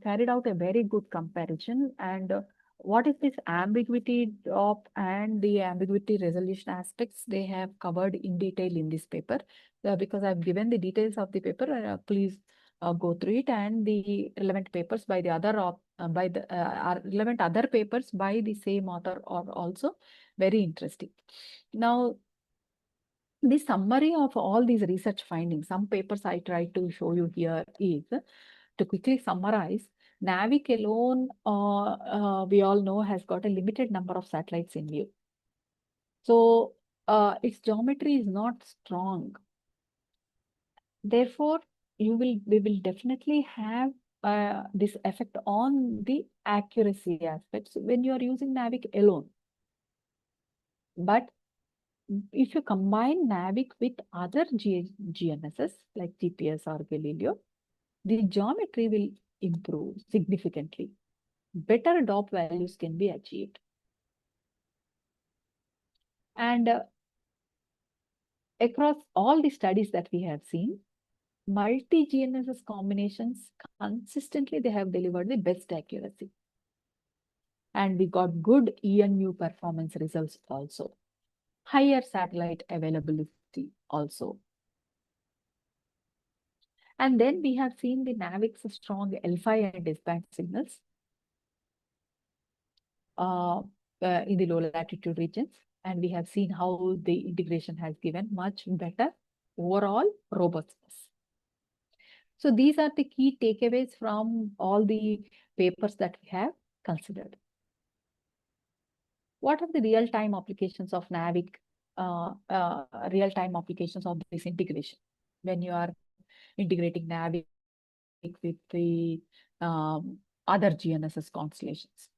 carried out a very good comparison. And what is this ambiguity drop and the ambiguity resolution aspects they have covered in detail in this paper. Because I've given the details of the paper, please go through it, and the relevant papers by the other relevant other papers by the same author are also very interesting. Now, the summary of all these research findings, some papers I tried to show you here, is to quickly summarize. NavIC alone, we all know, has got a limited number of satellites in view. So its geometry is not strong. Therefore, we will definitely have this effect on the accuracy aspects when you are using NavIC alone. But if you combine NavIC with other GNSS like GPS or Galileo, the geometry will improve significantly. Better DOP values can be achieved. And across all the studies that we have seen, multi-GNSS combinations consistently they have delivered the best accuracy. And we got good ENU performance results also. Higher satellite availability also. And then we have seen the NavIC's strong L5 and S-band signals in the low latitude regions. And we have seen how the integration has given much better overall robustness. So these are the key takeaways from all the papers that we have considered. What are the real-time applications of NavIC, real-time applications of this integration? When you are integrating NavIC with the other GNSS constellations.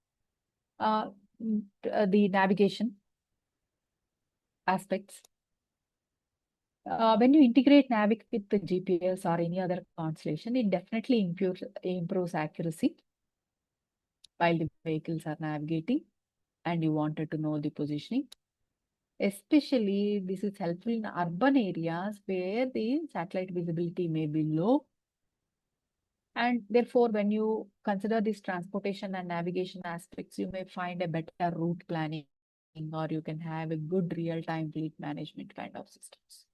The navigation aspects. When you integrate NavIC with the GPS or any other constellation, it definitely improves accuracy while the vehicles are navigating and you wanted to know the positioning. Especially, this is helpful in urban areas where the satellite visibility may be low. And therefore, when you consider these transportation and navigation aspects, you may find a better route planning, or you can have a good real-time fleet management kind of systems.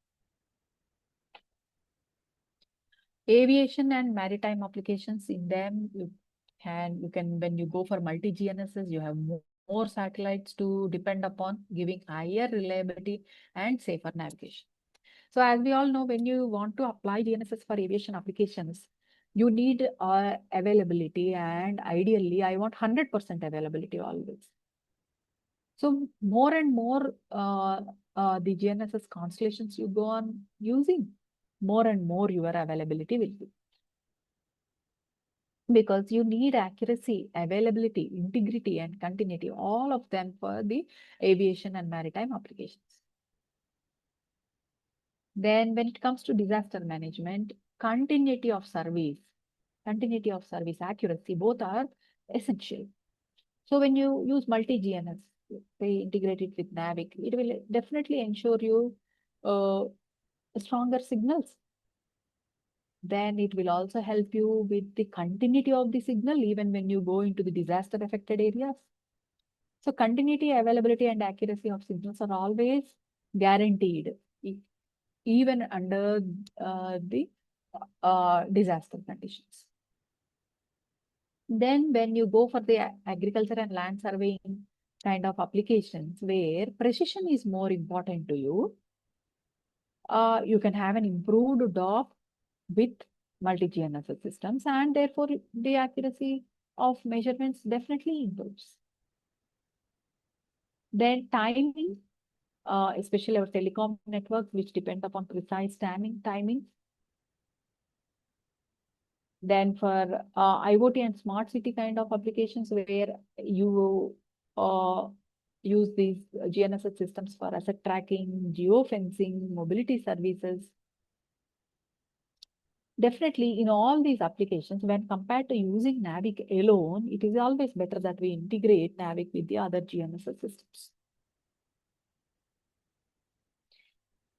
Aviation and maritime applications, in them you can when you go for multi-GNSS, you have more satellites to depend upon, giving higher reliability and safer navigation. So as we all know, when you want to apply GNSS for aviation applications, you need availability, and ideally I want 100% availability always. So more and more the GNSS constellations you go on using, more and more your availability will be. because you need accuracy, availability, integrity, and continuity, all of them for the aviation and maritime applications. Then when it comes to disaster management, continuity of service accuracy, both are essential. So when you use multi-GNS, say integrate it with NavIC, it will definitely ensure you stronger signals. Then it will also help you with the continuity of the signal even when you go into the disaster affected areas. So continuity, availability, and accuracy of signals are always guaranteed, even under the disaster conditions. Then when you go for the agriculture and land surveying kind of applications where precision is more important to you, you can have an improved DOP with multi-GNSS systems, and therefore the accuracy of measurements definitely improves. Then timing, especially our telecom networks, which depend upon precise timing. Then for IoT and smart city kind of applications where you use these GNSS systems for asset tracking, geofencing, mobility services. Definitely in all these applications, when compared to using NavIC alone, it is always better that we integrate NavIC with the other GNSS systems.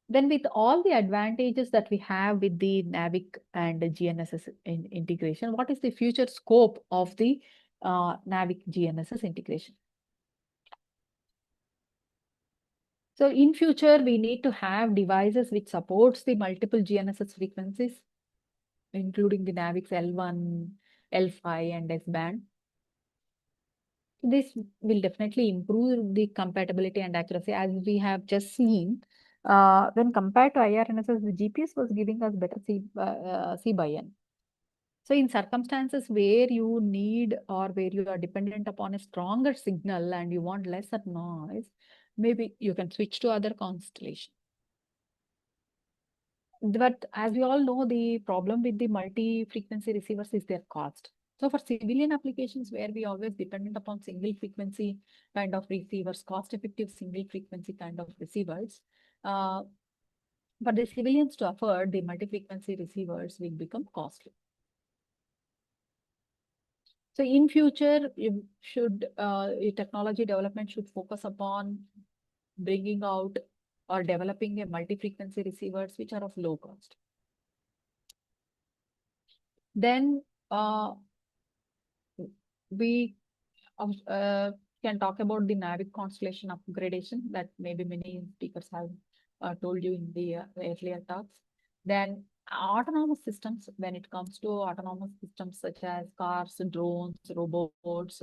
Then with all the advantages that we have with the NavIC and the GNSS integration, what is the future scope of the NavIC GNSS integration? So in future, we need to have devices which supports the multiple GNSS frequencies, including the NavIC L1, L5, and S-band. This will definitely improve the compatibility and accuracy, as we have just seen. When compared to IRNSS, the GPS was giving us better C by N. So in circumstances where you need or where you are dependent upon a stronger signal and you want lesser noise, maybe you can switch to other constellation. But as we all know, the problem with the multi-frequency receivers is their cost. So for civilian applications where we always dependent upon single frequency kind of receivers, cost-effective single frequency kind of receivers, for the civilians to afford the multi-frequency receivers will become costly. So in future, you should technology development should focus upon bringing out or developing a multi-frequency receivers which are of low cost. Then we can talk about the NavIC constellation upgradation that maybe many speakers have told you in the earlier talks. Then autonomous systems, when it comes to autonomous systems such as cars, drones, robots,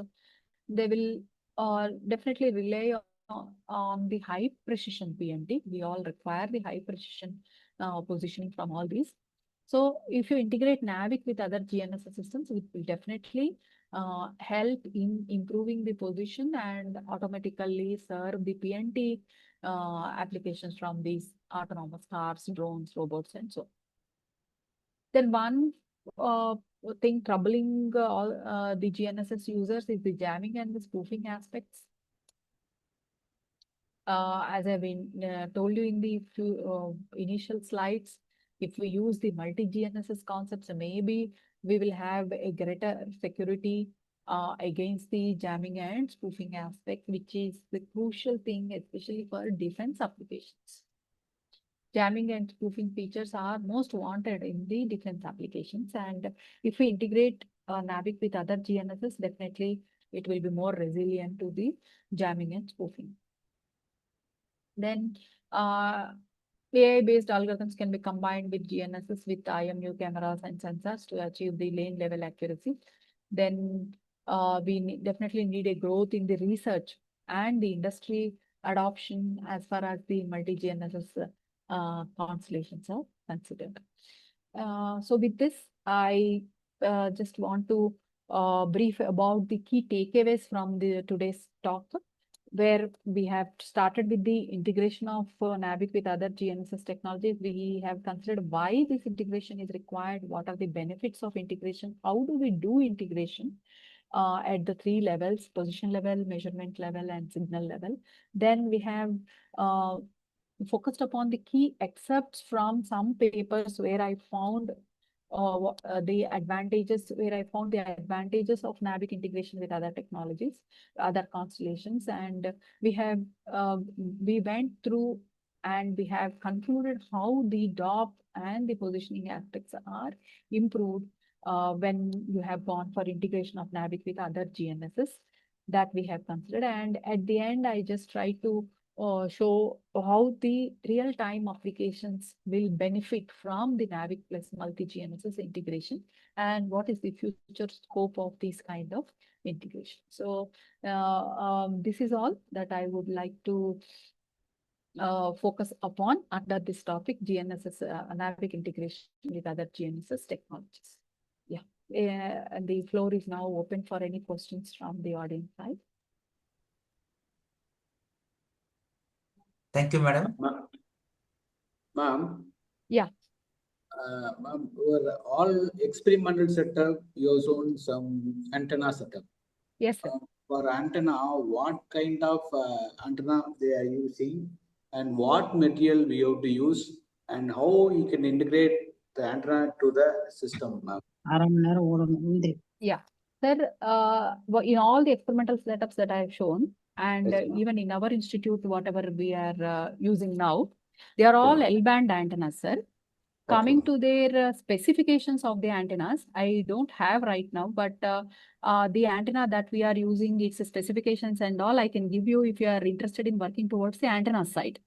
they will definitely rely on the high precision PNT. We all require the high precision positioning from all these. So if you integrate NavIC with other GNSS systems, it will definitely help in improving the position and automatically serve the PNT applications from these autonomous cars, drones, robots, and so on. Then one thing troubling all the GNSS users is the jamming and the spoofing aspects. As I've been told you in the few initial slides, if we use the multi-GNSS concepts, maybe we will have a greater security against the jamming and spoofing aspect, which is the crucial thing, especially for defense applications. Jamming and spoofing features are most wanted in the defense applications. And if we integrate NavIC with other GNSS, definitely it will be more resilient to the jamming and spoofing. Then AI-based algorithms can be combined with GNSS with IMU cameras and sensors to achieve the lane level accuracy. Then we definitely need a growth in the research and the industry adoption as far as the multi-GNSS constellations are considered. So with this, I just want to brief about the key takeaways from the today's talk. where we have started with the integration of NavIC with other GNSS technologies. We have considered why this integration is required, what are the benefits of integration, how do we do integration at the three levels: position level, measurement level, and signal level. Then we have focused upon the key excerpts from some papers where I found the advantages of NavIC integration with other technologies, other constellations, and we have we went through and we have concluded how the DOP and the positioning aspects are improved when you have gone for integration of NavIC with other GNSS that we have considered. And at the end, I just try to show how the real-time applications will benefit from the NavIC plus multi-GNSS integration and what is the future scope of this kind of integration. So this is all that I would like to focus upon under this topic, GNSS, NavIC integration with other GNSS technologies. Yeah, and the floor is now open for any questions from the audience side. Thank you, madam. Ma'am. Yeah. Ma'am, all experimental setup, you have shown some antenna setup. Yes, sir. For antenna, what kind of antenna they are using and what material we have to use and how you can integrate the antenna to the system, ma'am? Yeah. Sir, in all the experimental setups that I have shown, and Yes, even in our institute, whatever we are using now, they are all L-band antennas, sir. Coming to their specifications of the antennas, I don't have right now, but the antenna that we are using, its specifications and all, I can give you if you are interested in working towards the antenna side.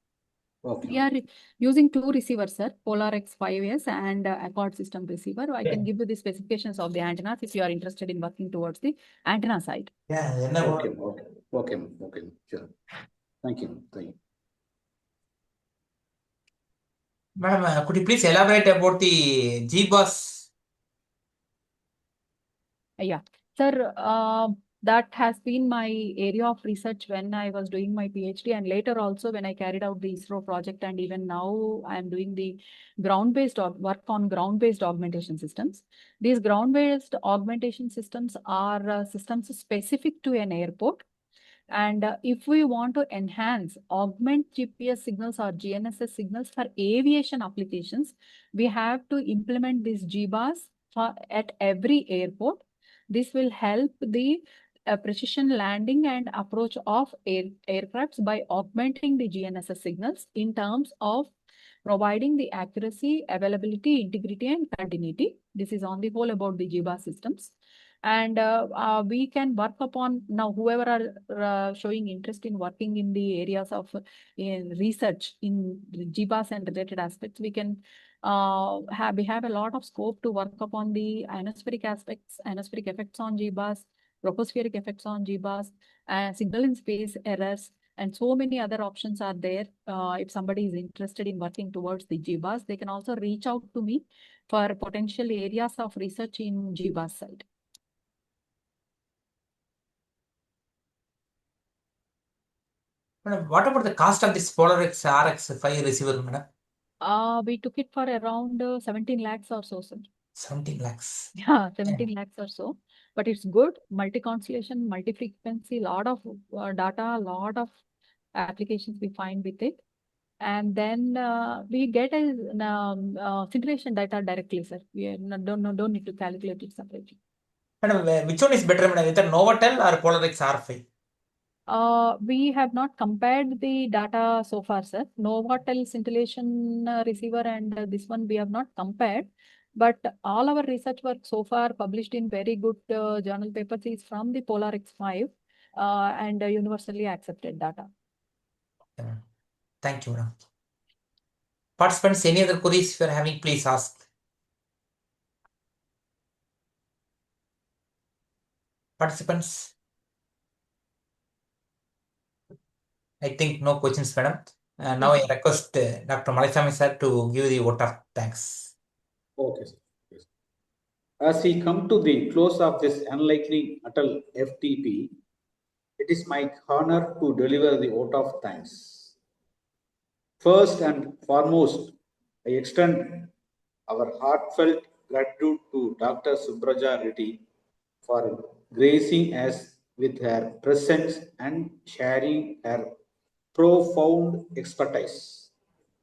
Okay. We are using two receivers, sir, Polar X5S and Accord system receiver. I can give you the specifications of the antennas if you are interested in working towards the antenna side. Yeah. Okay. Sure. Thank you. Madam, could you please elaborate about the GBus? Yeah, sir, that has been my area of research when I was doing my PhD, and later also when I carried out the ISRO project, and even now I am doing the ground-based work on ground-based augmentation systems. These ground-based augmentation systems are systems specific to an airport. And if we want to augment GPS signals or GNSS signals for aviation applications, we have to implement this GBus at every airport. This will help the precision landing and approach of aircrafts by augmenting the GNSS signals in terms of providing the accuracy, availability, integrity, and continuity. This is on the whole about the GBus systems. And we can work upon now whoever are showing interest in working in the areas of research in GBus and related aspects. We can we have a lot of scope to work upon the ionospheric aspects, ionospheric effects on GBus, tropospheric effects on GBus, signal in space errors, and so many other options are there. If somebody is interested in working towards the GBus, they can also reach out to me for potential areas of research in GBus side. Madam, what about the cost of this Polar X RX5 receiver, madam? We took it for around 17 lakhs or so, sir. 17 lakhs. Yeah, 17 lakhs or so. But it's good, multi-constellation, multi-frequency, lot of data, lot of applications we find with it. And then we get a simulation data directly, sir. We don't need to calculate it separately. Madam, which one is better, madam? Either Novatel or Polar X R5? We have not compared the data so far, sir. Novatel scintillation receiver and this one we have not compared. But all our research work so far published in very good journal papers is from the Polar X5 and universally accepted data. Thank you, madam. Participants, any other queries if you are having, please ask. Participants? I think no questions, madam. Now I request Dr. Malaisamy sir to give the vote of thanks. Okay, sir. Yes. As we come to the close of this unlikely Atal FTP, It is my honor to deliver the vote of thanks. First and foremost, I extend our heartfelt gratitude to Dr. Supraja Reddy for gracing us with her presence and sharing her profound expertise.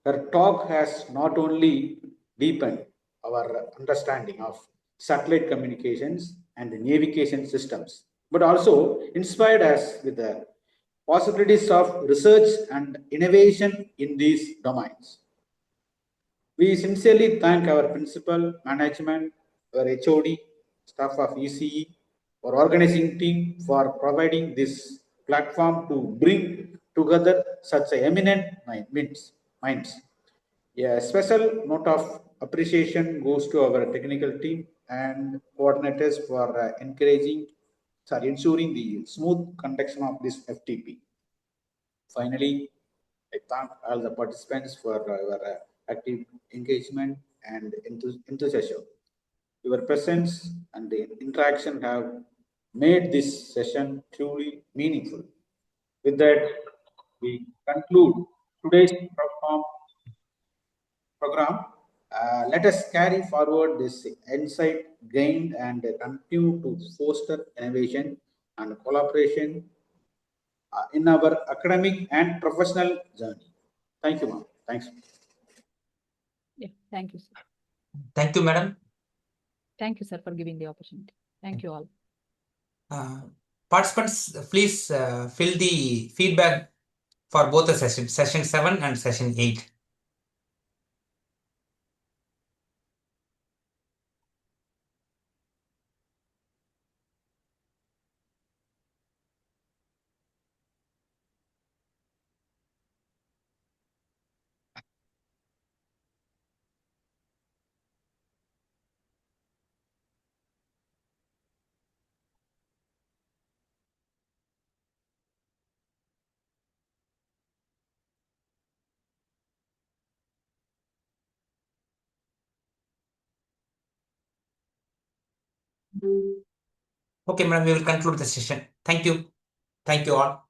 Her talk has not only deepened our understanding of satellite communications and navigation systems, but also inspired us with the possibilities of research and innovation in these domains. We sincerely thank our principal, management, our HOD, staff of ECE, our organizing team for providing this platform to bring together such eminent minds. A special note of appreciation goes to our technical team and coordinators for ensuring the smooth conduction of this FTP. Finally, I thank all the participants for your active engagement and enthusiasm. Your presence and the interaction have made this session truly meaningful. With that, we conclude today's program. Let us carry forward this insight gained and continue to foster innovation and collaboration in our academic and professional journey. Thank you, ma'am. Thanks. Yeah, thank you, sir. Thank you, madam. Thank you, sir, for giving the opportunity. Thank you all. Participants, please fill the feedback for both the sessions, session 7 and session 8. Okay, madam, we will conclude the session. Thank you. Thank you all.